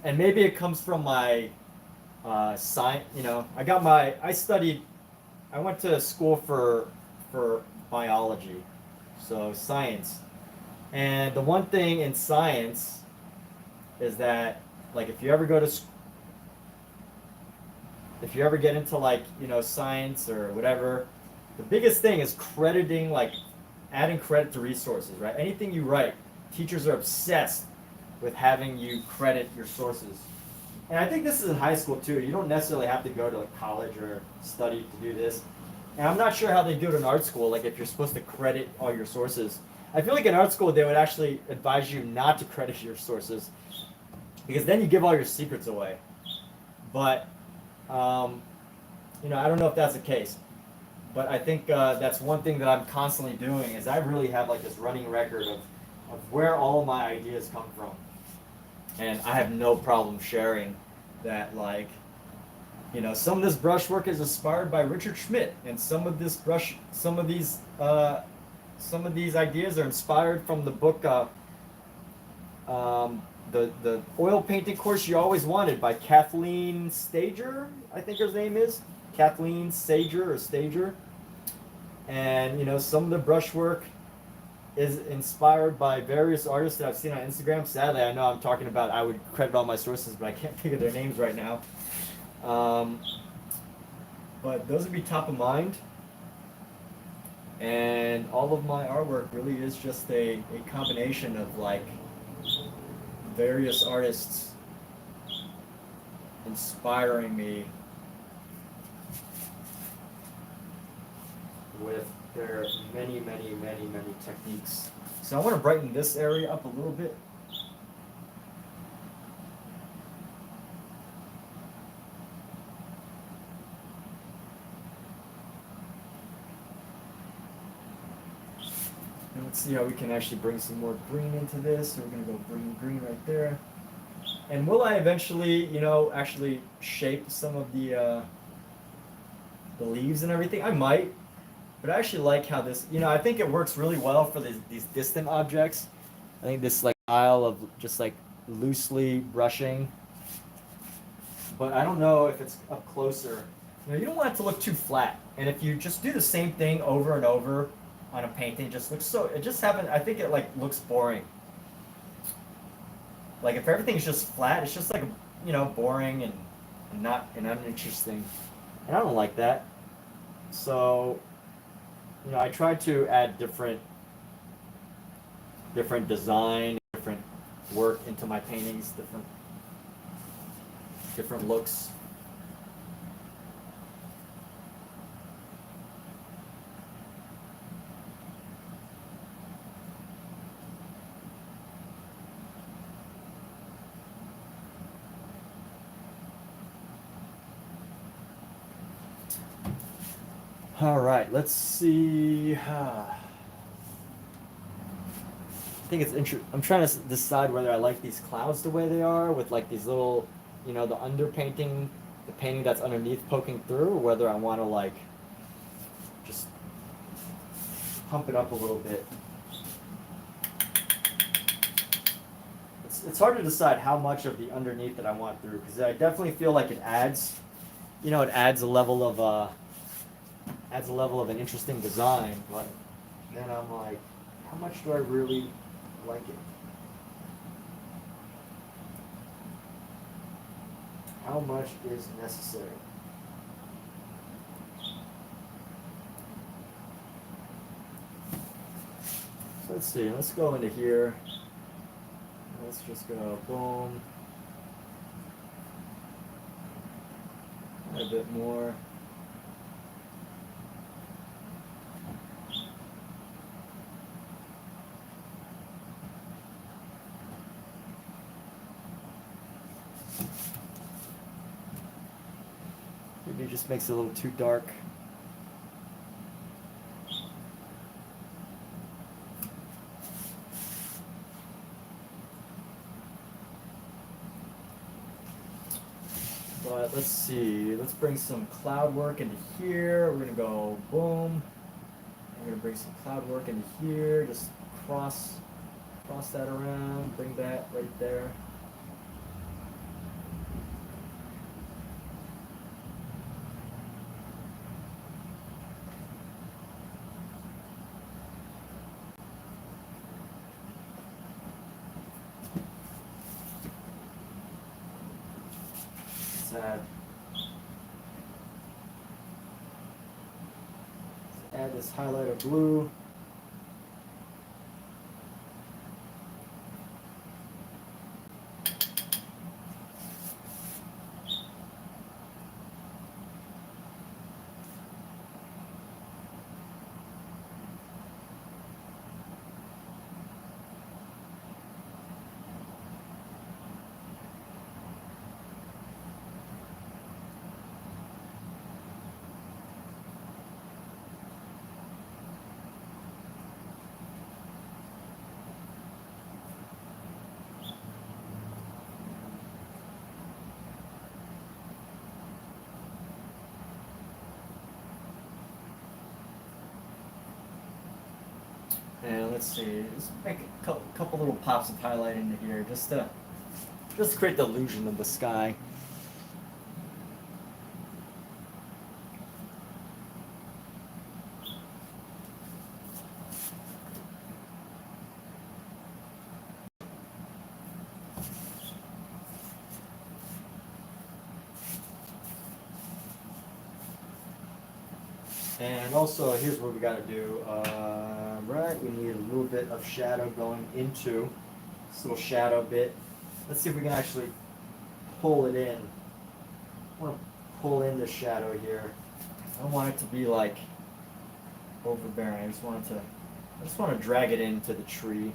And maybe it comes from my science. You know, I went to school for biology, so science. And the one thing in science is that, like, if you ever get into like, you know, science or whatever, the biggest thing is crediting, like adding credit to resources, right? Anything you write, teachers are obsessed with having you credit your sources. And I think this is in high school too. You don't necessarily have to go to like college or study to do this. And I'm not sure how they do it in art school, like if you're supposed to credit all your sources. I feel like in art school they would actually advise you not to credit your sources, because then you give all your secrets away. But, you know, I don't know if that's the case. But I think that's one thing that I'm constantly doing, is I really have like this running record of where all my ideas come from. And I have no problem sharing that, like, you know, some of this brushwork is inspired by Richard Schmidt, and some of these ideas are inspired from the book, the oil painting course you always wanted by Kathleen Stager, I think her name is. Kathleen Stager. And, you know, some of the brushwork is inspired by various artists that I've seen on Instagram. Sadly, I know I'm talking about, I would credit all my sources, but I can't think of their names right now. But those would be top of mind. And all of my artwork really is just a combination of like various artists inspiring me with their many, many, many, many techniques. So I want to brighten this area up a little bit. And let's see how we can actually bring some more green into this. So we're going to go green right there. And will I eventually, you know, actually shape some of the leaves and everything? I might. But I actually like how this, you know, I think it works really well for these distant objects. I think this like style of just like loosely brushing. But I don't know if it's up closer. You know, you don't want it to look too flat. And if you just do the same thing over and over on a painting, it just looks so, it just happens, I think it like looks boring. Like if everything's just flat, it's just like, you know, boring and not and uninteresting. And I don't like that. So, you know, I try to add different design, different work into my paintings, different looks. All right, let's see. I think it's interesting. I'm trying to decide whether I like these clouds the way they are, with like these little, you know, the underpainting, the painting that's underneath poking through, or whether I want to like just pump it up a little bit. It's hard to decide how much of the underneath that I want through, because I definitely feel like it adds, you know, it adds a level of an interesting design, but then I'm like, how much do I really like it? How much is necessary? So let's see, let's go into here. Let's just go boom. A bit more. Maybe it just makes it a little too dark. But let's see, let's bring some cloud work into here. We're gonna go boom. We're gonna bring some cloud work into here. Just cross that around, bring that right there. Let's add this highlighter blue. And let's see, let's make a couple little pops of highlight into here, just to create the illusion of the sky. And also, here's what we got to do. Right, we need a little bit of shadow going into this little shadow bit. Let's see if we can actually pull it in. I want to pull in the shadow here. I don't want it to be like overbearing. I just want to drag it into the tree,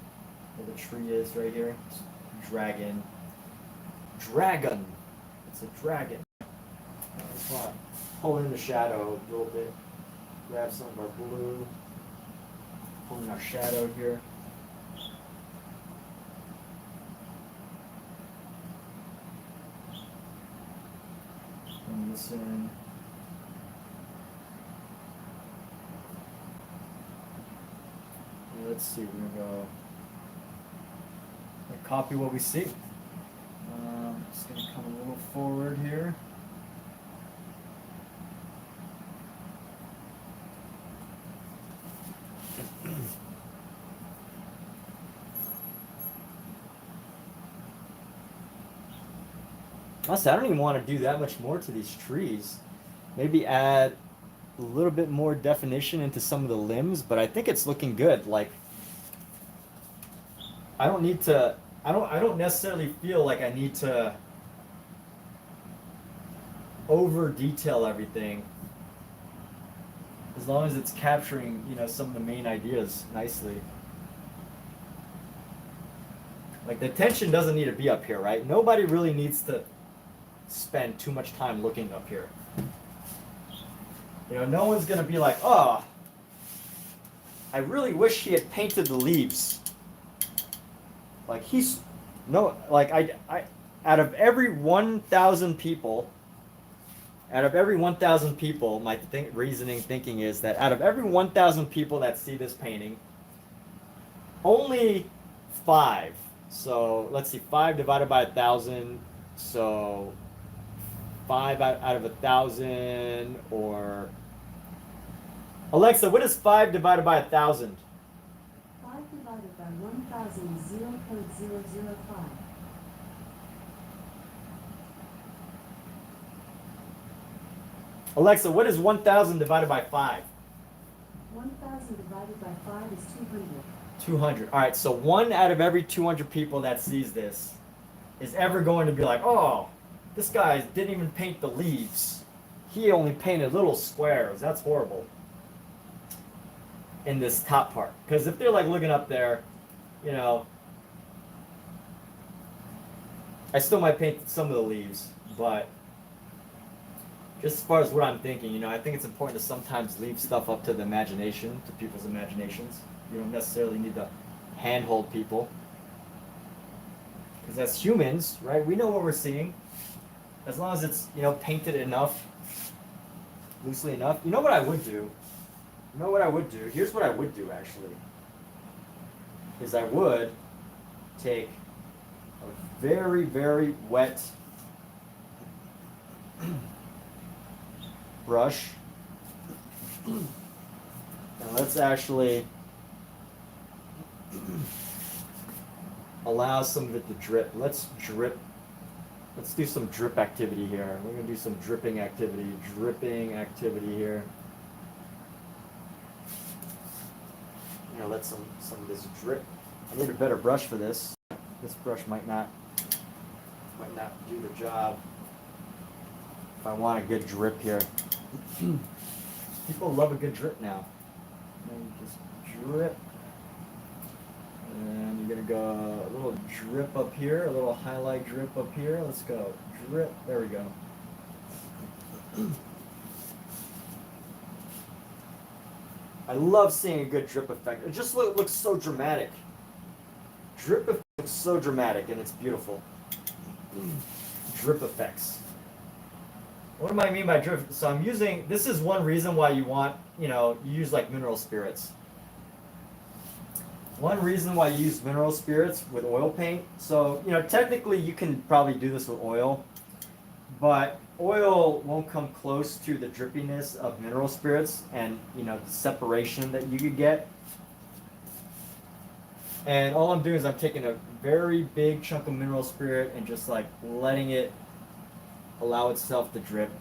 where the tree is right here. Just drag in. Dragon. It's a dragon. I just want to pull in the shadow a little bit. Grab some of our blue. Pull in our shadow here. Bring this in. Let's see, we're gonna go copy what we see. Just gonna come a little forward here. Honestly, I don't even want to do that much more to these trees. Maybe add a little bit more definition into some of the limbs, but I think it's looking good. Like, I don't need to, I don't necessarily feel like I need to over detail everything, as long as it's capturing, you know, some of the main ideas nicely. Like, the attention doesn't need to be up here, right? Nobody really needs to spend too much time looking up here. You know, no one's gonna be like, oh, I really wish he had painted the leaves. Like, he's, no, like, I out of every 1,000 people, my thinking is that out of every 1,000 people that see this painting, only 5. So let's see, 5 divided by 1,000. So 5 out of 1,000, or Alexa, what is 5 divided by 1,000? 5 divided by 1,000 is 0.005. Alexa, what is 1,000 divided by 5? 1,000 divided by 5 is 200. 200. All right, so 1 out of every 200 people that sees this is ever going to be like, oh, this guy didn't even paint the leaves. He only painted little squares. That's horrible. In this top part. Because if they're like looking up there, you know, I still might paint some of the leaves, but just as far as what I'm thinking, you know, I think it's important to sometimes leave stuff up to the imagination, to people's imaginations. You don't necessarily need to handhold people. Because as humans, right, we know what we're seeing. As long as it's, you know, painted enough, loosely enough. You know what I would do? Here's what I would do, actually. Is I would take a very, very wet brush. And let's actually allow some of it to drip. Let's do some drip activity here. We're going to do some dripping activity here. You know, let some of this drip. I need a better brush for this. This brush might not do the job if I want a good drip here. People love a good drip now. And just drip. And you're gonna go a little drip up here, a little highlight drip up here. Let's go. Drip. There we go. I love seeing a good drip effect. It just looks so dramatic. Drip effect looks so dramatic, and it's beautiful. Drip effects. What do I mean by drip? So I'm using, this is one reason why you want, you know, you use like mineral spirits. One reason why you use mineral spirits with oil paint. So, you know, technically you can probably do this with oil, but oil won't come close to the drippiness of mineral spirits and, you know, the separation that you could get. And all I'm doing is I'm taking a very big chunk of mineral spirit and just like letting it allow itself to drip.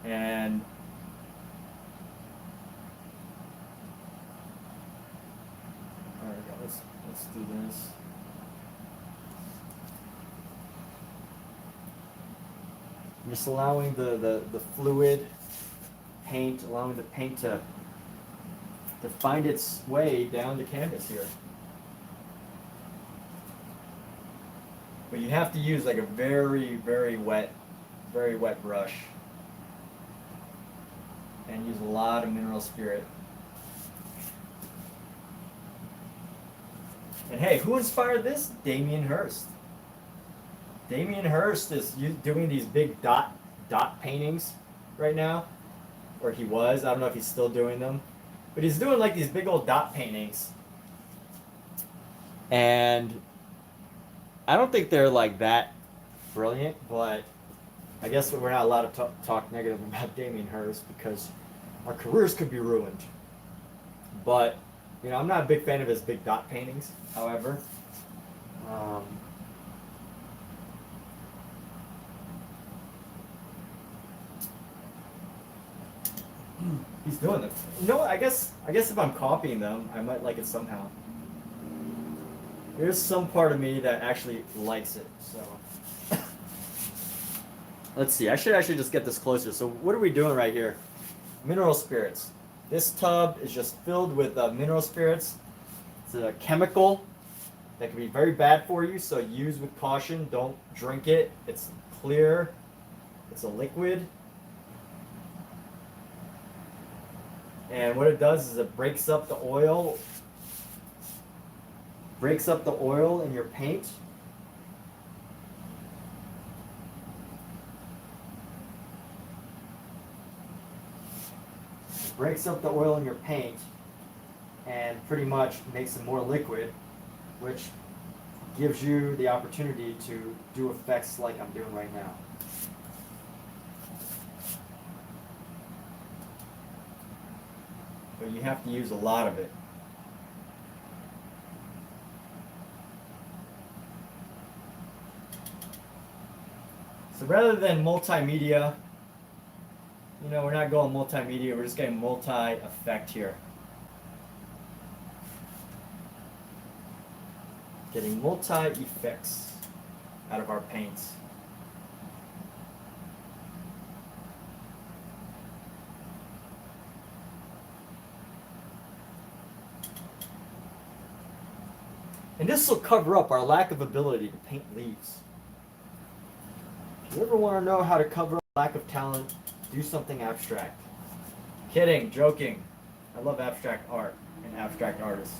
And through this. I'm just allowing the fluid paint, allowing the paint to find its way down the canvas here. But you have to use like a very wet brush. And use a lot of mineral spirit. And hey, who inspired this? Damien Hirst. Damien Hirst is doing these big dot paintings right now. Or he was. I don't know if he's still doing them. But he's doing like these big old dot paintings. And I don't think they're like that brilliant, but I guess we're not allowed to talk negative about Damien Hirst because our careers could be ruined. But, you know, I'm not a big fan of his big dot paintings, however. He's doing it. You know what? I guess if I'm copying them, I might like it somehow. There's some part of me that actually likes it, so. Let's see, I should actually just get this closer. So what are we doing right here? Mineral spirits. This tub is just filled with mineral spirits. It's a chemical that can be very bad for you, so use with caution. Don't drink it. It's clear. It's a liquid. And what it does is it breaks up the oil. Breaks up the oil in your paint. Breaks up the oil in your paint and pretty much makes it more liquid, which gives you the opportunity to do effects like I'm doing right now. But you have to use a lot of it. So rather than multimedia, you know, we're not going multimedia, we're just getting multi-effect here. Getting multi-effects out of our paints. And this will cover up our lack of ability to paint leaves. If you ever want to know how to cover up lack of talent, do something abstract. Kidding, joking. I love abstract art and abstract artists.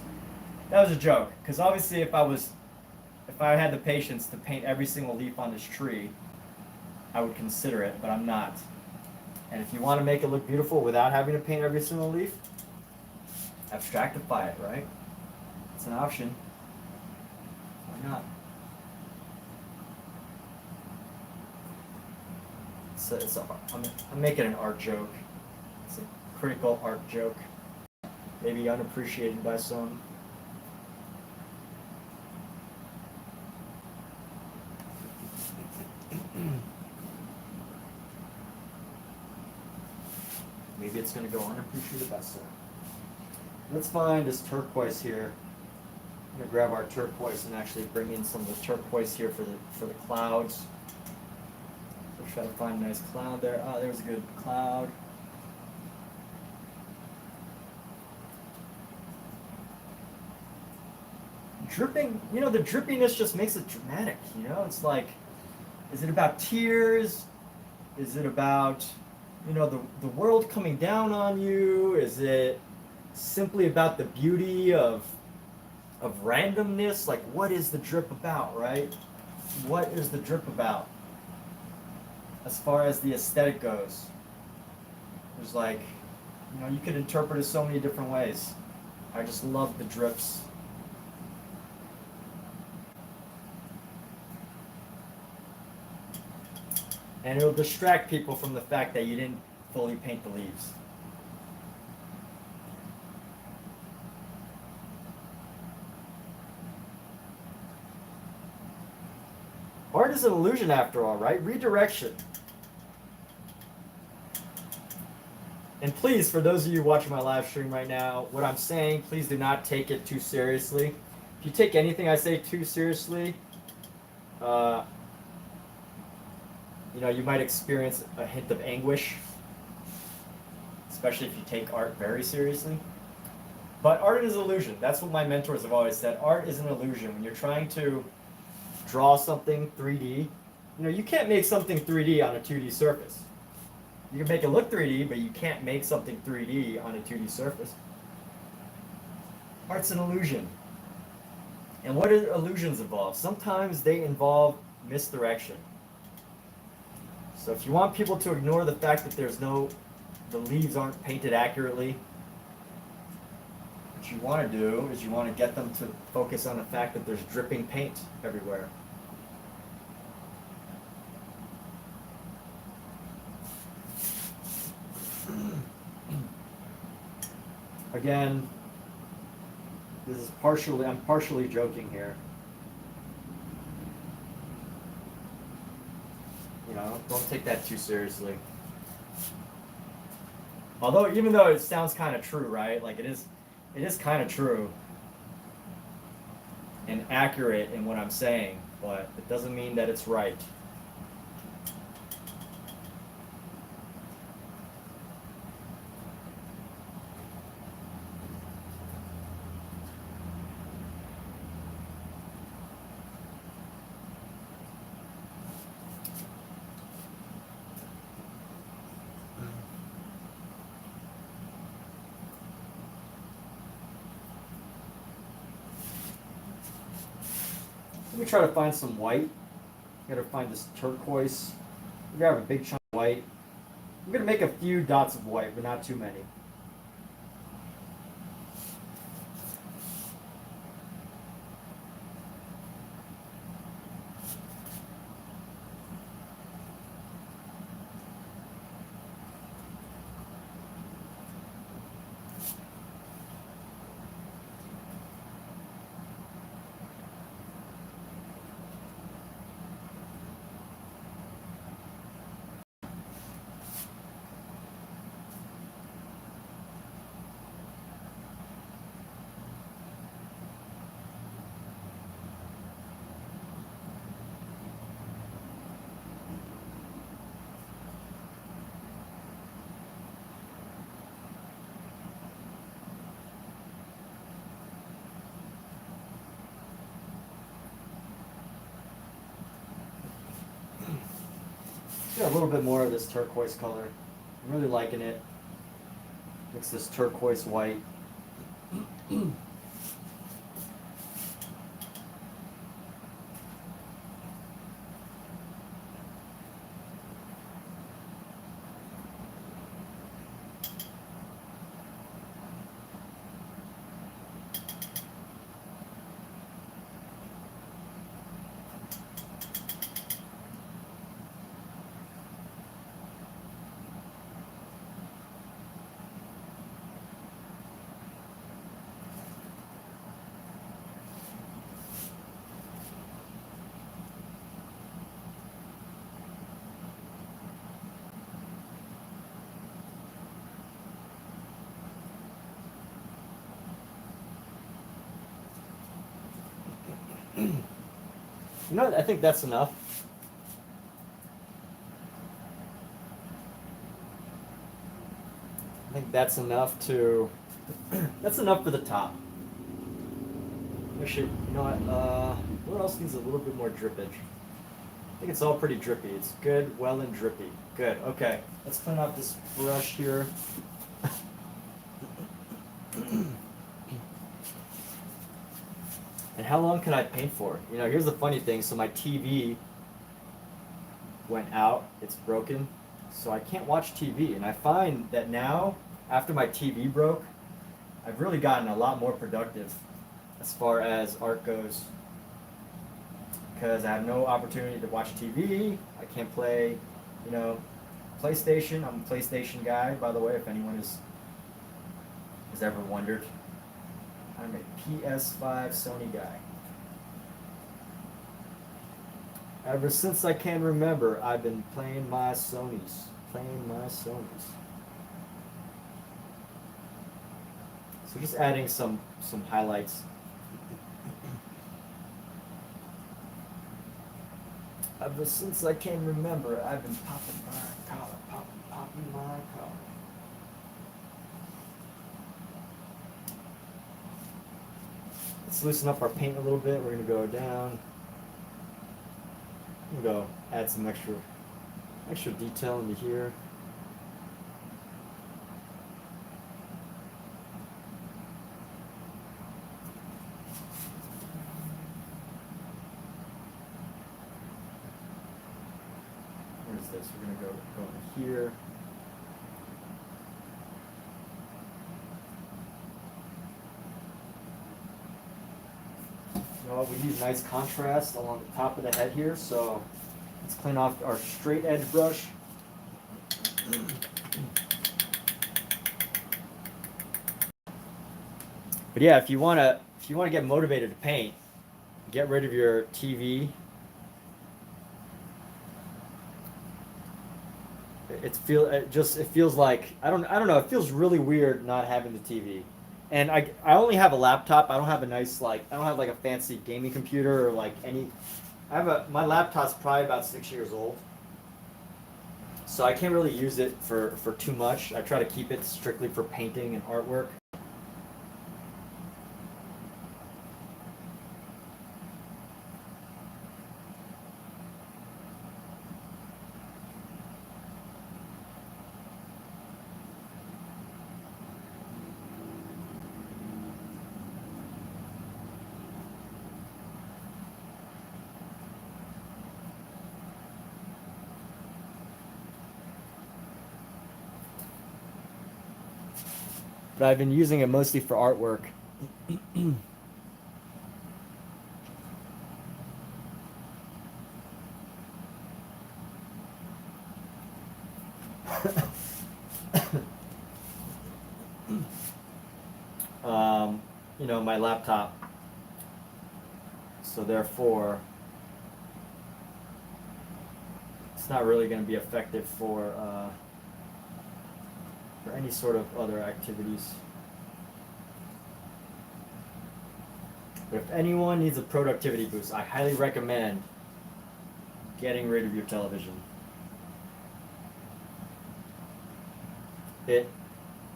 That was a joke, because obviously if I had the patience to paint every single leaf on this tree, I would consider it, but I'm not. And if you want to make it look beautiful without having to paint every single leaf, abstractify it, right? It's an option. Why not? I'm making an art joke. It's a critical art joke. Maybe unappreciated by some. Maybe it's going to go unappreciated by some. Let's find this turquoise here. I'm going to grab our turquoise and actually bring in some of the turquoise here for the clouds. Try to find a nice cloud there. Oh, there's a good cloud. Dripping, you know, the drippiness just makes it dramatic, you know? It's like, is it about tears? Is it about, you know, the world coming down on you? Is it simply about the beauty of randomness? Like, what is the drip about, right? What is the drip about? As far as the aesthetic goes, there's like, you know, you could interpret it so many different ways. I just love the drips. And it'll distract people from the fact that you didn't fully paint the leaves. Art is an illusion after all, right? Redirection. And please, for those of you watching my live stream right now, what I'm saying, please do not take it too seriously. if you take anything I say too seriously, you might experience a hint of anguish, especially if you take art very seriously. But art is an illusion. That's what my mentors have always said. Art is an illusion. When you're trying to draw something 3D, you can't make something 3D on a 2D surface. You can make it look 3D, but you can't make something 3D on a 2D surface. Art's an illusion. And what do illusions involve? Sometimes they involve misdirection. So if you want people to ignore the fact that the leaves aren't painted accurately, what you want to do is you want to get them to focus on the fact that there's dripping paint everywhere. Again, I'm partially joking here. Don't take that too seriously. Although, even though it sounds kind of true, right? Like it is kind of true and accurate in what I'm saying, but it doesn't mean that it's right. Let me try to find some white. I gotta find this turquoise. We grab a big chunk of white. I'm gonna make a few dots of white, but not too many. Get a little bit more of this turquoise color. I'm really liking it. It's this turquoise white. I think that's enough. I think that's enough to. That's enough for the top. Actually, what else needs a little bit more drippage? I think it's all pretty drippy. It's good, well and drippy. Good. Okay, let's clean off this brush here. And how long can I paint for? Here's the funny thing. So my TV went out. It's broken. So I can't watch TV. And I find that now, after my TV broke, I've really gotten a lot more productive as far as art goes. Because I have no opportunity to watch TV. I can't play, PlayStation. I'm a PlayStation guy, by the way, if anyone has ever wondered. I'm a PS5 Sony guy. Ever since I can remember, I've been playing my Sonys. So just adding some highlights. Ever since I can remember, I've been popping my collar, popping my collar. Let's loosen up our paint a little bit. We're gonna go down. I'm gonna go add some extra detail into here. Where's this? We're gonna go into here. We need nice contrast along the top of the head here, so let's clean off our straight edge brush. But yeah, if you wanna get motivated to paint, get rid of your TV. It feels like I don't know. It feels really weird not having the TV. And I only have a laptop. I don't have a nice I don't have like a fancy gaming computer or like any. My laptop's probably about 6 years old, so I can't really use it for too much. I try to keep it strictly for painting and artwork. But I've been using it mostly for artwork. My laptop. So therefore, it's not really going to be effective for any sort of other activities. But if anyone needs a productivity boost, I highly recommend getting rid of your television. It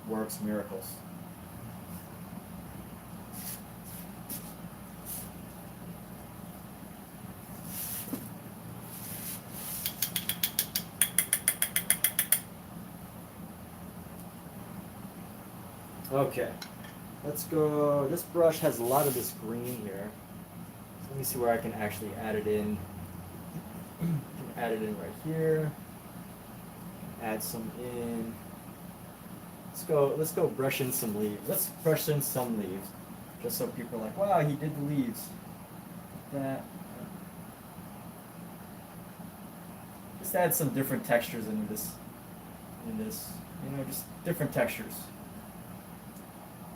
works miracles. Okay, let's go. This brush has a lot of this green here. So let me see where I can actually add it in. I can add it in right here. Add some in. Let's go brush in some leaves. Let's brush in some leaves. Just so people are like, wow, he did the leaves. That. Just add some different textures into this. Just different textures.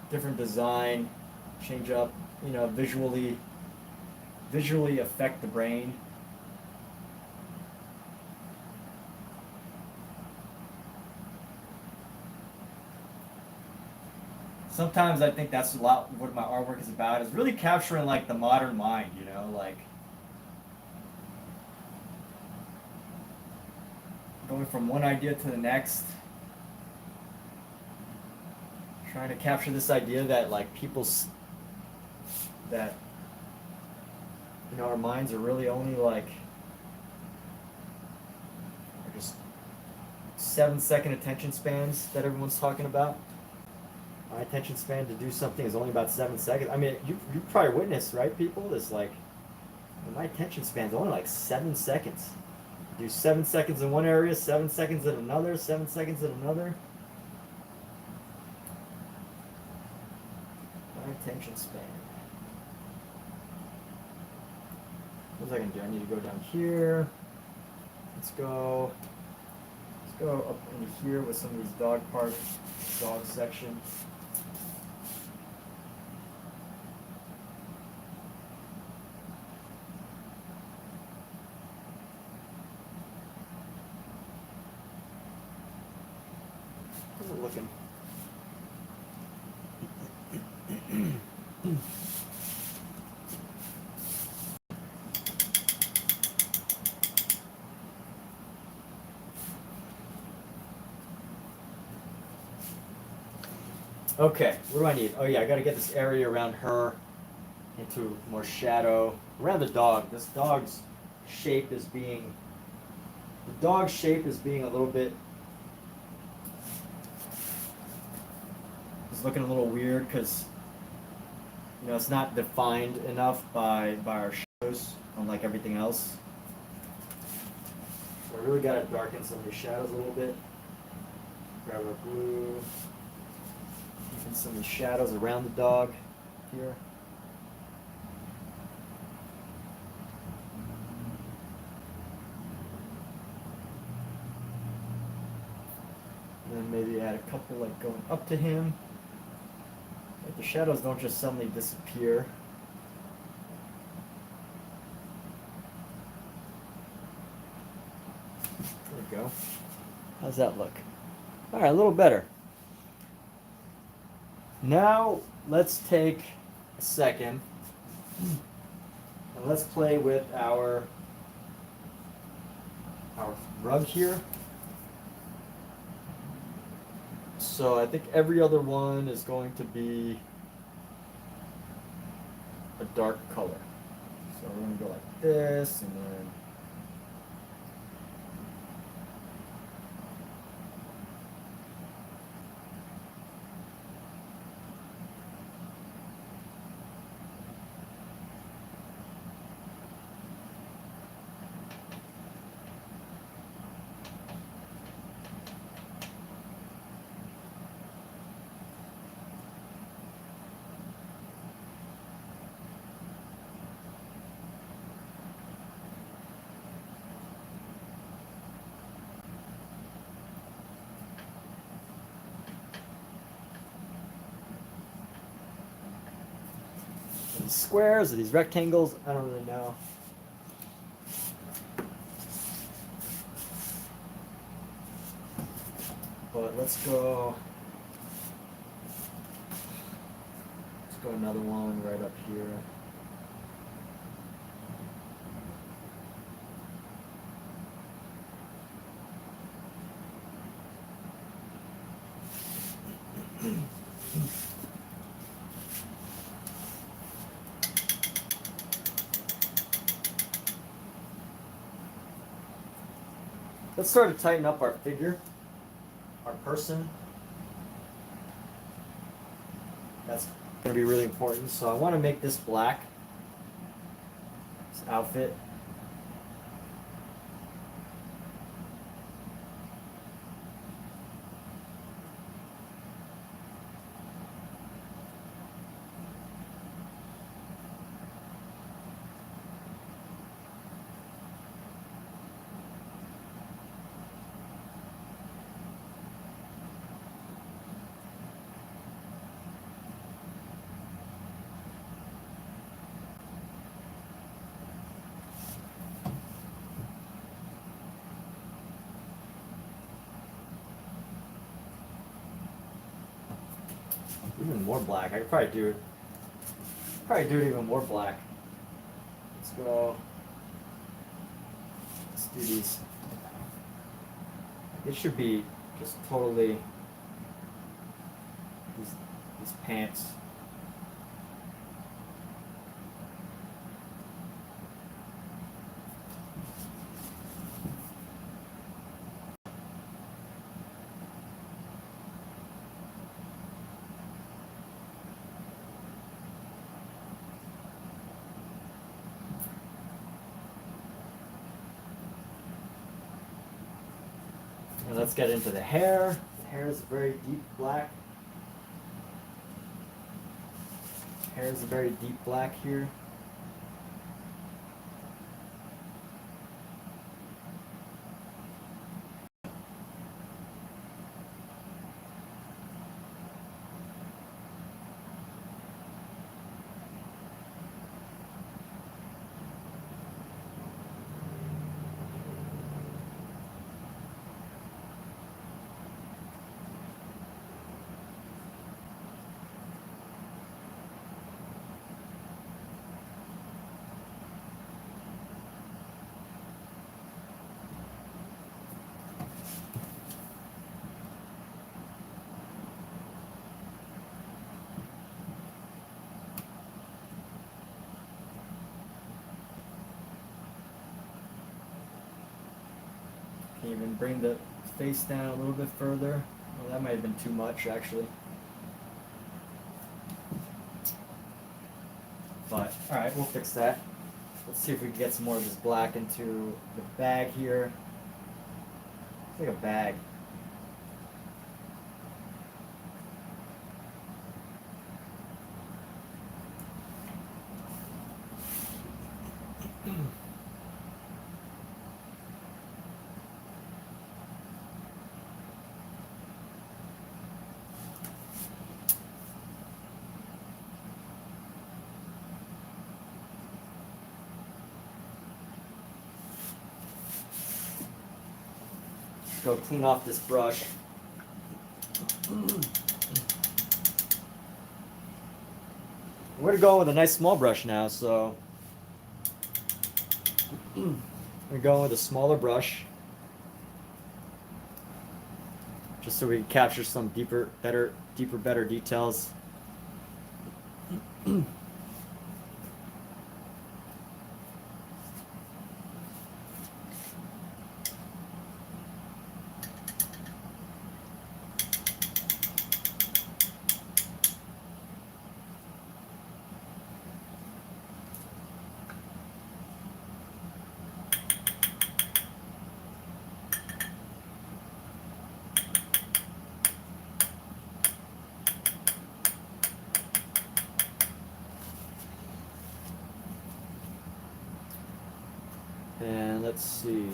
Different design, change up, visually affect the brain. Sometimes I think that's a lot what my artwork is about, is really capturing like the modern mind, like going from one idea to the next. Trying to capture this idea that like our minds are really only like just 7-second attention spans that everyone's talking about. My attention span to do something is only about 7 seconds. I mean, you probably witnessed, right, people? This like my attention span is only like 7 seconds. Do 7 seconds in one area, 7 seconds in another, 7 seconds in another. Attention span. What was I gonna do? I need to go down here. Let's go up into here with some of these dog section. How's it looking? Okay, what do I need? Oh yeah, I gotta get this area around her into more shadow. Around the dog. This dog's shape is being... The dog's shape is being a little bit... It's looking a little weird because, you know, it's not defined enough by our shadows, unlike everything else. So I really gotta darken some of these shadows a little bit. Grab our blue. Keeping some of the shadows around the dog here. And then maybe add a couple like going up to him. Like the shadows don't just suddenly disappear. There we go. How's that look? Alright, a little better. Now let's take a second and let's play with our rug here. So I think every other one is going to be a dark color. So we're going to go like this, and then these squares or these rectangles, I don't really know. But let's go another one right up here. Let's sort of tighten up our figure, our person. That's going to be really important. So I want to make this black, this outfit. Even more black. I could probably do it even more black. Let's go. Let's do these. It should be just totally these pants. And let's get into the hair. The hair is very deep black. Hair is a very deep black here. can even bring the face down a little bit further. Well, that might have been too much, actually. But, alright, we'll fix that. Let's see if we can get some more of this black into the bag here. It's like a bag. Go clean off this brush. We're gonna go with a nice small brush now, so we're going with a smaller brush, just so we can capture some deeper, better details. And let's see.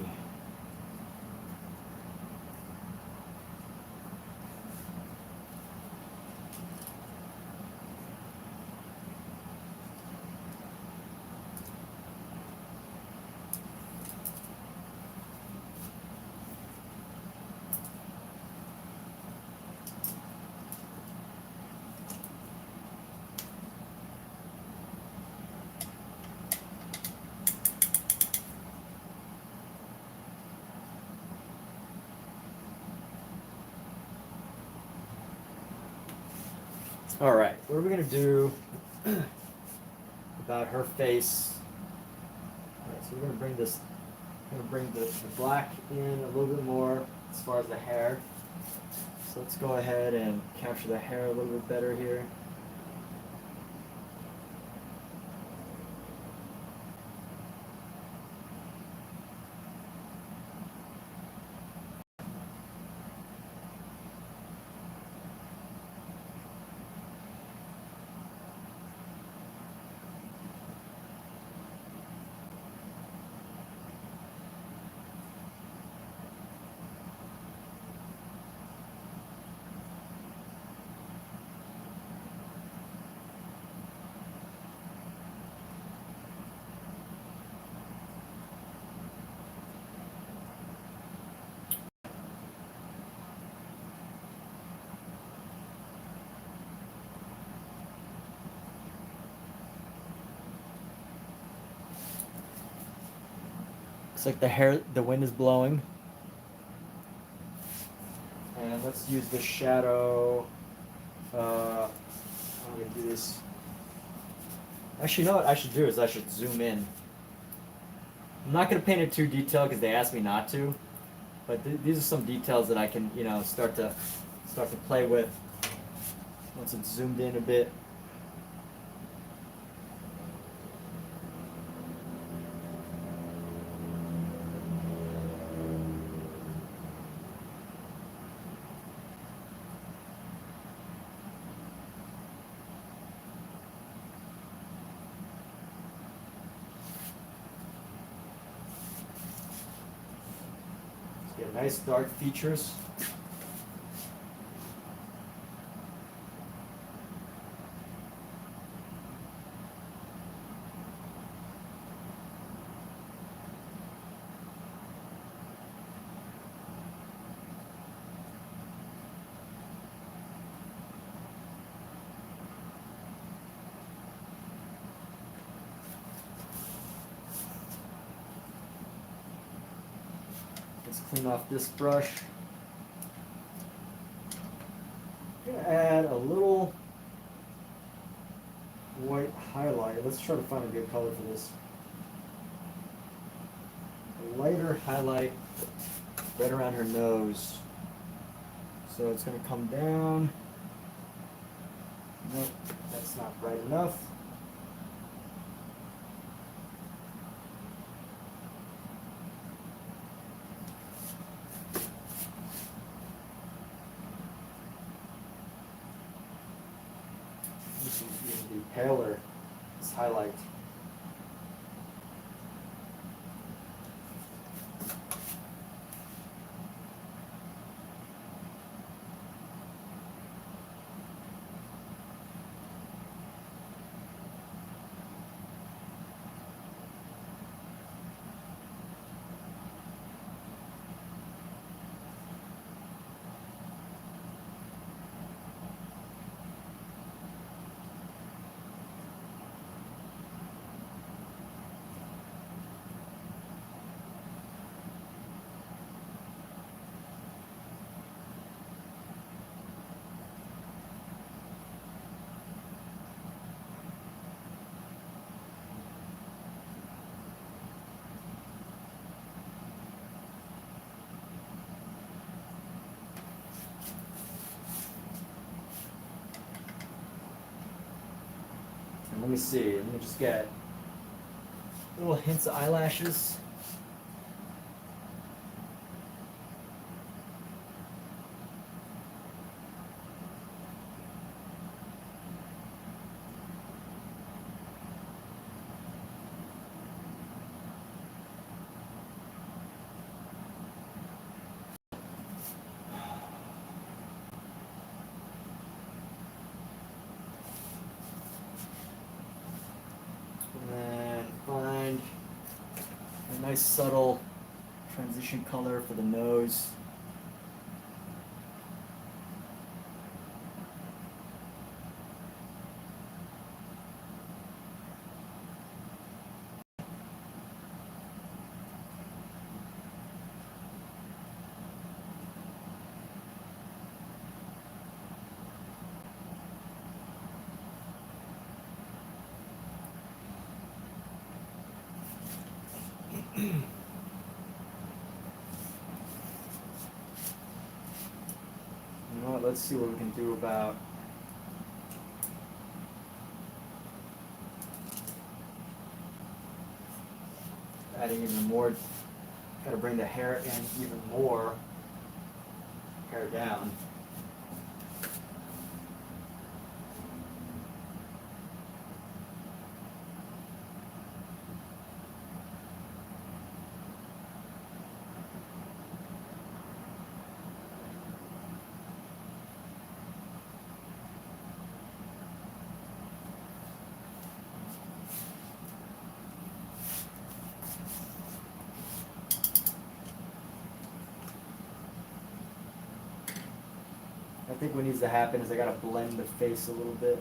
All right, what are we gonna do about her face? All right, so we're gonna bring this, the black in a little bit more as far as the hair. So let's go ahead and capture the hair a little bit better here. Looks like the wind is blowing. And let's use the shadow. I'm gonna do this. Actually, you know what I should do is I should zoom in. I'm not gonna paint it too detailed because they asked me not to, but these are some details that I can, start to play with once it's zoomed in a bit. Get nice dark features. Let's clean off this brush. I'm gonna add a little white highlighter. Let's try to find a good color for this. A lighter highlight right around her nose. So it's going to come down. Nope, that's not bright enough. This needs to be paler, this highlight. And let me see, let me just get little hints of eyelashes. And then find a nice subtle transition color for the nose. You know what, let's see what we can do about adding even more. Gotta bring the hair in even more. Hair down. I think what needs to happen is I gotta blend the face a little bit.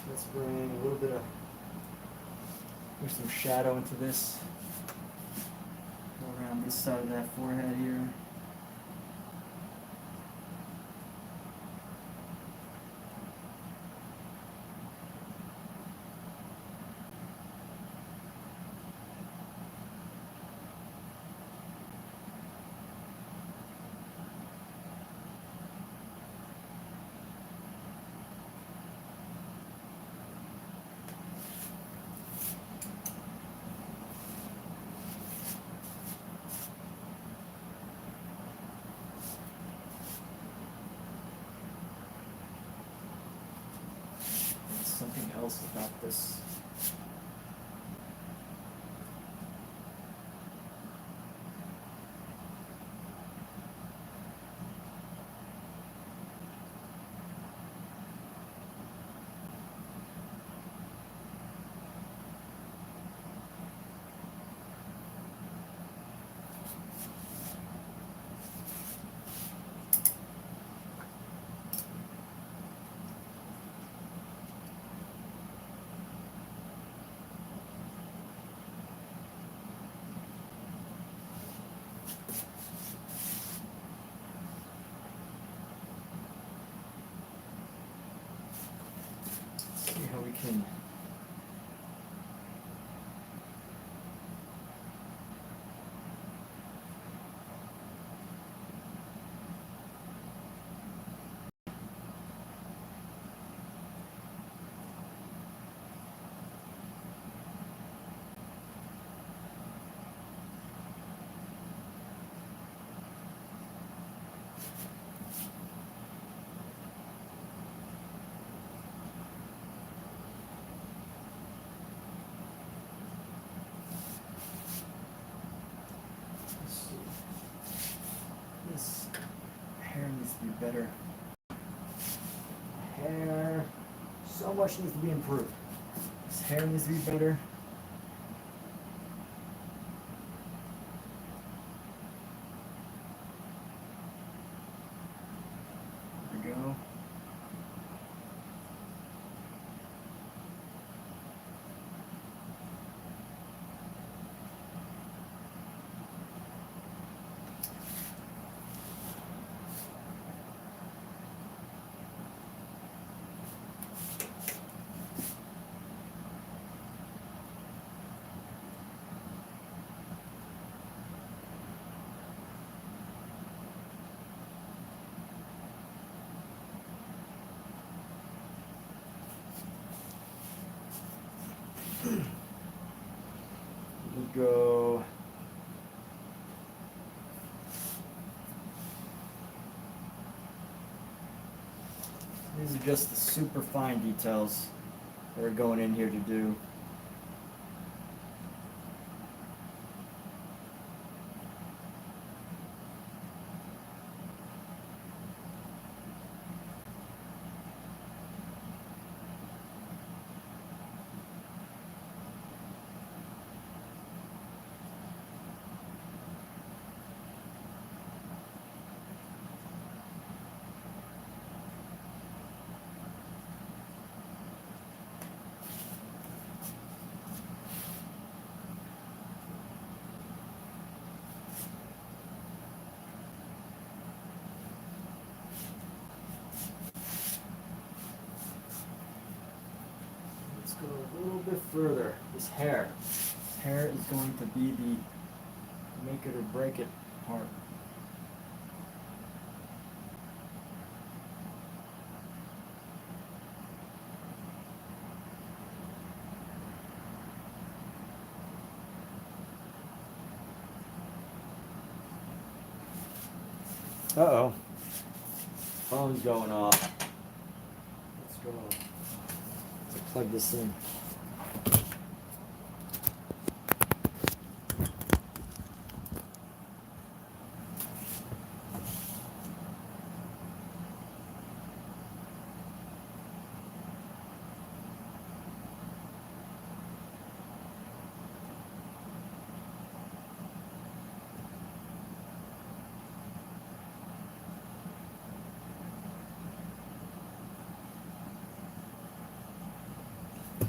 Let's bring a little bit of, there's some shadow into this. Go around this side of that forehead here. Something else about this. can. This hair needs to be better. Hair, so much needs to be improved. This hair needs to be better. There we go. We go. These are just the super fine details that are going in here to do. Let's go a little bit further. This hair. This hair is going to be the make it or break it part. Uh-oh. Phone's going off. Let's go. Let's plug this in.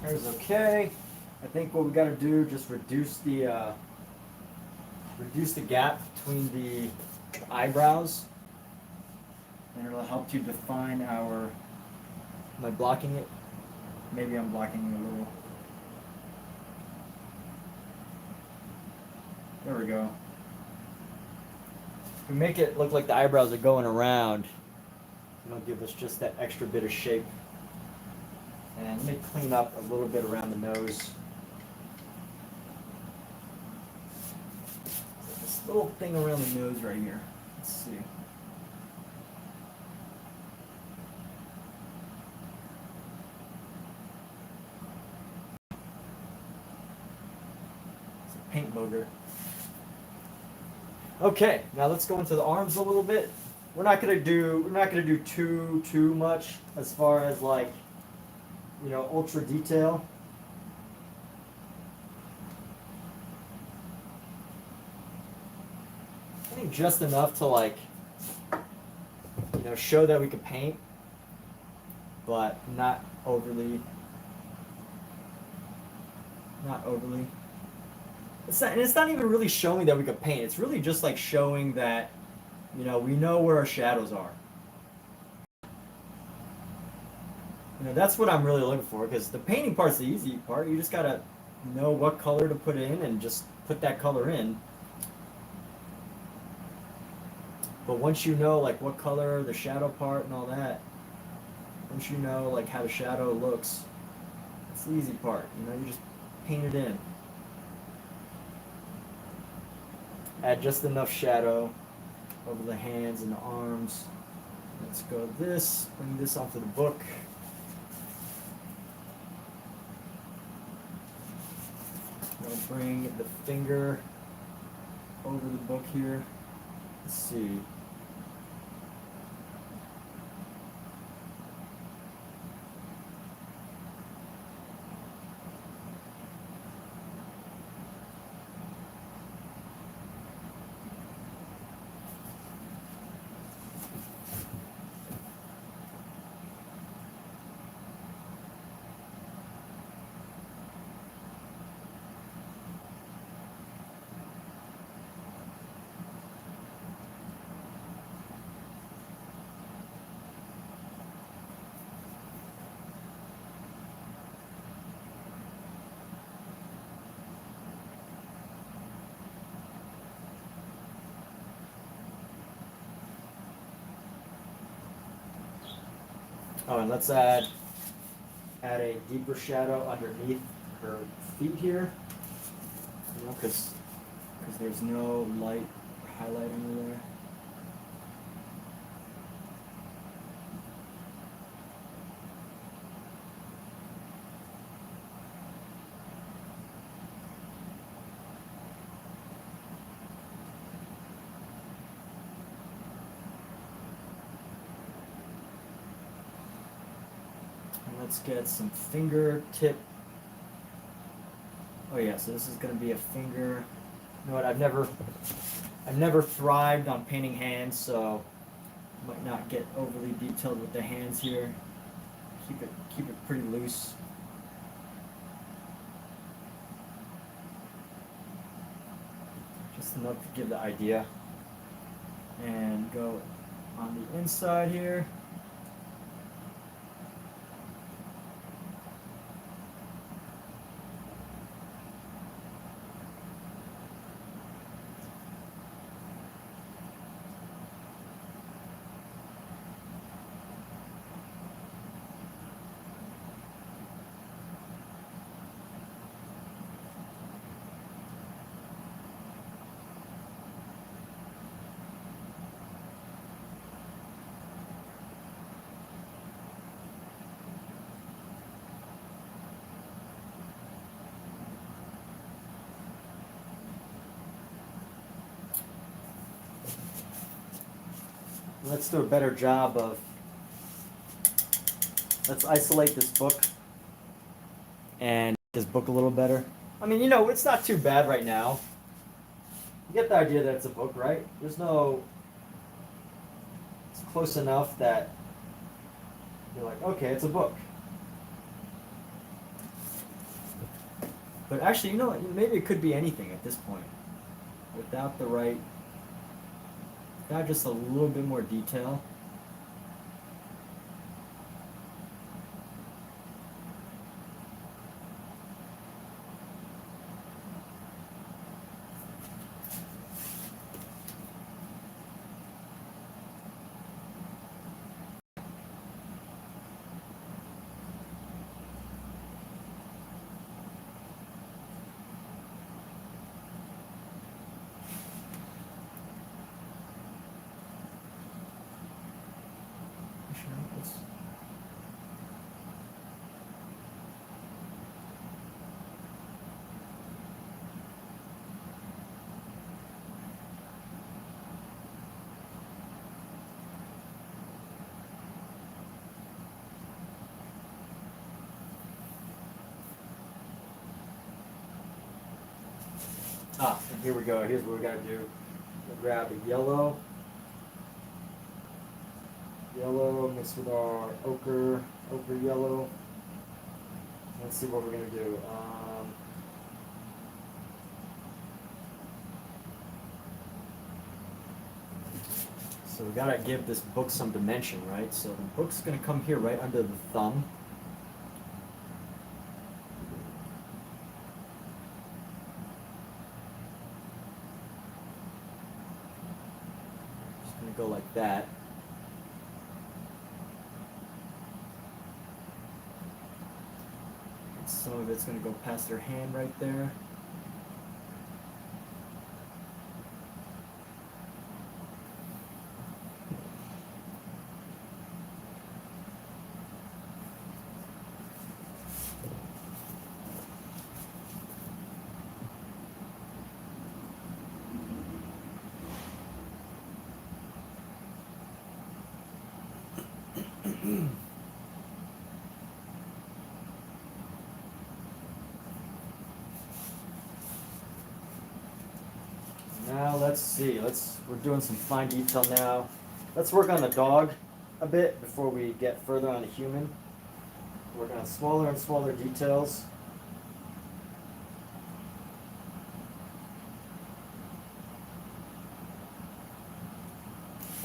Hair's okay. I think what we got to do just reduce the gap between the eyebrows, and it'll help to define our. Am I blocking it? Maybe I'm blocking it a little. There we go. If we make it look like the eyebrows are going around, it'll give us just that extra bit of shape. And let me clean up a little bit around the nose. This little thing around the nose right here. Let's see. It's a paint booger. Okay, now let's go into the arms a little bit. We're not gonna do too much as far as like, you know, ultra detail. I think just enough to like, you know, show that we could paint, but not overly. Not overly. It's not even really showing that we could paint. It's really just like showing that, you know, we know where our shadows are. That's what I'm really looking for, because the painting part's the easy part. You just gotta know what color to put in and just put that color in. But once you know like what color, the shadow part and all that, once you know like how the shadow looks, it's the easy part. You just paint it in. Add just enough shadow over the hands and the arms. Let's go this, bring this onto the book. I'll bring the finger over the book here. Let's see. Oh, and let's add a deeper shadow underneath her feet here. Because there's no light highlight under there. Let's get some fingertip. Oh yeah, so this is going to be a finger. You know what? I've never thrived on painting hands, so might not get overly detailed with the hands here. Keep it pretty loose. Just enough to give the idea. And go on the inside here. Let's do a better job of, let's isolate this book and this book a little better. I mean, it's not too bad right now. You get the idea that it's a book, right? It's close enough that you're like, okay, it's a book. But actually, maybe it could be anything at this point. Without just a little bit more detail. And here we go. Here's what we gotta do. We'll grab a yellow mixed with our ochre yellow. Let's see what we're gonna do. So we gotta give this book some dimension, right? So the book's gonna come here right under the thumb. Some of it's going to go past their hand right there. Now let's see. We're doing some fine detail now. Let's work on the dog a bit before we get further on the human. Work on smaller and smaller details.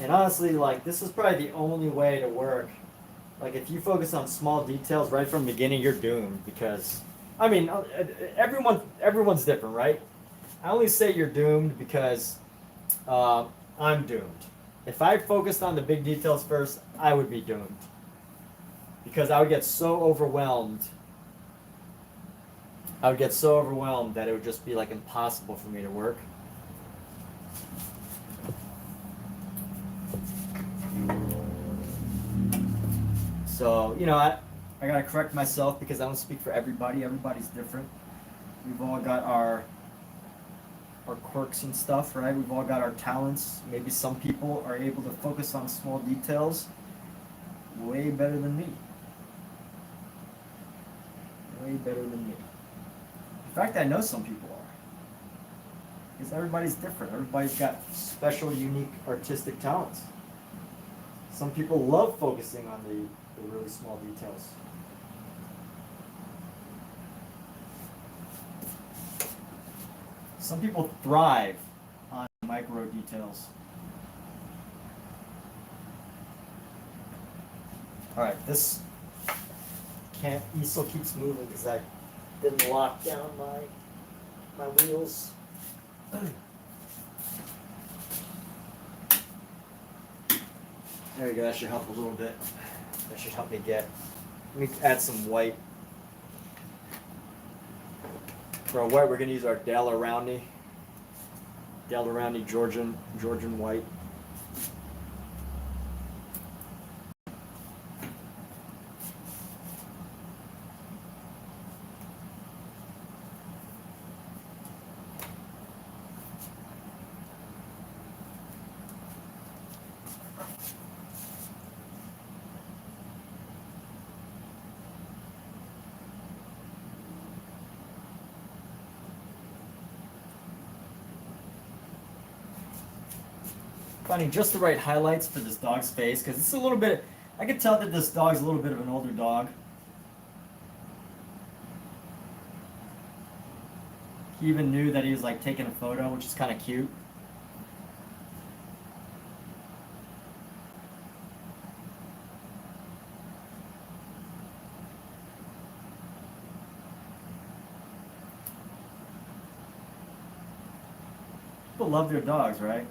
And honestly, like, this is probably the only way to work. Like, if you focus on small details right from the beginning, you're doomed because, I mean, everyone's different, right? I only say you're doomed because I'm doomed. If I focused on the big details first, I would be doomed because I would get so overwhelmed. I would get so overwhelmed that it would just be like impossible for me to work. So, I gotta correct myself because I don't speak for everybody. Everybody's different. We've all got our quirks and stuff, right? We've all got our talents. Maybe some people are able to focus on small details way better than me. Way better than me. In fact, I know some people are. Because everybody's different. Everybody's got special, unique artistic talents. Some people love focusing on the really small details. Some people thrive on micro details. Alright, this easel keeps moving because I didn't lock down my wheels. There you go, that should help a little bit. That should help me let me add some white. For our white, we're going to use our Daler-Rowney Georgian white. Finding just the right highlights for this dog's face because it's a little bit. I can tell that this dog's a little bit of an older dog. He even knew that he was like taking a photo, which is kind of cute. People love their dogs, right?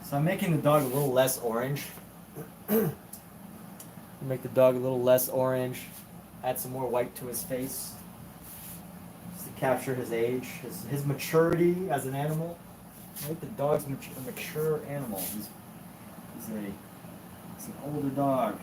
So I'm making the dog a little less orange. Make the dog a little less orange. Add some more white to his face. Just to capture his age, his maturity as an animal. Right? The dog's a mature animal. He's an older dog.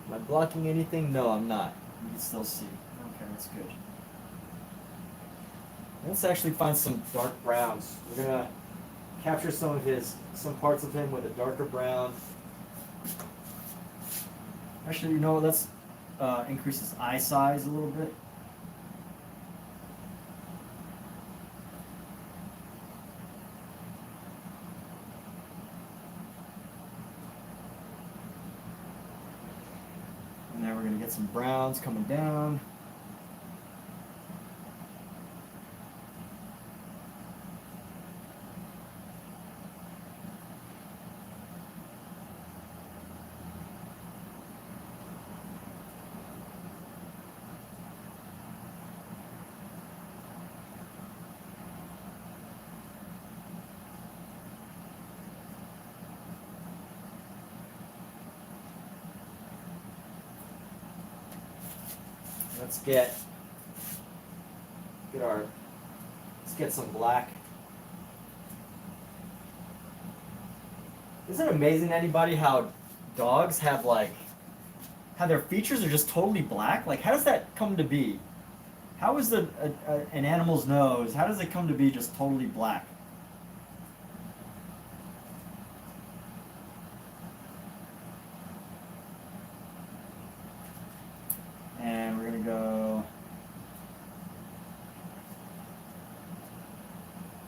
Am I blocking anything? No, I'm not. You can still see. Okay, that's good. Let's actually find some dark browns. We're gonna capture some parts of him with a darker brown. Actually, let's increase his eye size a little bit. And then we're gonna get some browns coming down. let's get some black. Isn't it amazing to anybody how dogs have how their features are just totally black? Like, how does that come to be? How is an animal's nose, how does it come to be just totally black? And we're going to go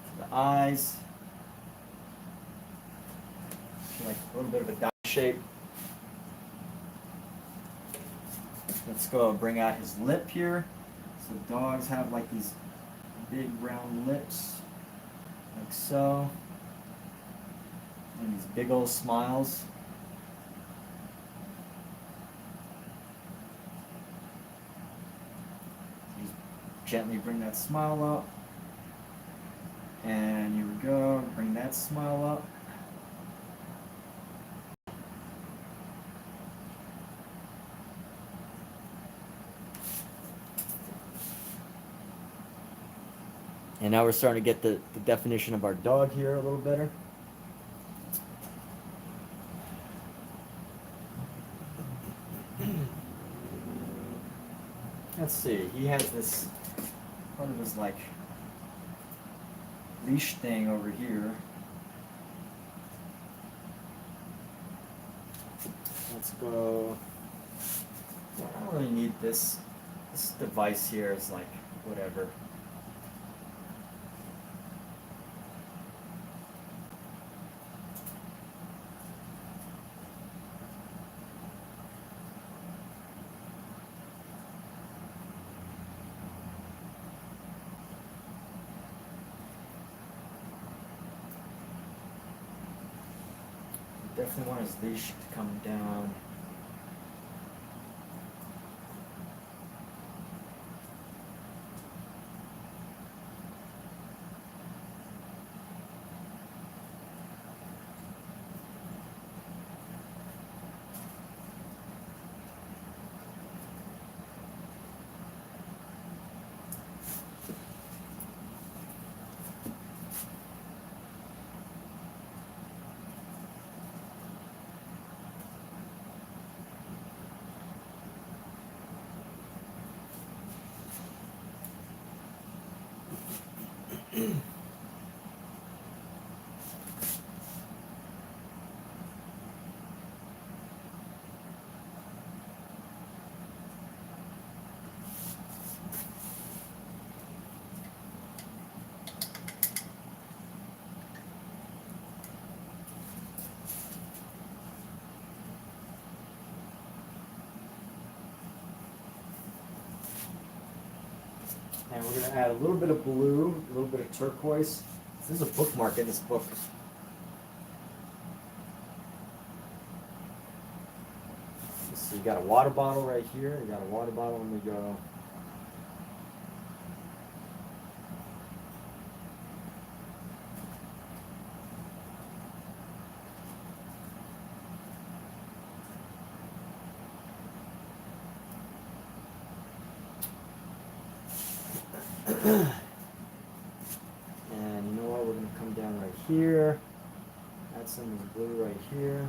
to the eyes. Like a little bit of a dot shape. Let's go bring out his lip here. So dogs have like these big round lips, like so, and these big old smiles. Just gently bring that smile up, and here we go. Bring that smile up. And now we're starting to get the definition of our dog here a little better. Let's see, he has this part of his like leash thing over here. Let's go. I don't really need this. This device here is like whatever. Definitely want his leash to come down. And we're going to add a little bit of blue, a little bit of turquoise. There's a bookmark in this book. So you got a water bottle right here. You got a water bottle, and we go. And you know what? We're going to come down right here. Add some of the blue right here.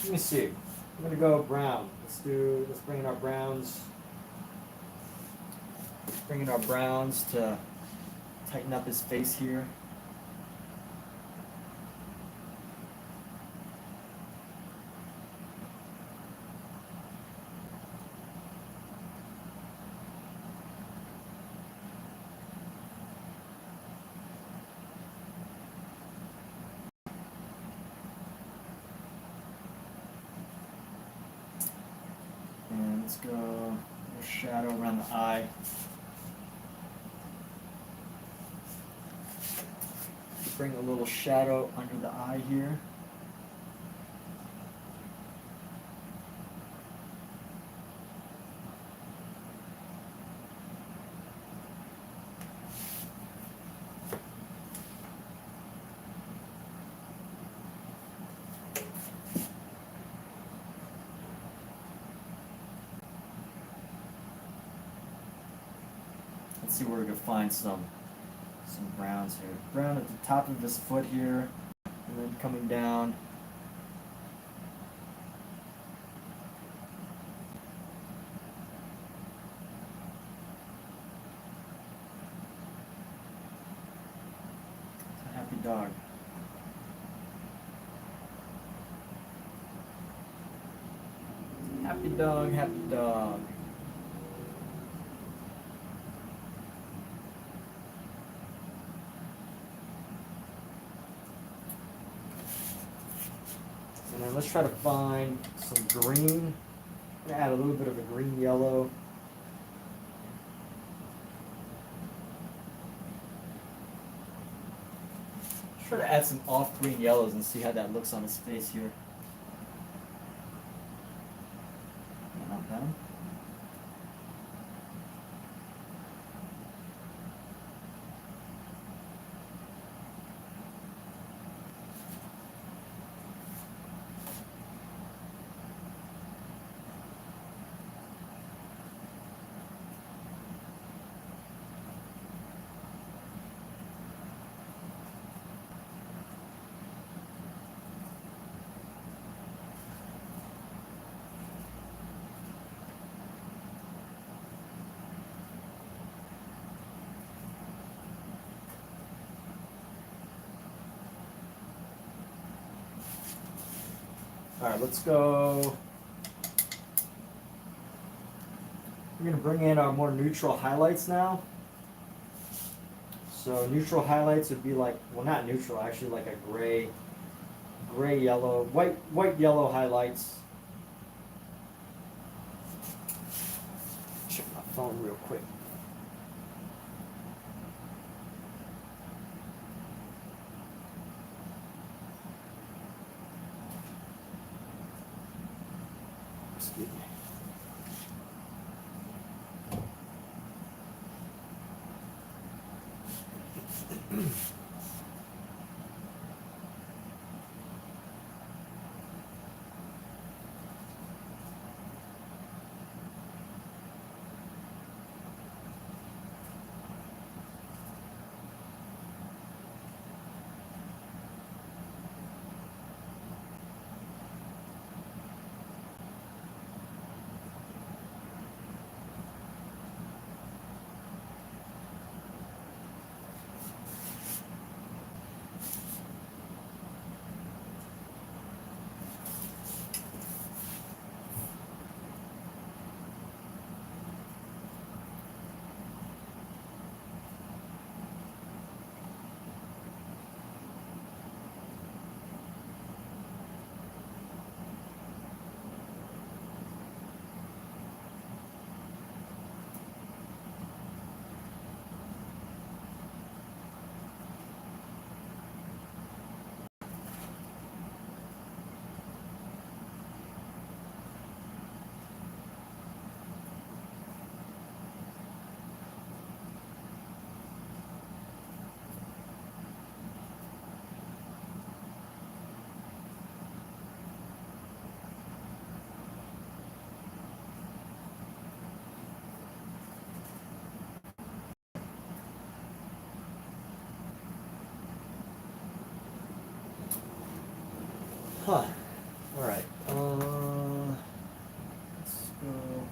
Let me see. I'm gonna go brown. Let's bring in our browns. Bring in our browns to tighten up his face here. And let's go a little shadow around the eye. bring a little shadow under the eye here. Let's see where we can find some browns here. Brown at the top of his foot here, and then coming down. It's a happy dog. Happy dog, happy dog. And then let's try to find some green. I'm gonna add a little bit of a green yellow. Let's try to add some off green yellows and see how that looks on his face here. Not bad. All right, let's go. We're gonna bring in our more neutral highlights now. So neutral highlights would be like, well, not neutral, actually like a gray yellow, white yellow highlights. Check my phone real quick. Excuse me. Huh. All right. Let's go.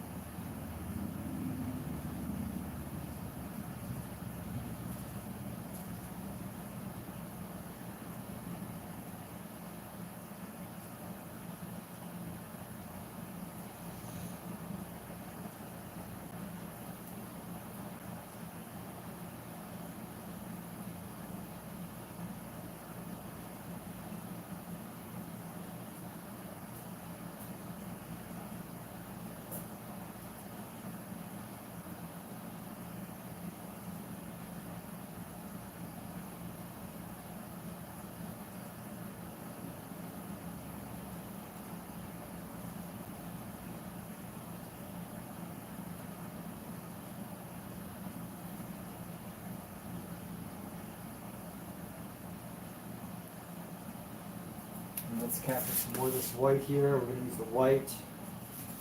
And let's capture some more of this white here. We're going to use the white.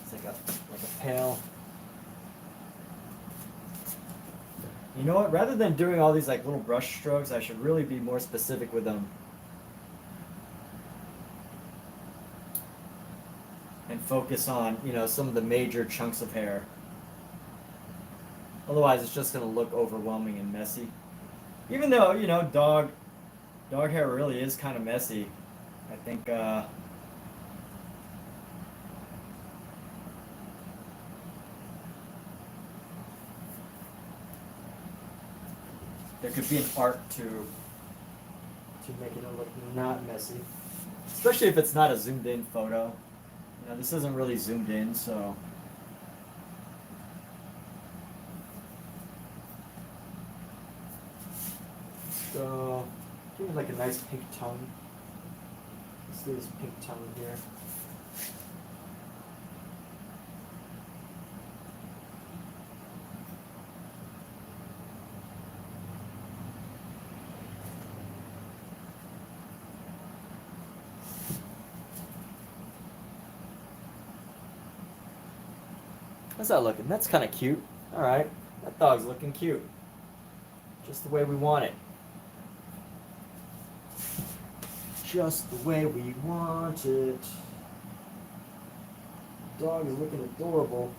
It's like a pale. You know what? Rather than doing all these like little brush strokes, I should really be more specific with them. And focus on, you know, some of the major chunks of hair. Otherwise, it's just going to look overwhelming and messy. Even though, you know, dog hair really is kind of messy. I think, there could be an art to making it look not messy. Especially if it's not a zoomed in photo. You know, this isn't really zoomed in, so. So, give it like a nice pink tone. Let's do this pink tone here. How's that looking? That's kind of cute. All right, that dog's looking cute. Just the way we want it. Just the way we want it. The dog is looking adorable.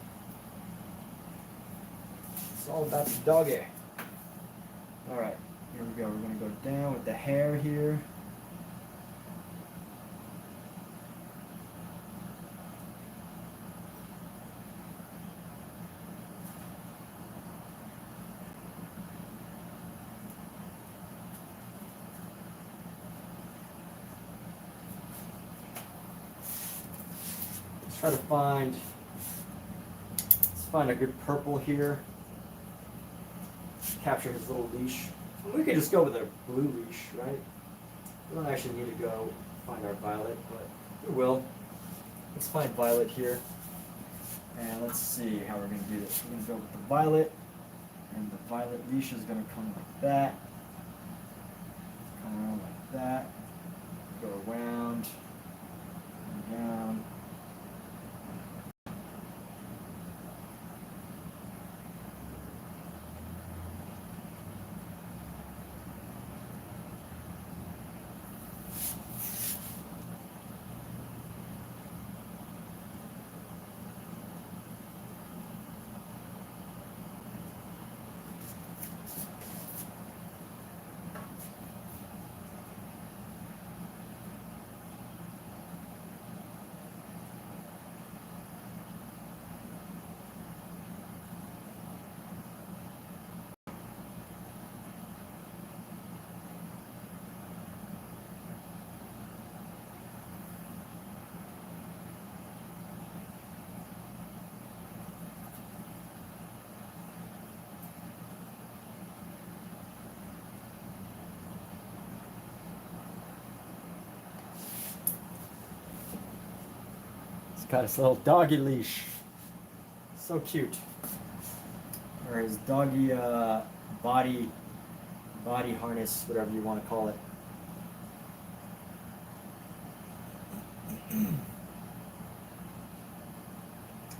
It's all about the doggy. All right, here we go. We're gonna go down with the hair here. Try to find, let's find a good purple here. Capture his little leash. We could just go with a blue leash, right? We don't actually need to go find our violet, but we will. Let's find violet here. And let's see how we're going to do this. We're going to go with the violet. And the violet leash is going to come like that. Come around like that. Go around. And down. Got his little doggy leash. So cute. Or his doggy body harness, whatever you want to call it.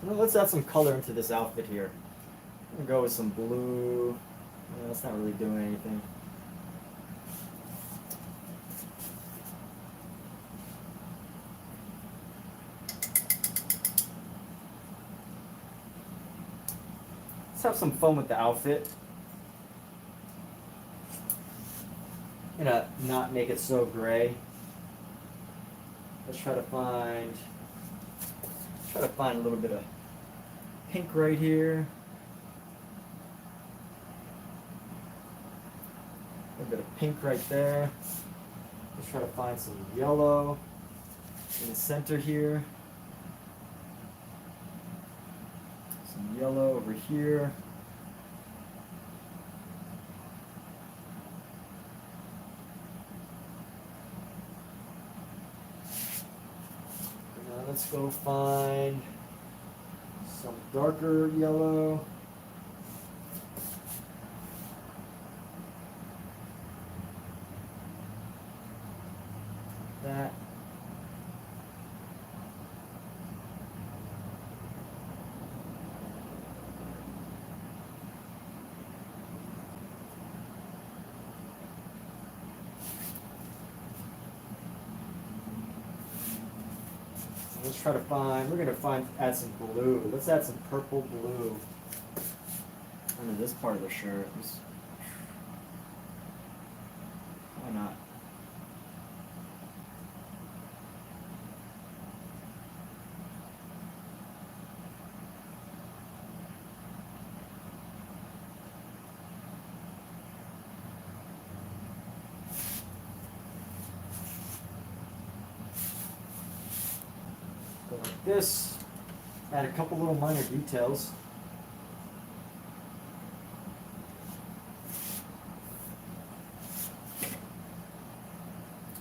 Well, let's add some color into this outfit here. I'm gonna go with some blue. Yeah, that's not really doing anything. Let's have some fun with the outfit. Gonna not make it so gray. Let's try to find a little bit of pink right here. A little bit of pink right there. Let's try to find some yellow in the center here. Some yellow over here. Now let's go find some darker yellow. That. Let's try to find, add some blue. Let's add some purple blue under this part of the shirt. Why not? Go like this. Add a couple little minor details.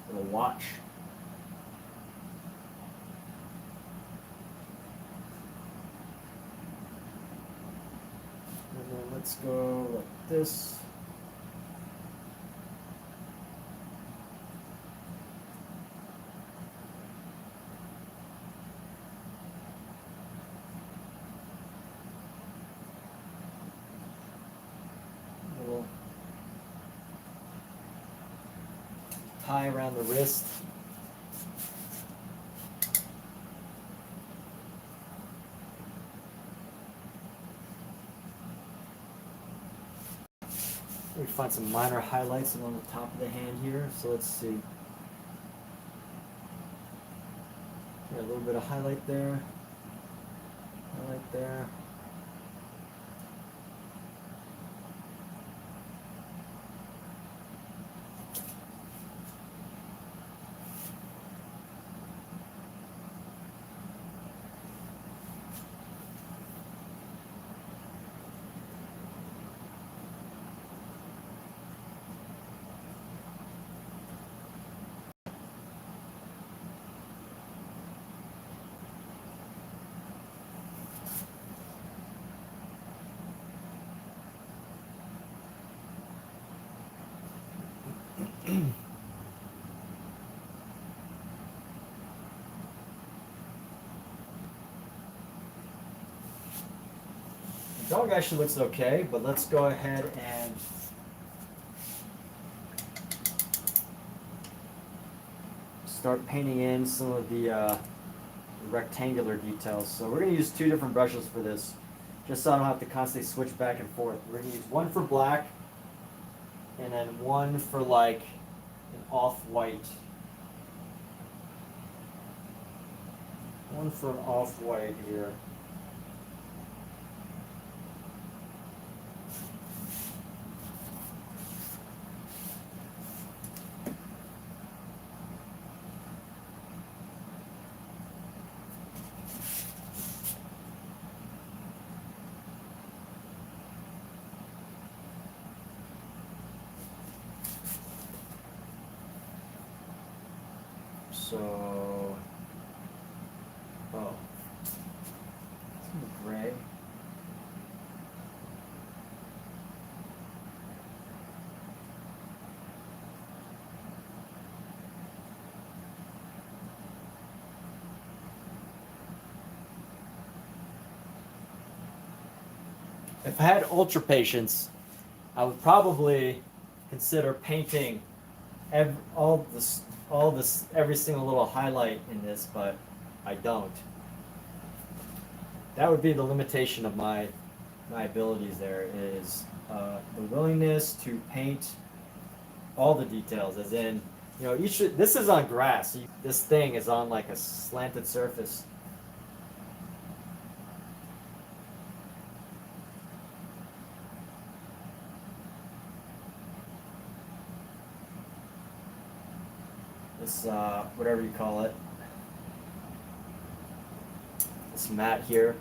Little watch. And then let's go like this. Little tie around the wrist. We find some minor highlights along the top of the hand here. So let's see. Yeah, a little bit of highlight there. Highlight there. The dog actually looks okay, but let's go ahead and start painting in some of the rectangular details. So we're going to use two different brushes for this, just so I don't have to constantly switch back and forth. We're going to use one for black, and then one for like an off-white. One for an off-white here. So, oh, some gray. If I had ultra patience, I would probably consider painting every single little highlight in this, but I don't. That would be the limitation of my abilities. There is the willingness to paint all the details, as in, you know, this is on grass. This thing is on like a slanted surface. This, whatever you call it, this mat here.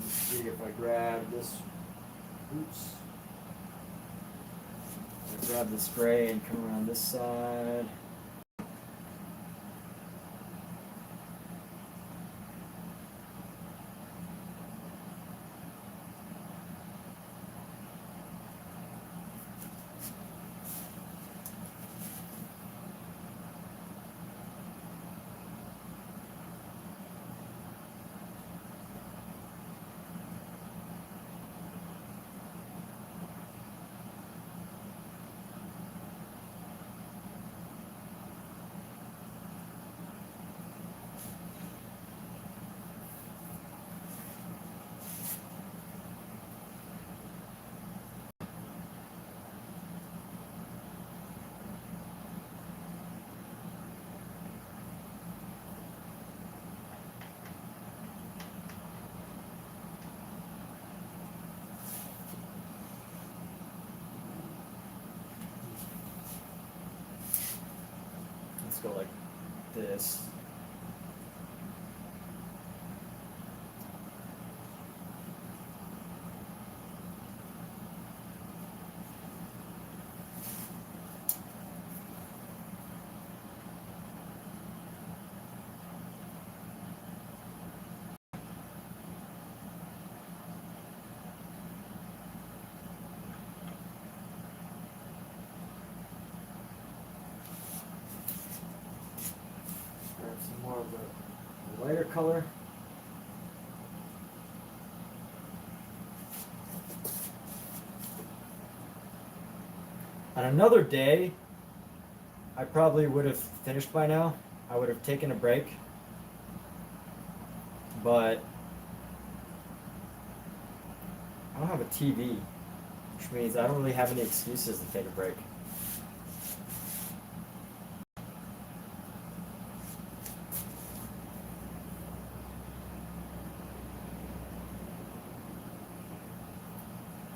See if I grab this, oops. I grab this gray and come around this side. go like this. Grab some more of the lighter color. On another day, I probably would have finished by now. I would have taken a break. But I don't have a TV, which means I don't really have any excuses to take a break.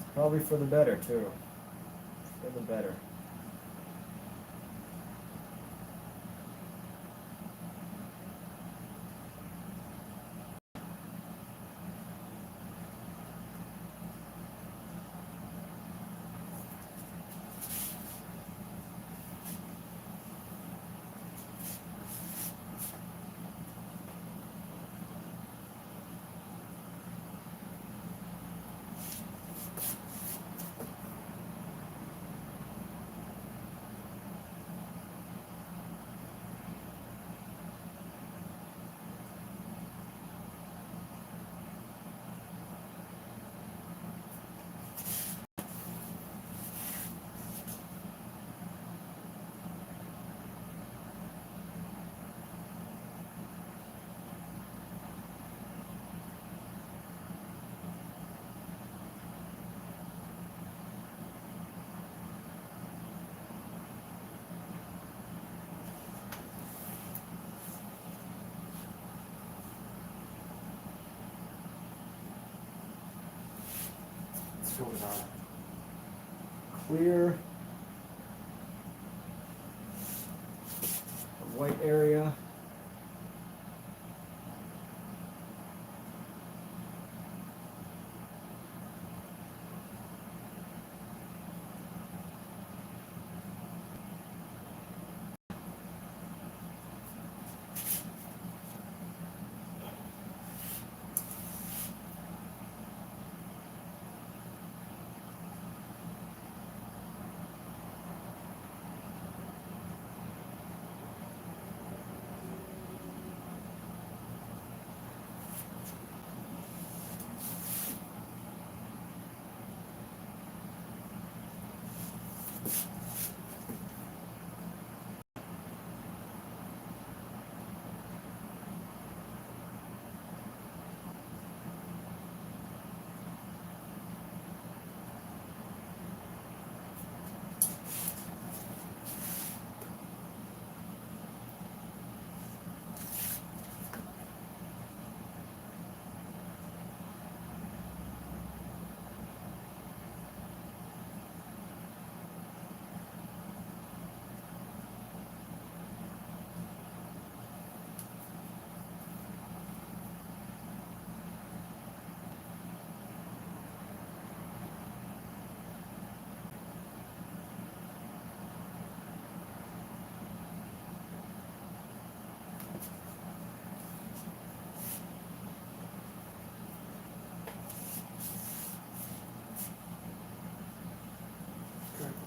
It's probably for the better, too. For the better. Let's go with our clear white area.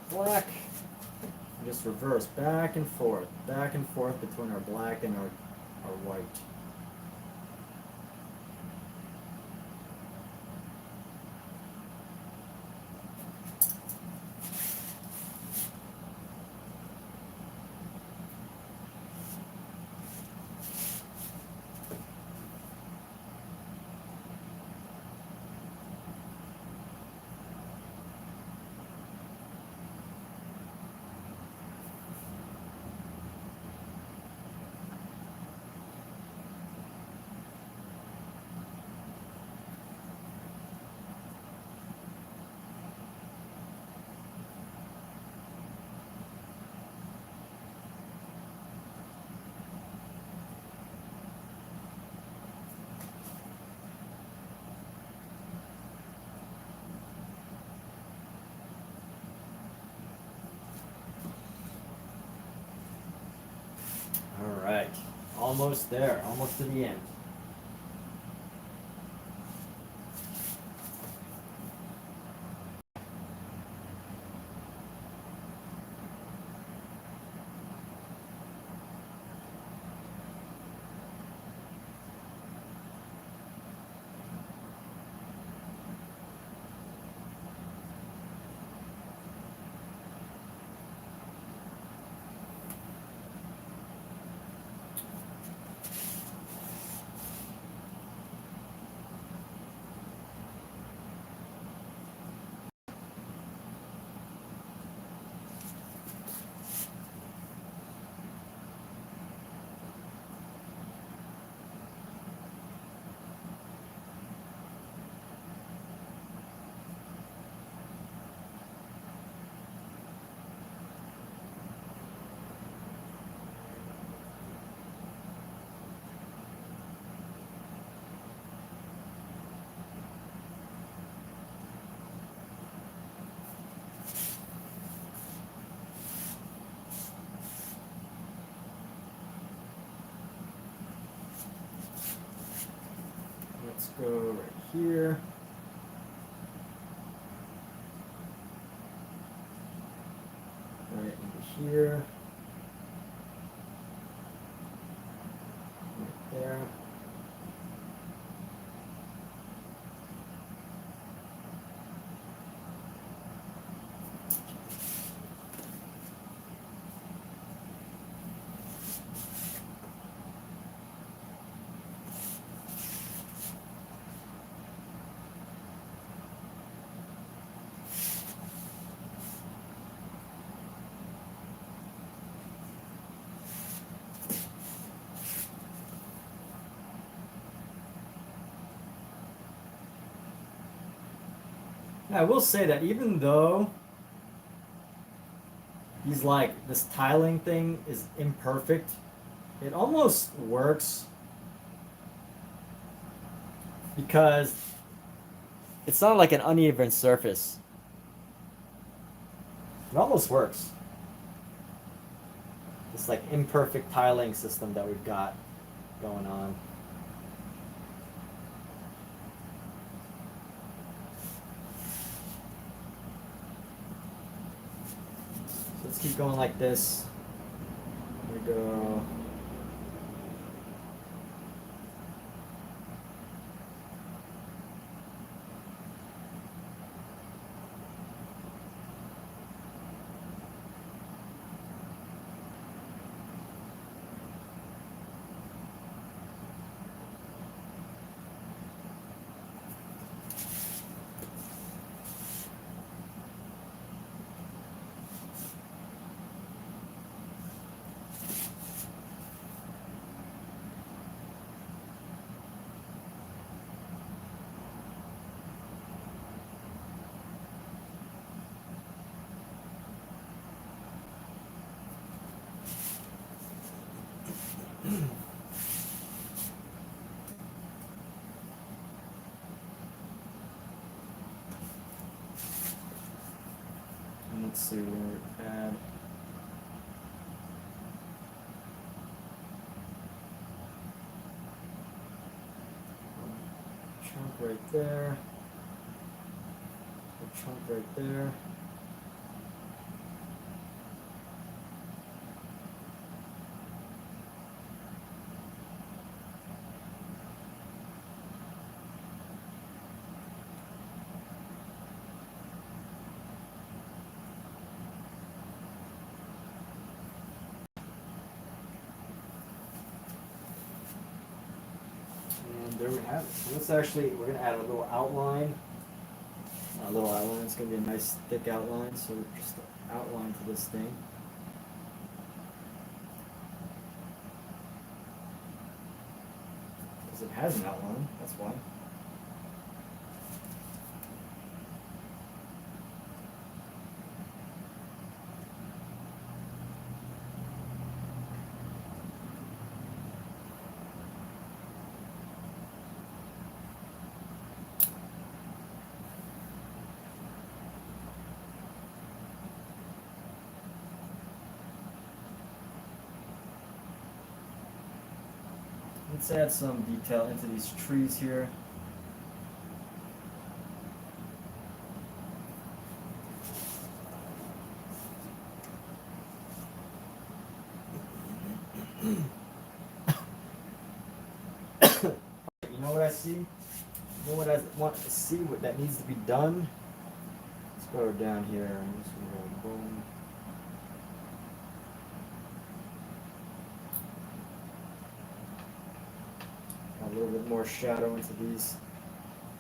Black, and just reverse back and forth between our black and our white. almost there, almost to the end. Let's go right here. Right into here. Right there. Now, I will say that even though he's like this tiling thing is imperfect, it almost works because it's not like an uneven surface. It almost works. This like imperfect tiling system that we've got going on. So let's keep going like this. Here we go. And let's see where we add. Chunk right there. A chunk right there. And there we have it. So let's actually, we're going to add a little outline. Not a little outline, it's going to be a nice thick outline. So just an outline to this thing. Because it has an outline, that's why. Let's add some detail into these trees here. You know what I see? You know what I want to see? What that needs to be done? Let's go down here and just go boom. A little bit more shadow into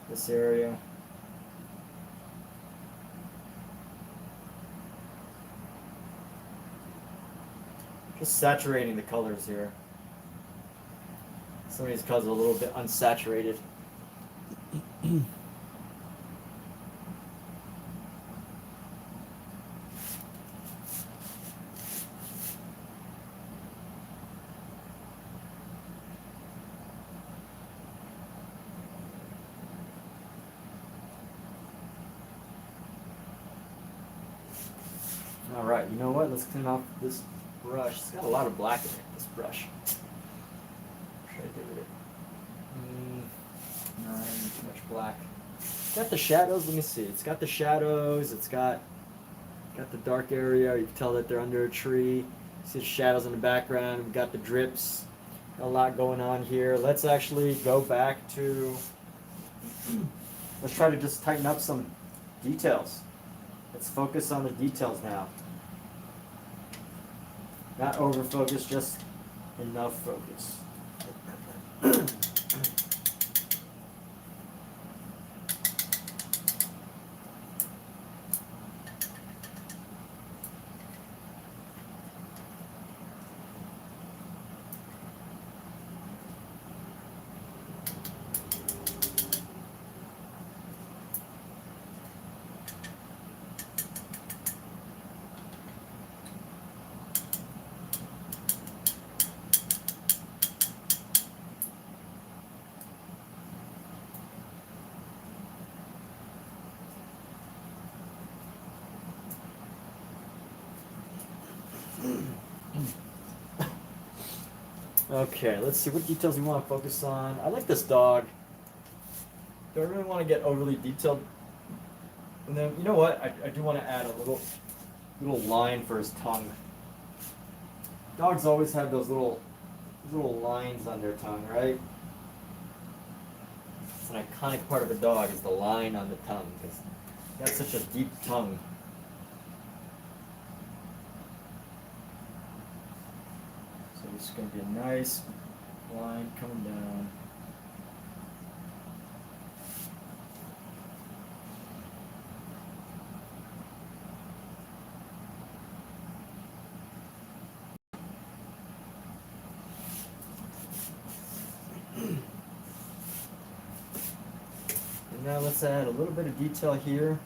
this area. Just saturating the colors here. Some of these colors are a little bit unsaturated. All right, you know what? Let's clean off this brush. It's got a lot of black in it, this brush. What should I do with it? No, I don't need too much black. It's got the shadows, let me see. It's got the shadows, it's got the dark area. You can tell that they're under a tree. You see the shadows in the background. We've got the drips. Got a lot going on here. Let's actually go back to, let's try to just tighten up some details. Let's focus on the details now. Not over focus, just enough focus. Okay, let's see what details we want to focus on. I like this dog. Do I really want to get overly detailed? And then, you know what? I do want to add a little line for his tongue. Dogs always have those little lines on their tongue, right? It's an iconic part of a dog is the line on the tongue because he has such a deep tongue. So it's going to be a nice line coming down. And now let's add a little bit of detail here.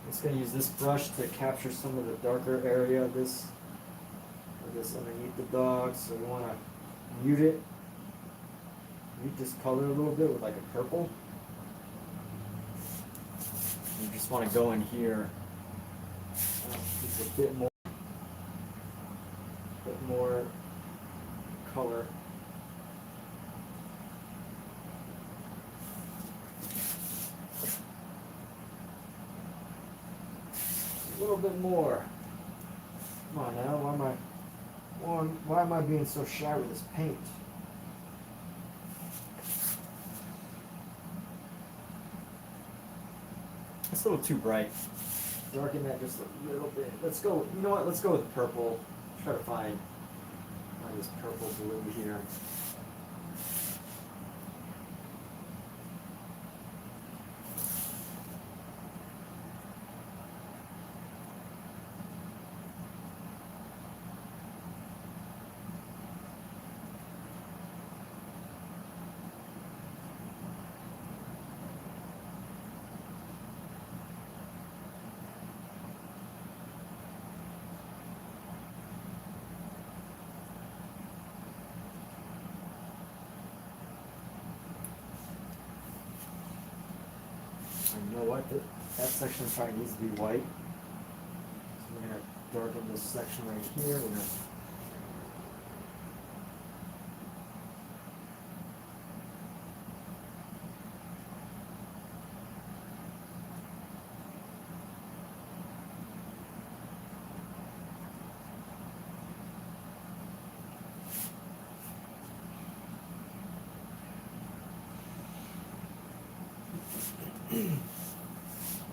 Just going to use this brush to capture some of the darker area of this underneath the dog. So we want to mute this color a little bit with like a purple. You just want to go in here, just a bit more color. A little bit more. Come on now, why am I being so shy with this paint? It's a little too bright. Darken that just a little bit. Let's go, you know what, let's go with purple. Try to find this purple blue here. You know what? That section probably needs to be white. darken this section right here. We're gonna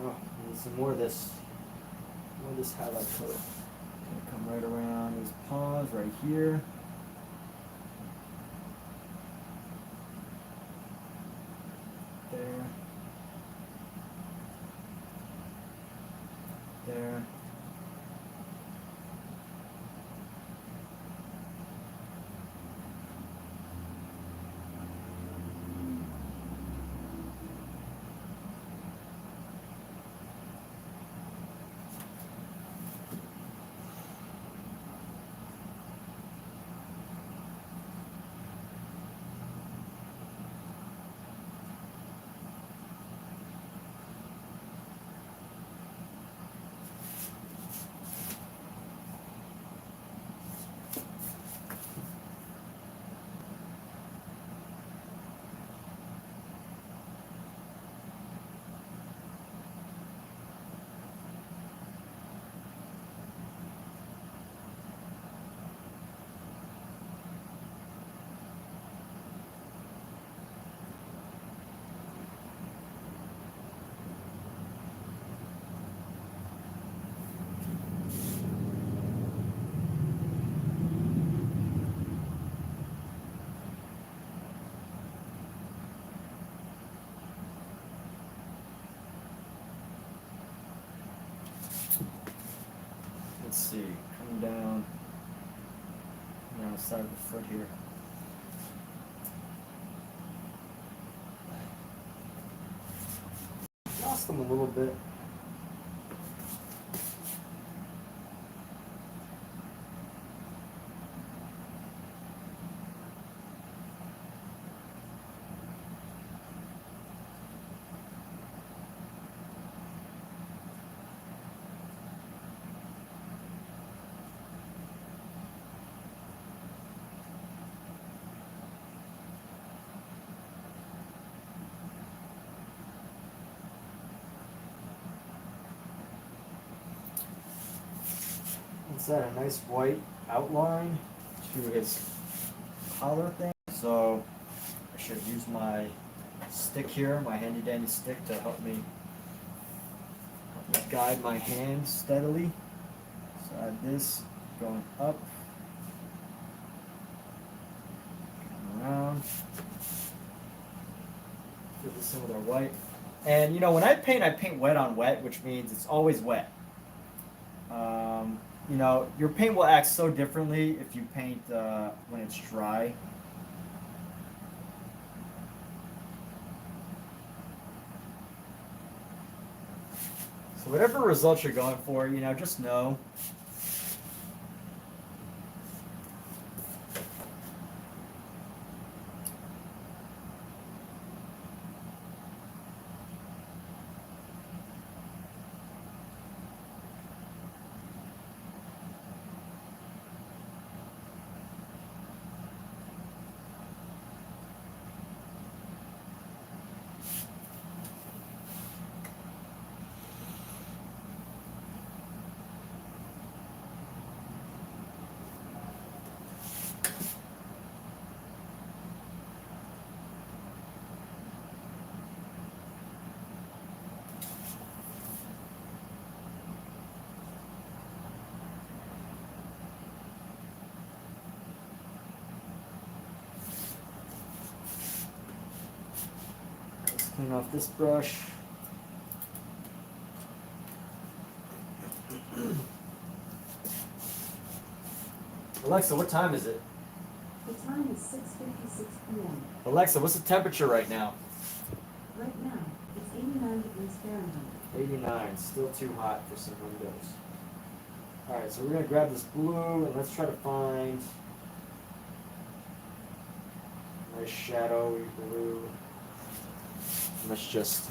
oh, need some more of this. More of this highlight color. Gonna come right around his paws right here. There. There. Let's see, coming down the side of the foot here. Lost them a little bit. Let's add a nice white outline to his collar thing. So I should use my stick here, my handy dandy stick, to help me guide my hand steadily. So add this going up, around. Fill this in with our white. And you know, when I paint wet on wet, which means it's always wet. You know, your paint will act so differently if you paint when it's dry. So whatever results you're going for, you know, just know. Clean off this brush. Alexa, what time is it? The time is 6:56 p.m. Alexa, what's the temperature right now? Right now, it's 89 degrees Fahrenheit. 89, still too hot for some windows. Alright, so we're going to grab this blue and let's try to find a nice shadowy blue. And let's just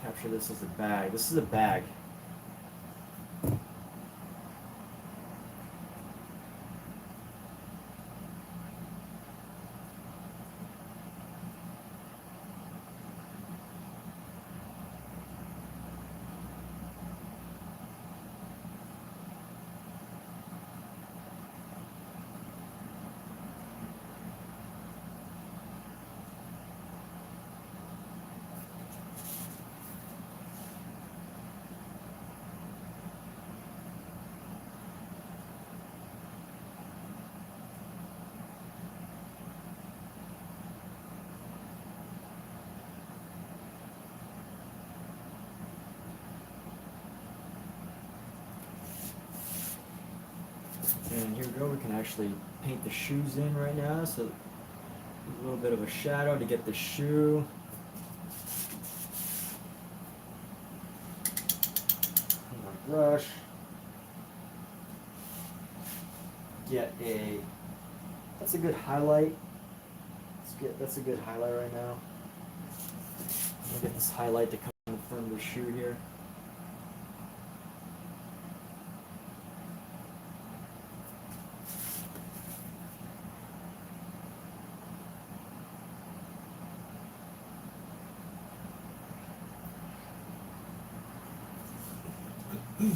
capture this as a bag. This is a bag. And here we go, we can actually paint the shoes in right now, so a little bit of a shadow to get the shoe. My brush. Get a, that's a good highlight. That's a good highlight right now. I'm gonna get this highlight to come from the shoe here. Now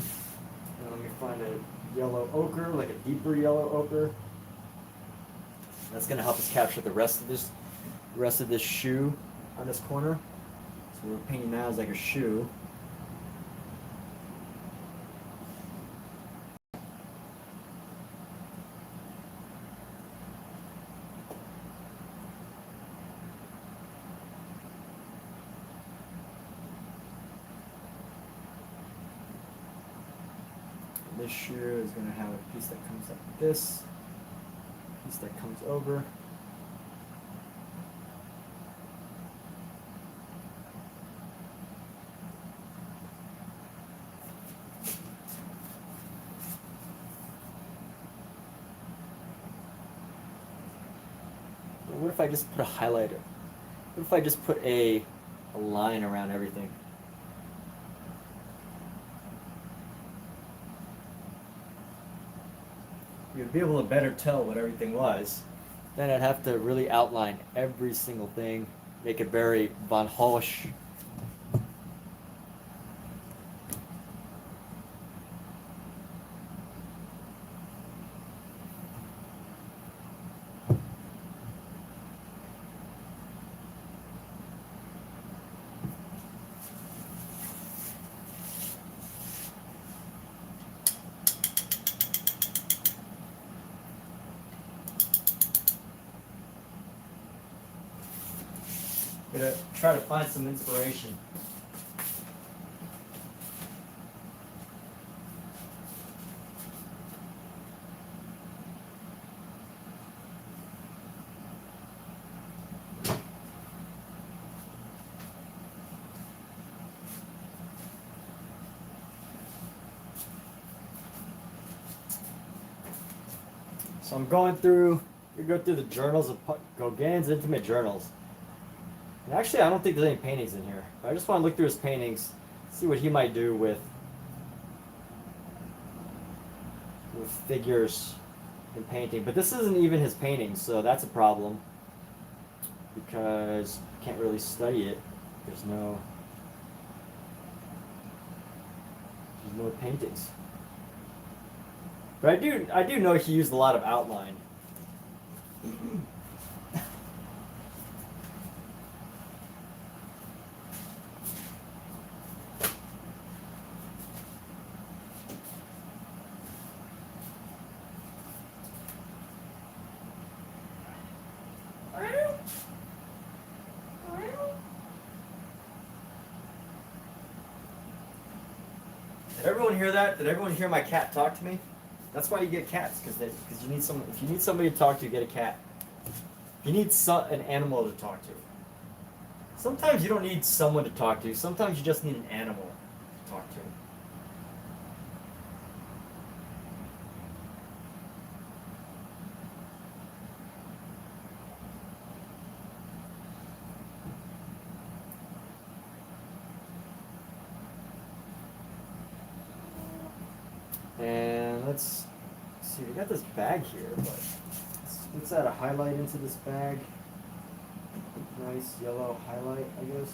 let me find a yellow ochre, like a deeper yellow ochre. That's gonna help us capture the rest of this shoe on this corner. So we're painting that as like a shoe. This shoe is going to have a piece that comes like this, a piece that comes over. What if I just put a highlighter? What if I just put a line around everything? You'd be able to better tell what everything was. Then I'd have to really outline every single thing, make it very Von Holish. I'm gonna try to find some inspiration. So I'm going through, we go through the journals of Gauguin's intimate journals. And actually, I don't think there's any paintings in here. I just want to look through his paintings, see what he might do with figures in painting. But this isn't even his painting, so that's a problem because you can't really study it. There's no paintings. But I do know he used a lot of outline. Did everyone hear that? Did everyone hear my cat talk to me? That's why you get cats, because you need someone. If you need somebody to talk to, get a cat. You need an animal to talk to. Sometimes you don't need someone to talk to. Sometimes you just need an animal to talk to. And let's see, we got this bag here, but let's add a highlight into this bag. Nice yellow highlight, I guess.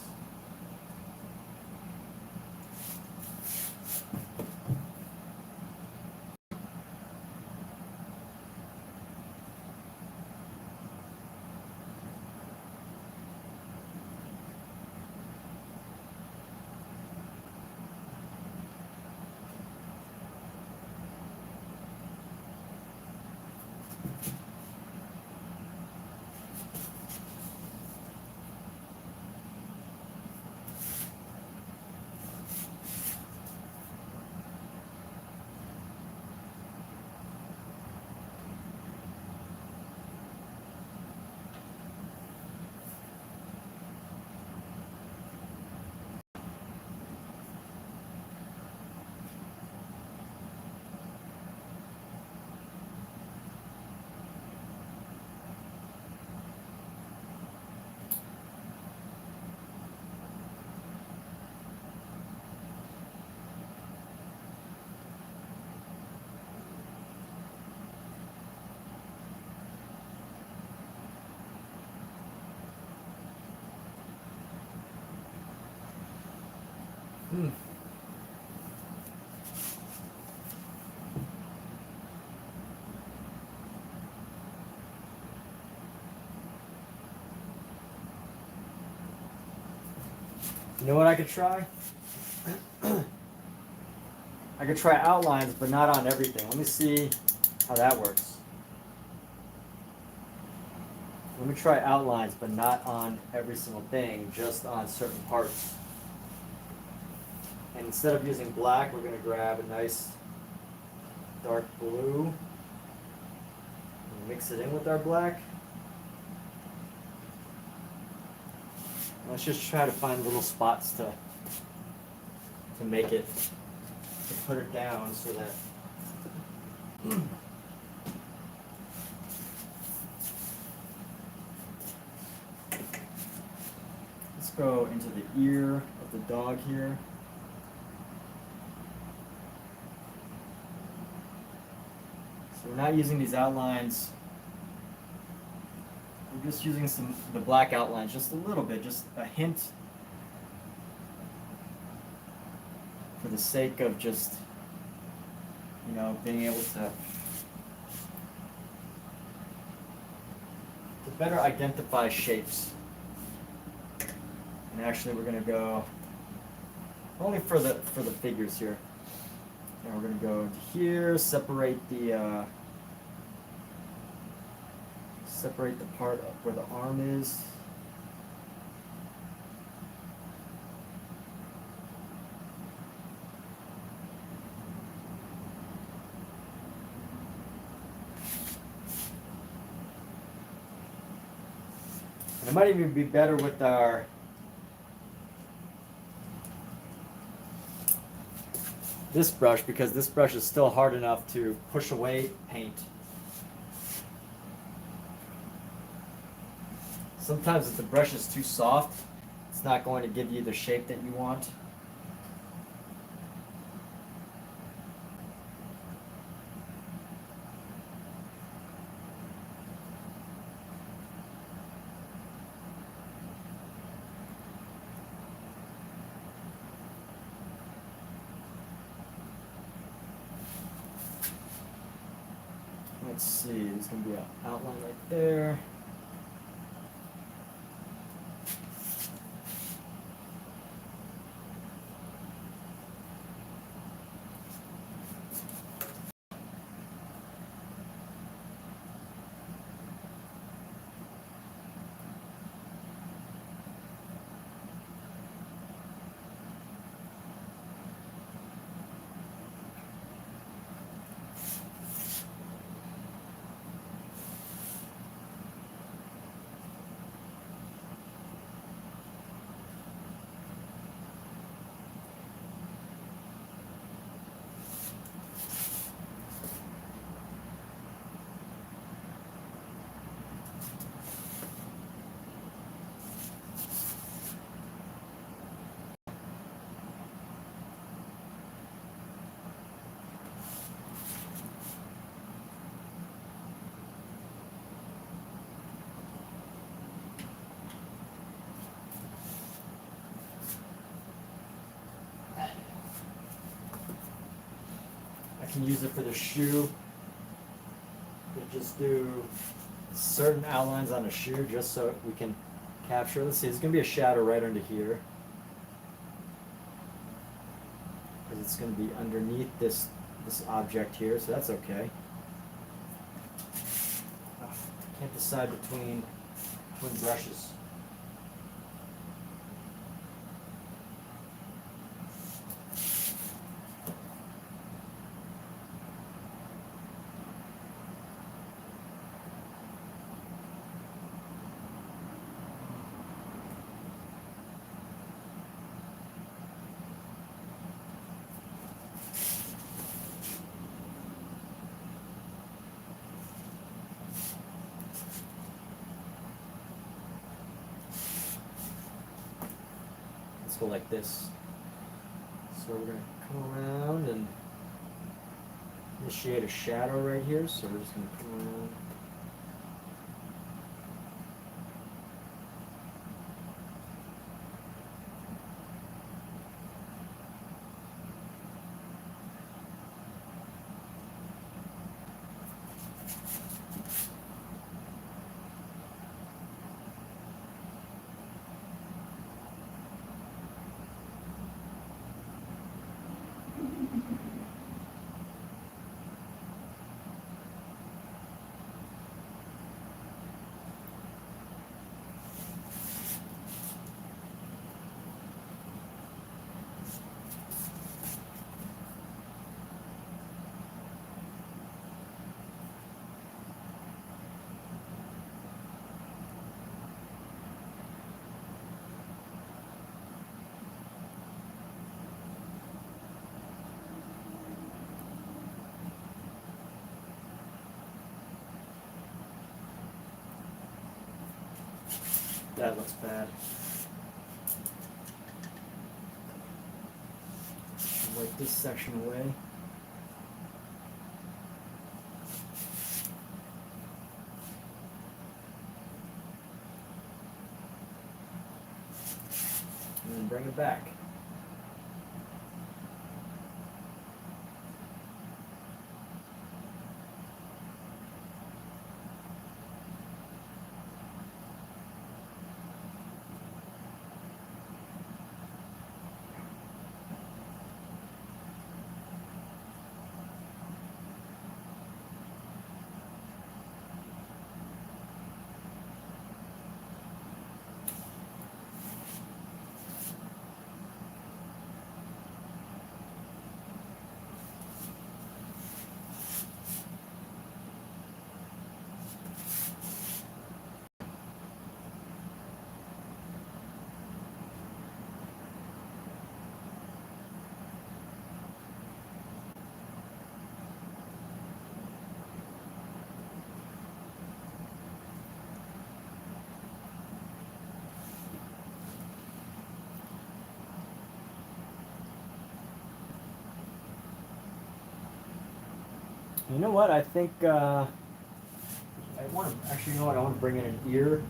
Hmm. You know what I could try? I could try outlines, but not on everything. Let me see how that works. Let me try outlines, but not on every single thing, just on certain parts. And instead of using black, we're going to grab a nice dark blue and mix it in with our black. Let's just try to find little spots to make it, to put it down so that let's go into the ear of the dog here. So we're not using these outlines. We're just using the black outlines, just a little bit, just a hint, for the sake of just, you know, being able to better identify shapes. And actually, we're going to go only for the figures here. And we're going to go into here, separate the part where the arm is. And it might even be better with this brush, because this brush is still hard enough to push away paint. Sometimes if the brush is too soft, it's not going to give you the shape that you want. Let's see, there's going to be an outline right there. I can use it for the shoe. We just do certain outlines on the shoe just so we can capture. Let's see, there's going to be a shadow right under here, because it's going to be underneath this object here, so that's okay. Can't decide between brushes. Let's go like this. So we're going to come around and initiate a shadow right here. So we're just going to come around. That looks bad. Wipe this section away. And then bring it back. You know what? I think I want to actually. You know what? I want to bring in an ear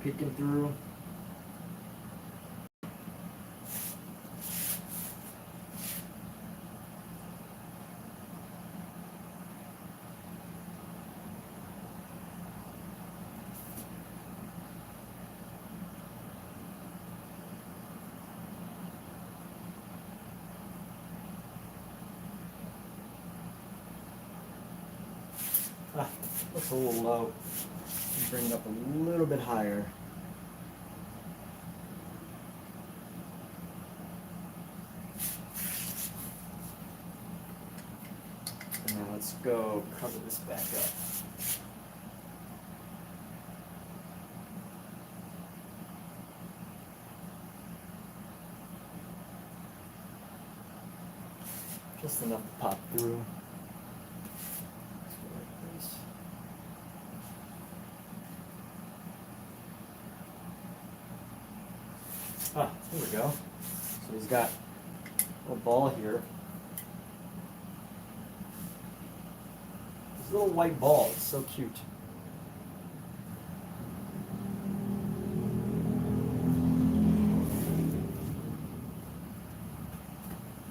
peeking through. Ah, looks a little low. Bring it up a little bit higher. And now let's go cover this back up. Just enough to pop through. Ah, here we go. So he's got a little ball here. This little white ball is so cute.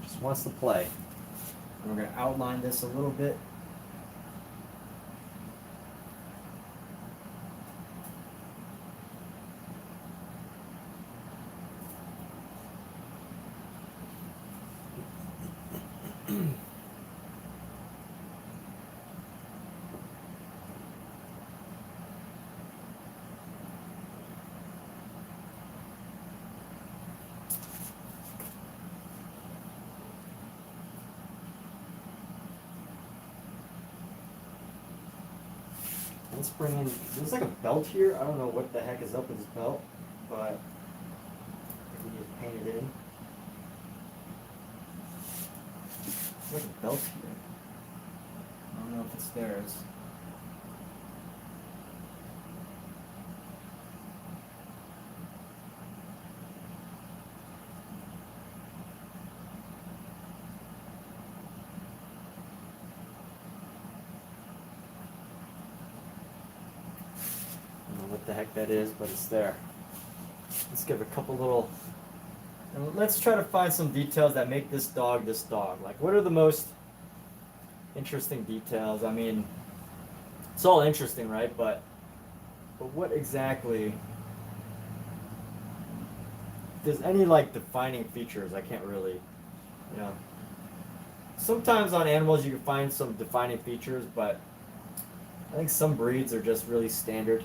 Just wants to play. And we're going to outline this a little bit. Let's bring in, there's like a belt here. I don't know what the heck is up with this belt, but we can just paint it in. There's like a belt here. I don't know if it's theirs. What the heck that is, but it's there. Let's give a couple little, and let's try to find some details that make this dog. Like, what are the most interesting details? I mean, it's all interesting, right? But what exactly? If there's any like defining features? I can't really, you know. Sometimes on animals you can find some defining features, but I think some breeds are just really standard.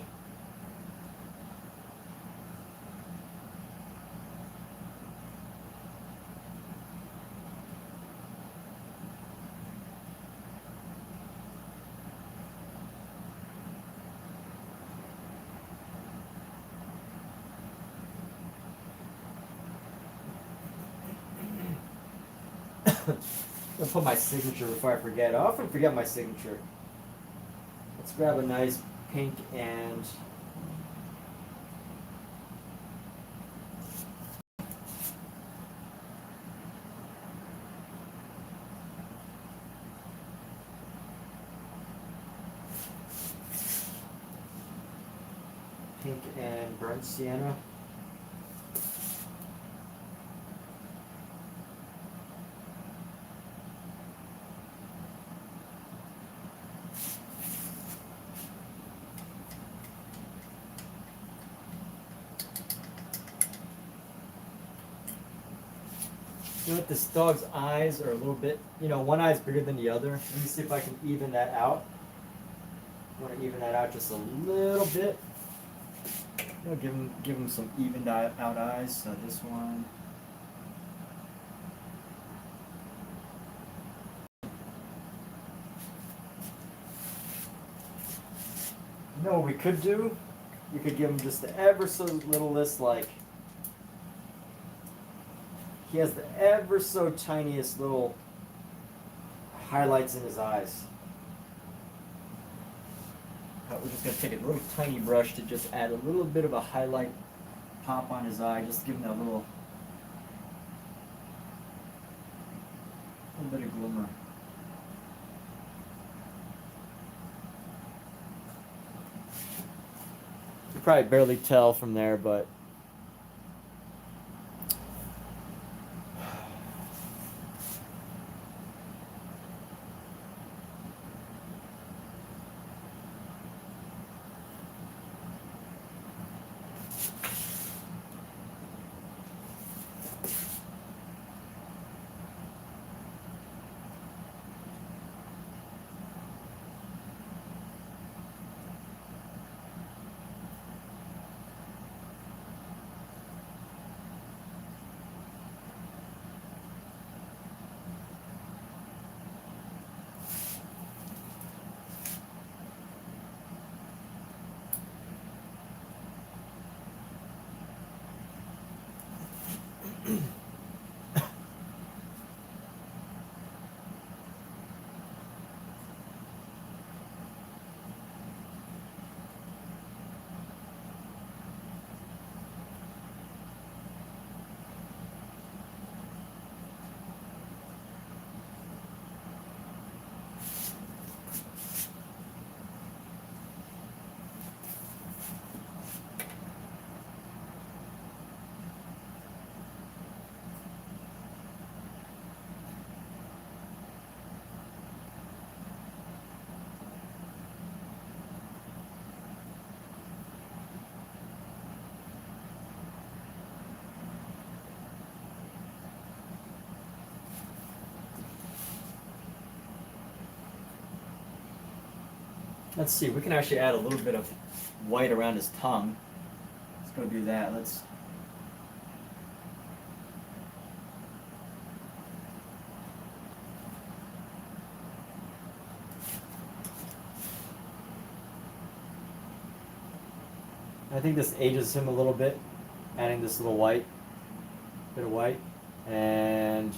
I'll put my signature before I forget. I often forget my signature. Let's grab a nice pink and pink and burnt sienna. You know what, this dog's eyes are a little bit, one eye's bigger than the other. Let me see if I can even that out. I want to even that out just a little bit. Give him some evened out eyes. So this one. You know what we could do? You could give him just the ever so littlest, like, he has the ever so tiniest little highlights in his eyes. We're just going to take a little tiny brush to just add a little bit of a highlight pop on his eye. Just give him that little bit of glimmer. You probably barely tell from there, but let's see, we can actually add a little bit of white around his tongue. Let's go do that. I think this ages him a little bit, adding this little bit of white, and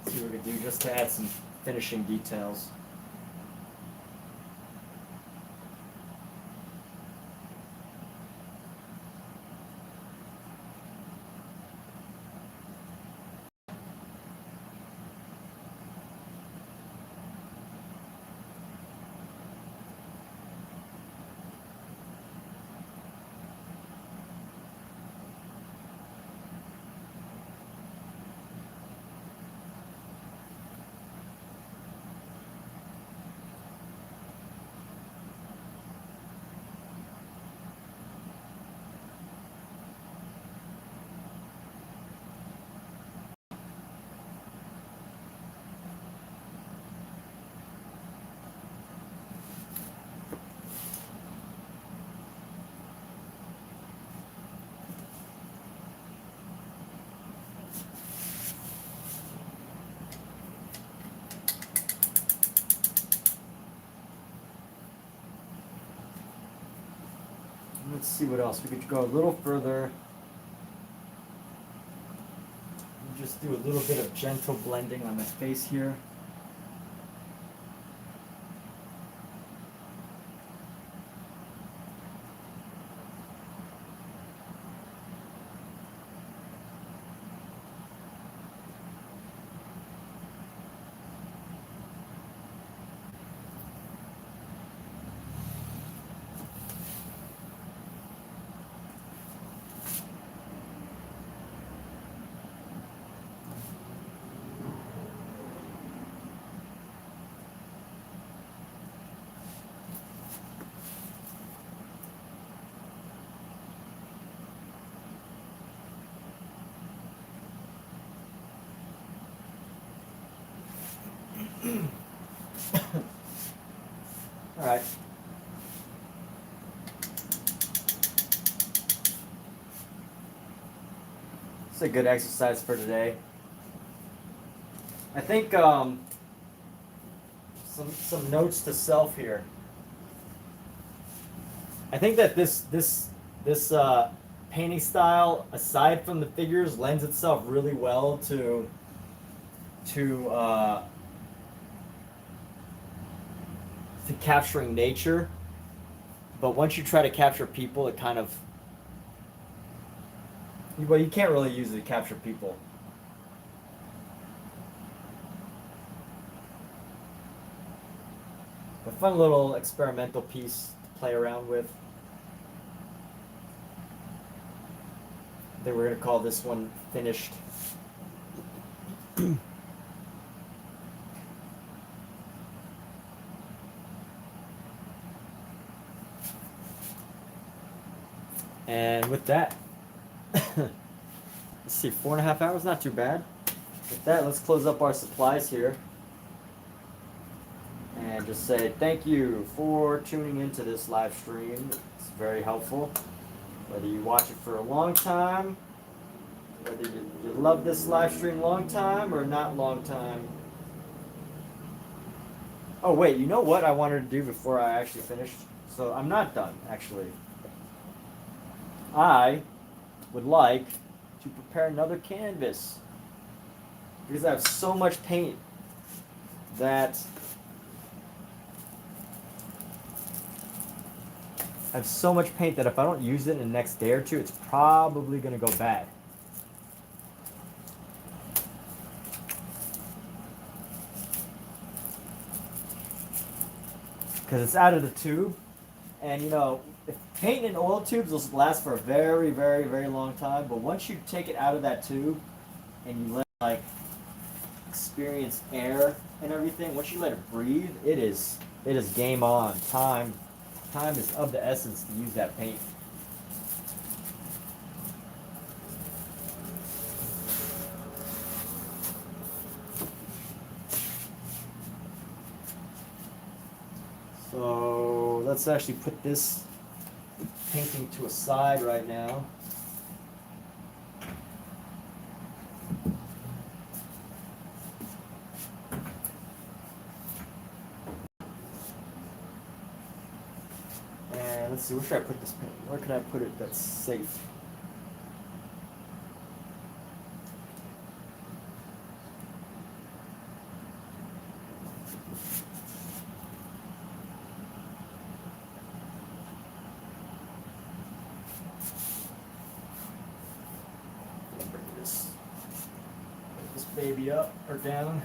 see what we can do just to add some finishing details. Let's see what else. We could go a little further. Just do a little bit of gentle blending on the face here. It's a good exercise for today. I think some notes to self here. I think that this painting style, aside from the figures, lends itself really well to capturing nature. But once you try to capture people, it kind of, well, you can't really use it to capture people. A fun little experimental piece to play around with. I think we're going to call this one finished. And with that, let's see, 4.5 hours, not too bad. With that, let's close up our supplies here. And just say thank you for tuning into this live stream. It's very helpful. Whether you watch it for a long time, whether you love this live stream long time or not long time. Oh wait, you know what I wanted to do before I actually finished? So I'm not done, actually. I would like to prepare another canvas because I have so much paint that if I don't use it in the next day or two, it's probably going to go bad. Because it's out of the tube. And you know, if paint in oil tubes will last for a very, very, very long time. But once you take it out of that tube and you let it like experience air and everything, once you let it breathe, it is game on. Time is of the essence to use that paint. So let's actually put this painting to a side right now. And let's see, where should I put this paint? Where can I put it that's safe? Baby up or down.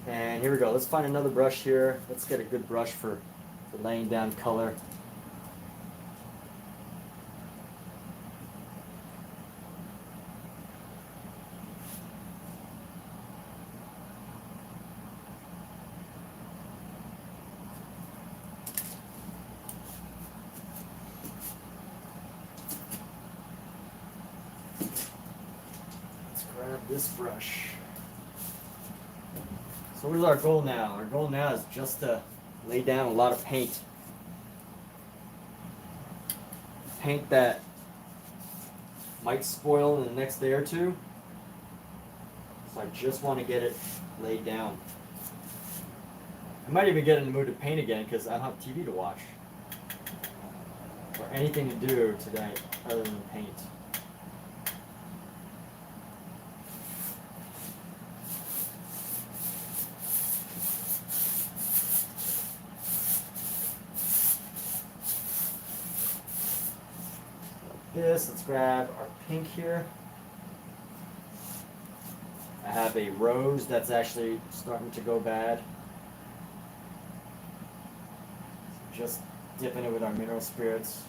And here we go. Let's find another brush here. Let's get a good brush for laying down color. Let's grab this brush. So what is our goal now? Our goal now is just to lay down a lot of paint. Paint that might spoil in the next day or two. So I just want to get it laid down. I might even get in the mood to paint again because I don't have TV to watch. or anything to do today other than paint. This, let's grab our pink here. I have a rose that's actually starting to go bad. So just dipping it with our mineral spirits.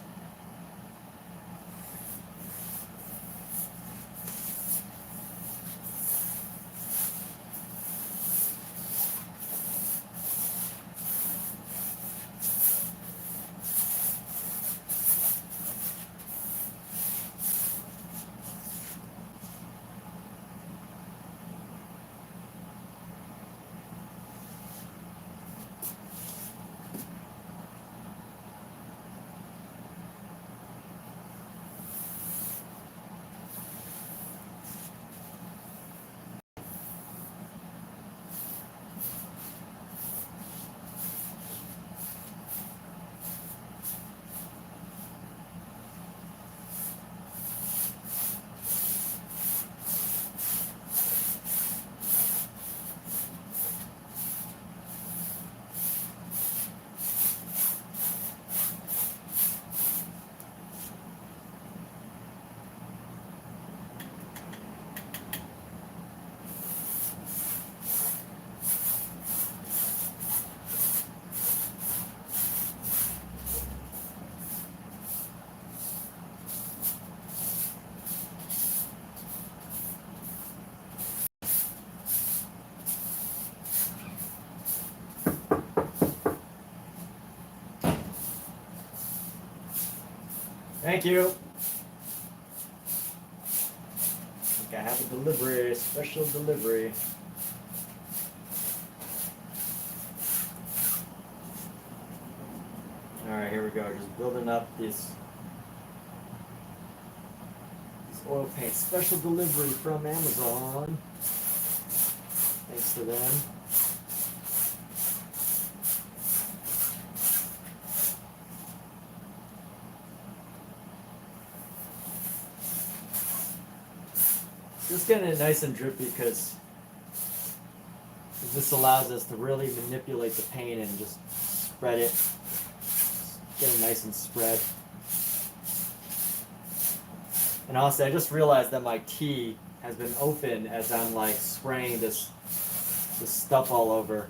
Thank you. I think I have a delivery, a special delivery. Alright, here we go. Just building up this oil paint special delivery from Amazon. Thanks to them. Just getting it nice and drippy because this allows us to really manipulate the paint and just spread it. Get it nice and spread. And honestly, I just realized that my tea has been open as I'm like spraying this stuff all over.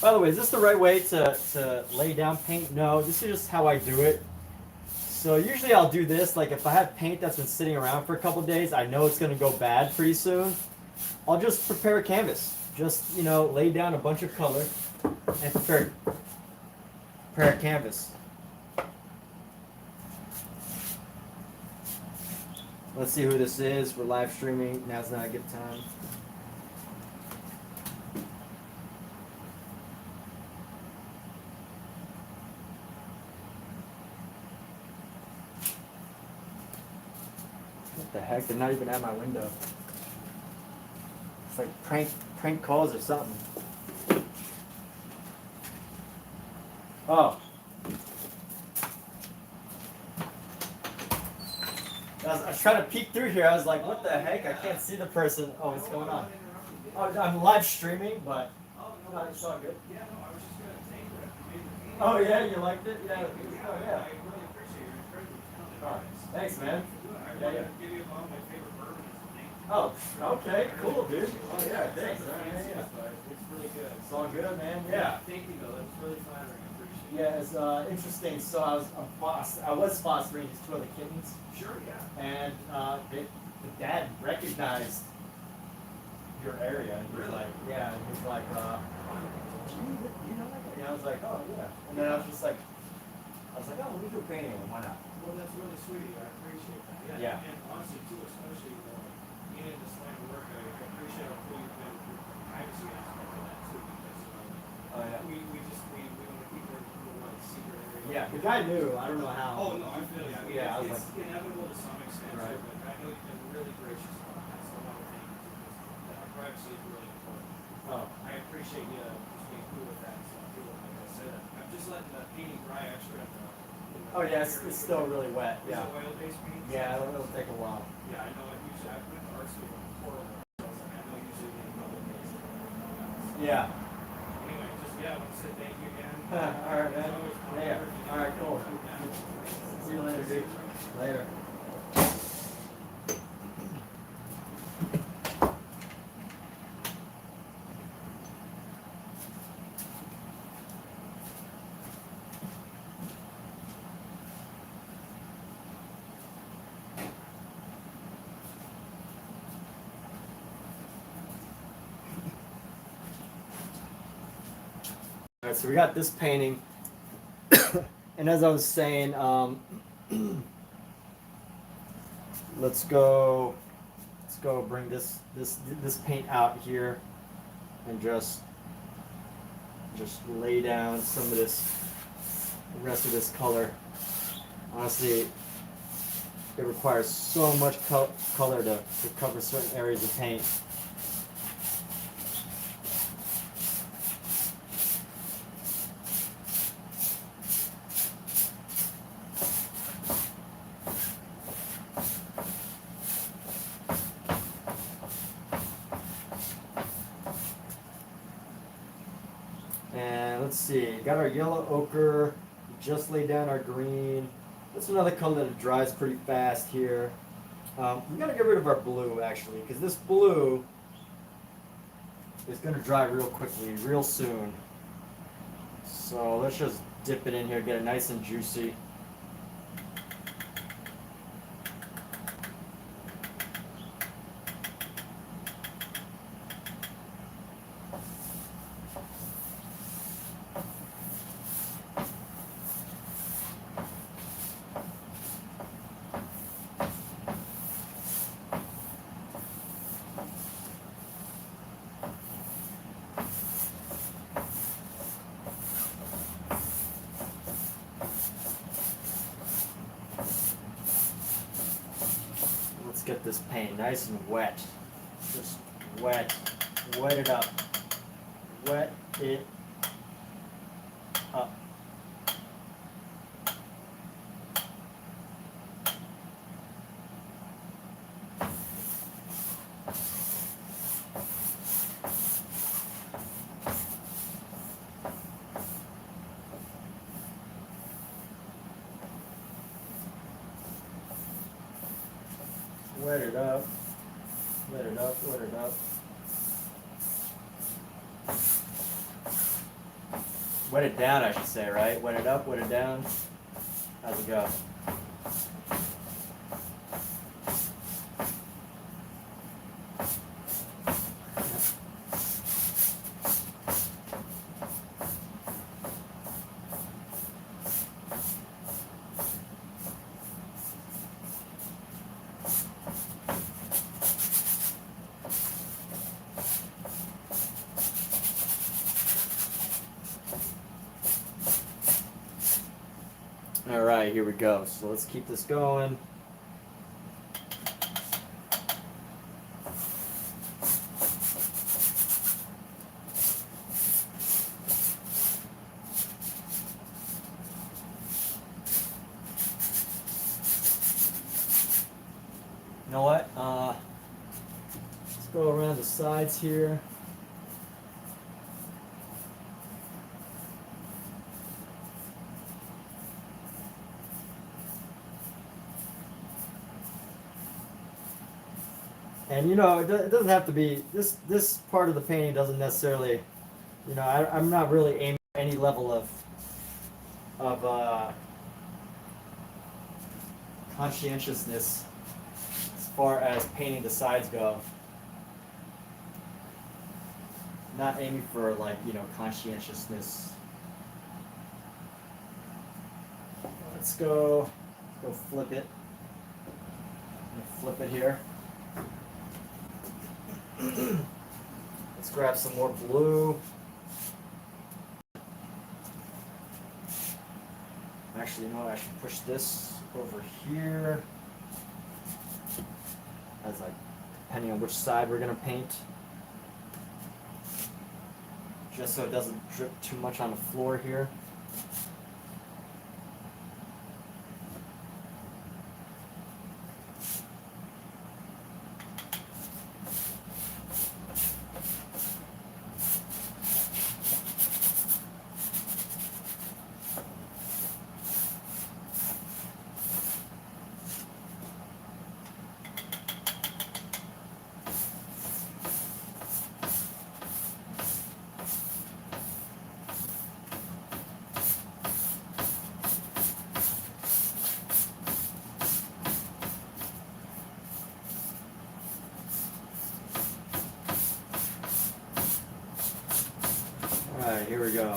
By the way, is this the right way to lay down paint? No, this is just how I do it. So usually I'll do this, like if I have paint that's been sitting around for a couple days, I know it's going to go bad pretty soon. I'll just prepare a canvas. Just, you know, lay down a bunch of color and prepare a canvas. Let's see who this is. We're live streaming. Now's not a good time. What the heck? They're not even at my window. It's like prank calls or something. Oh. I was trying to peek through here. I was like, what the heck? I can't see the person. Oh, what's going on? Oh, I'm live streaming, but no, it's all good. Oh, yeah, you liked it? Yeah. Oh, yeah. Oh, thanks, man. Yeah. Oh, okay, cool, dude. Oh, yeah, thanks. Yeah. It's really good. It's all good, man. Yeah. Thank you, though. That's really flattering. I appreciate it. Yeah, it's interesting. So I was fostering these two other kittens. Sure, yeah. And the dad recognized your area. And he was Really? like, yeah. And he was like, you know that guy? And I was like, oh, yeah. And then I was like, oh, let me do a painting. Why not? Well, that's really sweet. I appreciate that. Yeah. And honestly, too, especially being in this line of work, I appreciate how cool you've been with the privacy aspect of that, too, because, Oh, yeah. we don't keep it like secret area. Yeah, the guy knew. I don't know how. Oh, no, I feel you. I mean, Yeah, I was it's like, inevitable to some extent, Right. too, but I know you've been really gracious about that, so I want to thank you, too, because our privacy is really important. oh, I appreciate you just being cool with that. So I feel like I said, I'm just letting the painting dry. Actually, in the Oh yeah, it's still really wet. Is Yeah. it oil-based paint? Yeah, it'll take a while. Yeah, I know. Usually, I went to art school in Portland, so I know usually they oil-based. Yeah. Anyway, just yeah, I want to say thank you again. All right, man. It's always fun. Yeah. All right, cool. See you later, dude. Later. All right, so we got this painting, and as I was saying, let's go bring this paint out here, and just lay down some of this, the rest of this color. Honestly, it requires so much color to cover certain areas of paint. And let's see, got our yellow ochre, just laid down our green. That's another color that dries pretty fast here. We gotta get rid of our blue actually, because this blue is gonna dry real quickly, real soon. So let's just dip it in here, get it nice and juicy. Let's get this paint nice and wet. Just wet it up. Wet it up. Wet it up. Wet it up, wet it up. Wet it down, I should say, right? Wet it up, wet it down. How's it go? All right, here we go. So let's keep this going. You know what? Let's go around the sides here. And you know, it doesn't have to be this part of the painting doesn't necessarily, you know, I'm not really aiming at any level of conscientiousness as far as painting the sides go. Not aiming for, like, you know, conscientiousness. Let's go flip it. Flip it here. Let's grab some more blue. Actually, you know what? I should push this over here. As like, depending on which side we're gonna paint. Just so it doesn't drip too much on the floor here. Alright, here we go.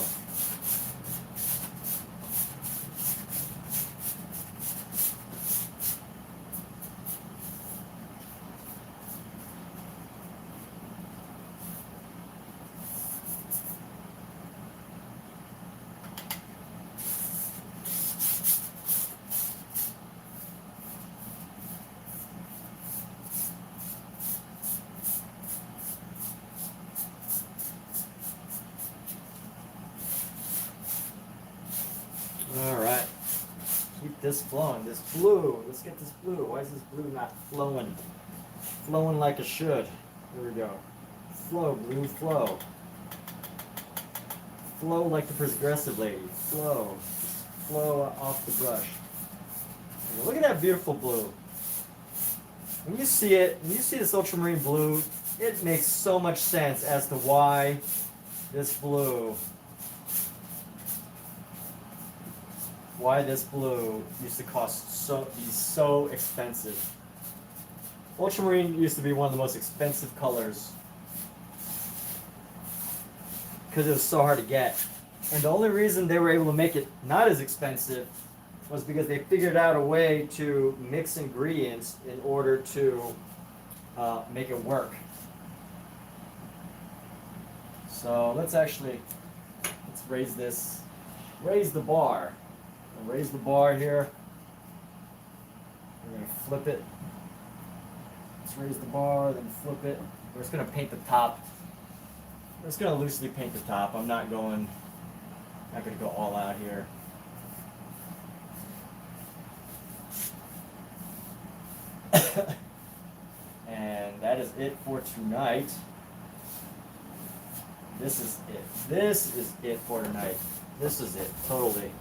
Alright. Keep this flowing. This blue. Let's get this blue. Why is this blue not flowing? Flowing like it should. Here we go. Flow, blue, flow. Flow like the progressive lady. Flow. Flow off the brush. Look at that beautiful blue. When you see it, when you see this ultramarine blue, it makes so much sense as to why this blue used to be so expensive. Ultramarine used to be one of the most expensive colors because it was so hard to get. And the only reason they were able to make it not as expensive was because they figured out a way to mix ingredients in order to make it work. So let's raise the bar. I'll raise the bar here. We're gonna flip it. Let's raise the bar, then flip it. We're just gonna paint the top. I'm just gonna loosely paint the top. I'm not gonna go all out here. And that is it for tonight. This is it. This is it for tonight. This is it, totally.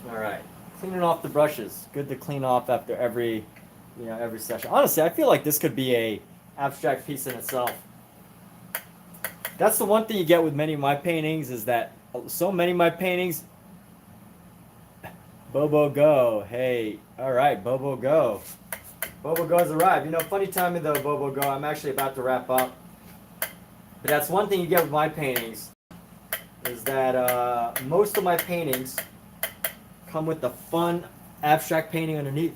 Alright, cleaning off the brushes. Good to clean off after every session. Honestly, I feel like this could be a abstract piece in itself. That's the one thing you get with many of my paintings is that so many of my paintings, Bobo Go, hey, alright, Bobo Go. Bobo Go has arrived. You know, funny timing though, Bobo Go, I'm actually about to wrap up. But that's one thing you get with my paintings, is that most of my paintings come with the fun abstract painting underneath.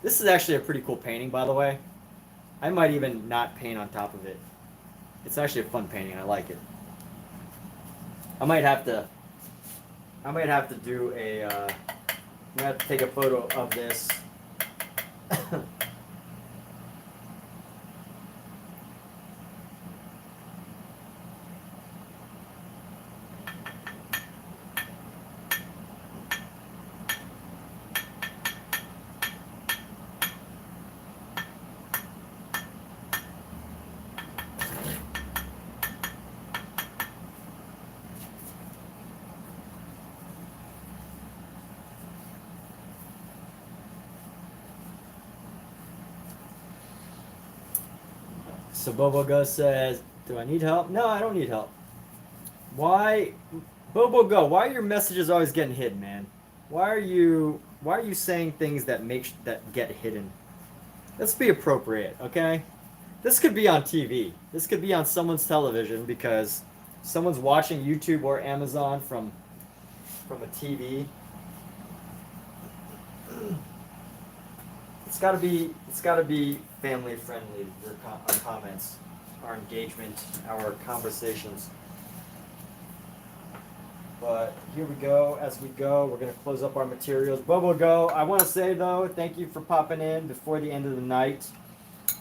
This is actually a pretty cool painting, by the way. I might even not paint on top of it. It's actually a fun painting. I like it. I might have to do a. I'm gonna have to take a photo of this. So Bobo Go says, do I need help? No, I don't need help. Why, Bobo Go, why are your messages always getting hidden, man? Why are you saying things that get hidden? Let's be appropriate, okay? This could be on TV. This could be on someone's television because someone's watching YouTube or Amazon from a TV. It's gotta be family friendly. Our comments, our engagement, our conversations. But here we go. As we go, we're gonna close up our materials. Bobo Go. I want to say though, thank you for popping in before the end of the night.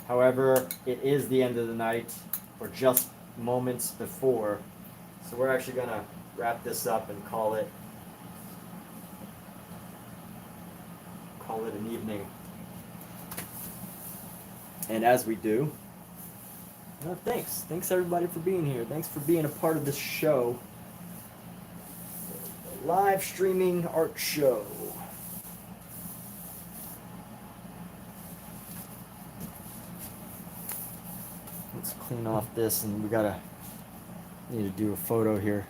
However, it is the end of the night, or just moments before. So we're actually gonna wrap this up and call it an evening. And as we do, thanks everybody for being here. Thanks for being a part of this show. Live streaming art show. Let's clean off this, and we need to do a photo here.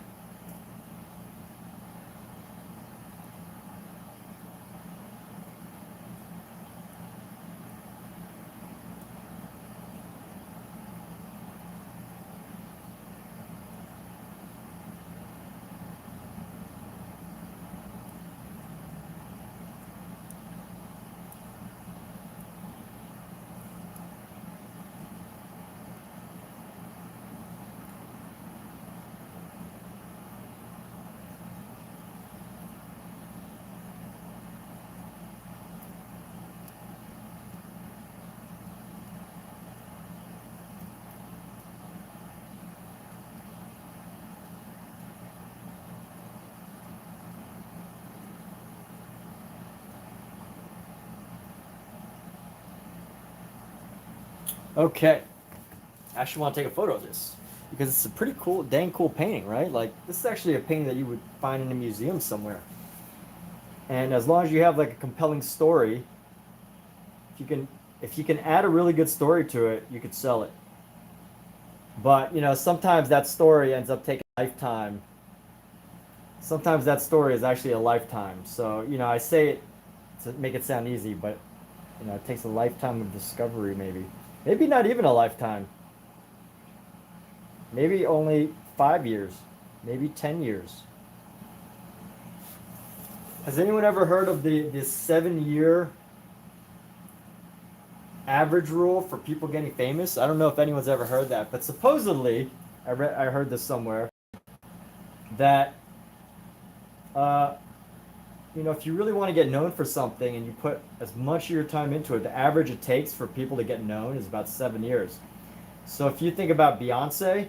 Okay, I actually want to take a photo of this because it's a pretty cool, dang cool painting, right? Like, this is actually a painting that you would find in a museum somewhere. And as long as you have like a compelling story, if you can add a really good story to it, you could sell it. But you know, sometimes that story ends up taking a lifetime. Sometimes that story is actually a lifetime. So you know, I say it to make it sound easy, but you know, it takes a lifetime of discovery, maybe. Maybe not even a lifetime. Maybe only 5 years. Maybe 10 years. Has anyone ever heard of the 7-year average rule for people getting famous? I don't know if anyone's ever heard that, but supposedly, I heard this somewhere, that you know, if you really want to get known for something and you put as much of your time into it, the average it takes for people to get known is about 7 years. So if you think about Beyonce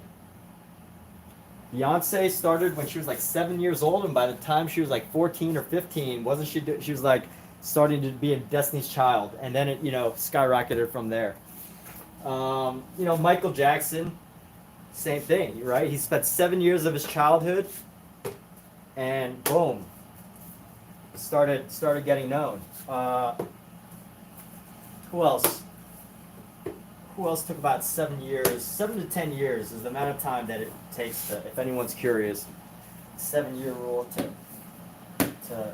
started when she was like 7 years old, and by the time she was like 14 or 15, wasn't she? She was like starting to be a Destiny's Child, and then it, you know, skyrocketed from there. You know, Michael Jackson, same thing, right? He spent 7 years of his childhood, and boom, started getting known. Who else? Who else took about 7 years? 7 to 10 years is the amount of time that it takes to, if anyone's curious, 7-year rule to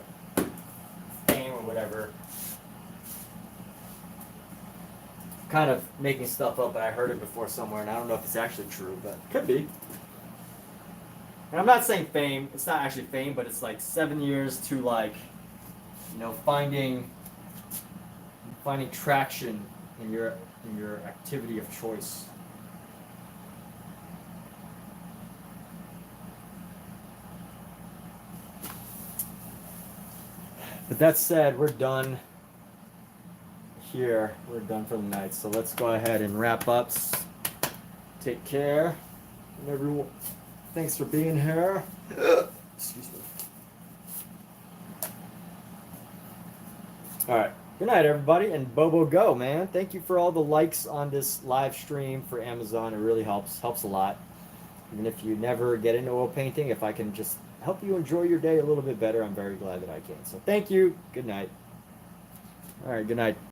fame or whatever. Kind of making stuff up, but I heard it before somewhere, and I don't know if it's actually true, but it could be. And I'm not saying fame, it's not actually fame, but it's like 7 years to, like, you know, finding traction in your activity of choice. But that said, we're done here. We're done for the night. So let's go ahead and wrap up. Take care. And everyone, thanks for being here. Excuse me. All right. Good night, everybody, and Bobo go, man. Thank you for all the likes on this live stream for Amazon. It really helps a lot. Even if you never get into oil painting, if I can just help you enjoy your day a little bit better, I'm very glad that I can. So thank you. Good night. All right, good night.